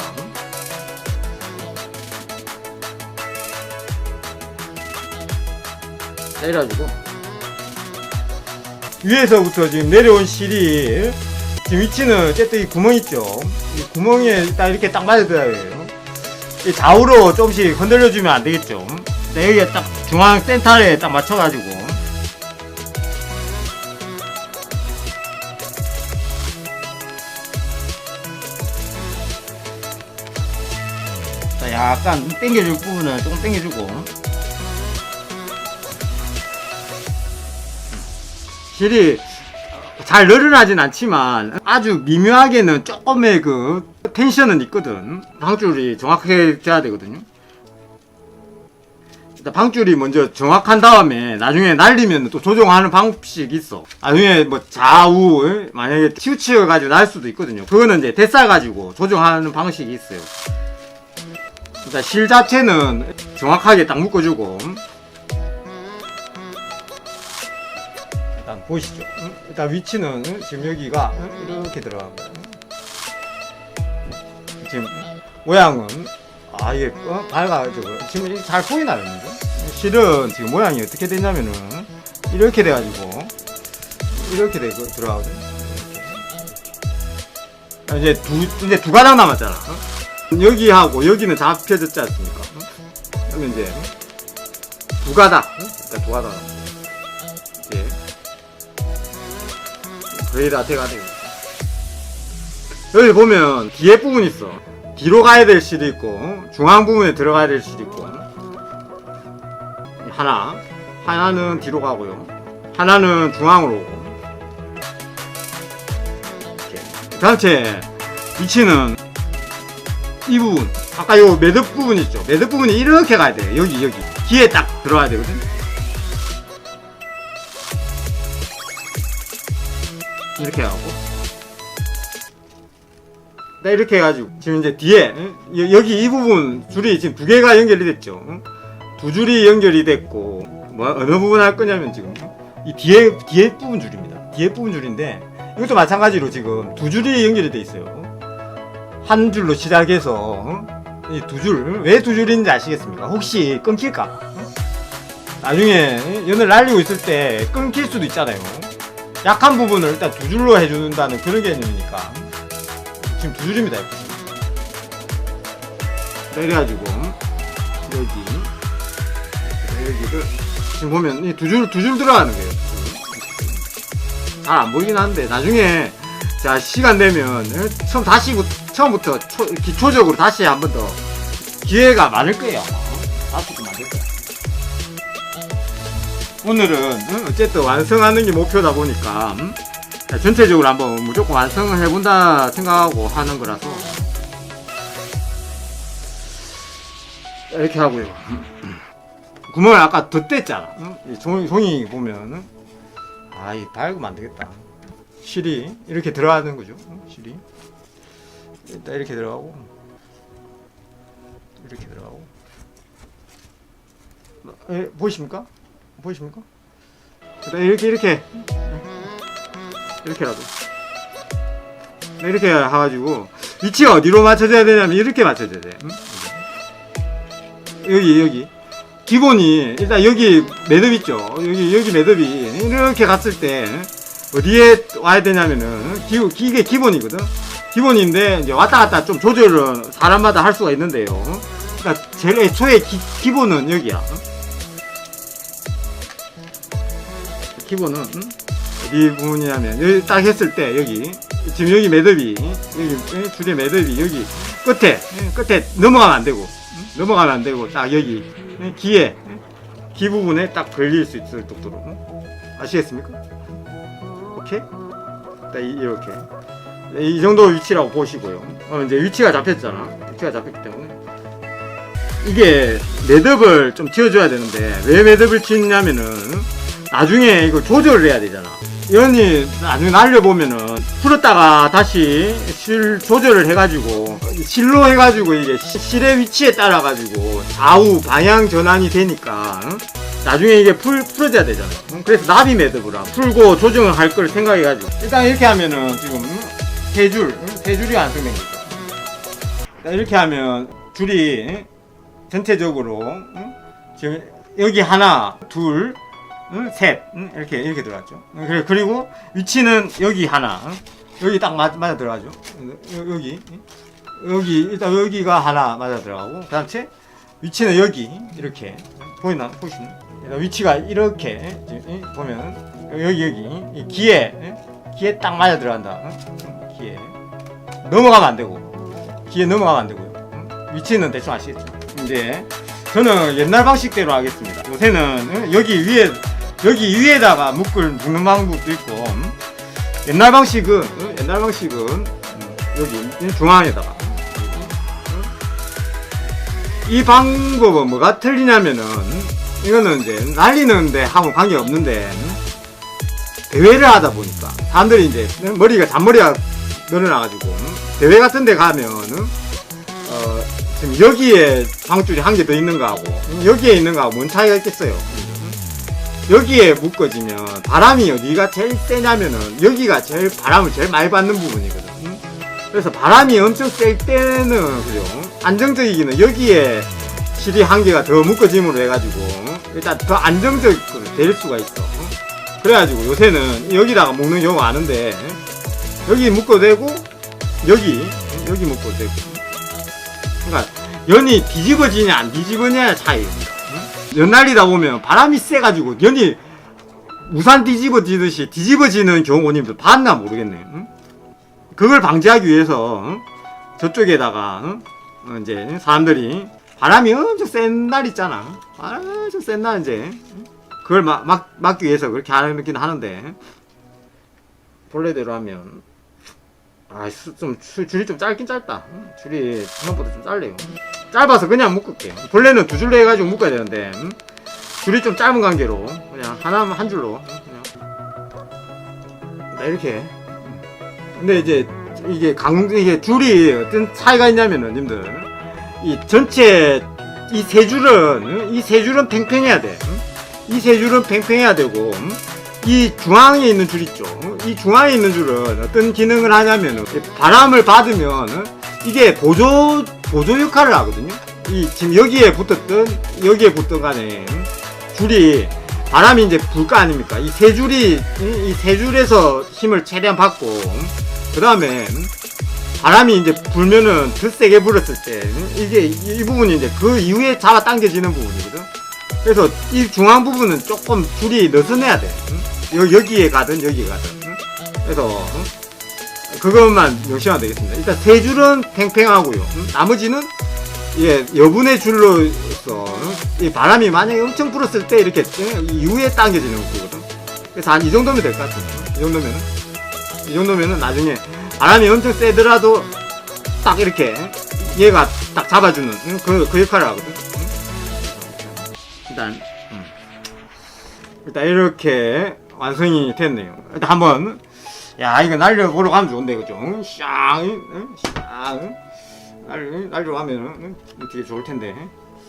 자, 이래가지고 위에서부터 지금 내려온 실이 지금 위치는 어쨌든 이 구멍 있죠. 이 구멍에 딱 이렇게 딱 맞아줘야 해요. 이 좌우로 조금씩 흔들려주면 안 되겠죠. 여기에 딱 중앙 센터에 딱 맞춰가지고 자, 약간 당겨줄 부분은 조금 당겨주고 실이 잘 늘어나진 않지만 아주 미묘하게는 조금의 그 텐션은 있거든. 방줄이 정확하게 돼야 되거든요. 방줄이 먼저 정확한 다음에 나중에 날리면 또 조정하는 방식이 있어. 나중에 뭐 좌우 만약에 치우치어 가지고 날 수도 있거든요. 그거는 이제 대싸 가지고 조정하는 방식이 있어요. 일단 실 자체는 정확하게 딱 묶어주고 일단 보이시죠? 일단 위치는 지금 여기가 이렇게 들어가고요. 지금 모양은 이게 밝아가지고 지금 잘 보이나요? 실은 지금 모양이 어떻게 됐냐면은 이렇게 돼가지고 이렇게 들어가거든요. 이제 두 가닥 남았잖아. 여기하고 여기는 잡혀졌지 않습니까? 그러면 이제 두 가닥, 그러니까 두 가닥 이제 거의 다 돼가 되고. 여기 보면 뒤에 부분 있어. 뒤로 가야 될 실이 있고 중앙 부분에 들어가야 될 실이 있고 하나는 뒤로 가고요. 하나는 중앙으로 오고. 이렇게. 전체 위치는 이 부분 아까 요 매듭 부분 있죠. 매듭 부분이 이렇게 가야 돼요. 여기 뒤에 딱 들어가야 되거든. 이렇게 하고 이렇게 해가지고 지금 이제 뒤에 여기 이 부분 줄이 지금 두 개가 연결이 됐죠. 두 줄이 연결이 됐고 뭐 어느 부분 할 거냐면 지금 이 뒤에 부분 줄입니다. 뒤에 부분 줄인데 이것도 마찬가지로 지금 두 줄이 연결이 돼 있어요. 한 줄로 시작해서 이 두 줄, 왜 두 줄인지 아시겠습니까? 혹시 끊길까? 나중에 연을 날리고 있을 때 끊길 수도 있잖아요. 약한 부분을 일단 두 줄로 해준다는 그런 개념이니까 지금 두 줄입니다. 이래가지고 여기를 지금 보면 이 두 줄 들어가는 거예요. 잘 안 보이긴 한데 나중에 자 시간 되면 처음부터 기초적으로 다시 한 번 더 기회가 많을 거예요. 다시 좀 만들 거야. 오늘은 어쨌든 완성하는 게 목표다 보니까 전체적으로 한번 무조건 완성을 해본다 생각하고 하는 거라서 이렇게 하고요. 구멍을 아까 덧댔잖아. 이 종이 보면은 이 밝으면 안 되겠다. 실이 이렇게 들어가는 거죠. 실이 일단 이렇게 들어가고 이렇게 들어가고. 보이십니까? 보이십니까? 일단 이렇게라도 이렇게 해가지고 위치가 어디로 맞춰져야 되냐면 이렇게 맞춰져야 돼. 여기 기본이 일단 여기 매듭 있죠. 여기 매듭이 이렇게 갔을 때 어디에 와야 되냐면은 이게 기본이거든. 기본인데 이제 왔다 갔다 좀 조절은 사람마다 할 수가 있는데요. 그러니까 제일 애초에 기본은 여기야. 기본은 어디 부분이냐면 여기 딱 했을 때 여기 지금 여기 매듭이 여기 줄의 매듭이 여기 끝에 넘어가면 안 되고 딱 여기 귀 부분에 딱 걸릴 수 있을 정도로 아시겠습니까? 오케이? 딱 이렇게 이 정도 위치라고 보시고요. 이제 위치가 잡혔잖아. 위치가 잡혔기 때문에 이게 매듭을 좀 지어줘야 되는데 왜 매듭을 짓냐면은 나중에 이거 조절을 해야 되잖아. 이언니 나중에 날려보면은 풀었다가 다시 실 조절을 해가지고 실로 해가지고 이게 실의 위치에 따라가지고 좌우 방향 전환이 되니까 나중에 이게 풀어져야 되잖아. 그래서 나비 매듭을 풀고 조정을 할 걸 생각해가지고 일단 이렇게 하면은 지금 세 줄이 완성된 거죠. 이렇게 하면 줄이 전체적으로 지금 여기 하나 둘 셋 이렇게 들어갔죠. 그리고 위치는 여기 하나 여기 딱 맞아 들어가죠. 여기 일단 여기가 하나 맞아 들어가고 그다음에 위치는 여기 이렇게 보시는 위치가 이렇게 보면 여기 귀에 딱 맞아 들어간다. 귀에 넘어가면 안 되고요. 위치는 대충 아시겠죠. 이제 저는 옛날 방식대로 하겠습니다. 요새는 여기 위에다가 묶는 방법도 있고 옛날 방식은 여기 중앙에다가 이 방법은 뭐가 틀리냐면은 이거는 이제 날리는데 하고 관계 없는데 대회를 하다 보니까 사람들이 이제 잔머리가 늘어나가지고 대회 같은 데 가면은 지금 여기에 방줄이 한 개 더 있는 거하고 여기에 있는 거하고 뭔 차이가 있겠어요. 여기에 묶어지면 바람이 어디가 제일 세냐면은 여기가 바람을 제일 많이 받는 부분이거든. 그래서 바람이 엄청 셀 때는 그죠, 안정적이기는 여기에 실이 한 개가 더 묶어짐으로 해가지고 일단 더 안정적으로 될 수가 있어. 그래가지고 요새는 여기다가 묶는 경우가 많은데 여기 묶어도 되고 여기 묶어도 되고, 그러니까 연이 뒤집어지냐 안 뒤집어지냐의 차이입니다. 연 날리다 보면 바람이 세가지고 연이 우산 뒤집어지듯이 뒤집어지는 경우님들 봤나 모르겠네. 그걸 방지하기 위해서 저쪽에다가 이제 사람들이 바람이 엄청 센 날 있잖아. 엄청 센 날 이제 그걸 막기 위해서 그렇게 하긴 하는데 본래대로 하면 줄이 좀 짧긴 짧다. 줄이 생각보다 좀 짧네요. 짧아서 그냥 묶을게요. 본래는 두 줄로 해가지고 묶어야 되는데 줄이 좀 짧은 관계로 그냥 한 줄로 그냥 이렇게. 근데 이제 이게 줄이 어떤 차이가 있냐면은 님들 이 전체 이 세 줄은 팽팽해야 돼. 이 세 줄은 팽팽해야 되고 이 중앙에 있는 줄 있죠. 이 중앙에 있는 줄은 어떤 기능을 하냐면 바람을 받으면 이게 보조 역할을 하거든요. 지금 여기에 붙던 간에 줄이 바람이 이제 불 거 아닙니까? 이 세 줄에서 힘을 최대한 받고 그 다음에 바람이 이제 불면은 더 세게 불었을 때 이 부분이 이제 그 이후에 잡아 당겨지는 부분이거든. 그래서 이 중앙 부분은 조금 줄이 느슨해야 돼. 여기에 가든 여기에 가든. 그래서 그것만 명심하면 되겠습니다. 일단 세 줄은 팽팽하고요. 나머지는 여분의 줄로서 이 바람이 만약에 엄청 불었을 때 이렇게 이후에 당겨지는 거거든. 그래서 한 이 정도면 될 것 같습니다. 이 정도면은 나중에 바람이 엄청 세더라도 딱 이렇게 얘가 딱 잡아주는 그 역할을 하거든. 일단 이렇게 완성이 됐네요. 일단 한번 야 이거 날려보러 가면 좋은데 그죠? 샹 날려가면 되게 좋을 텐데.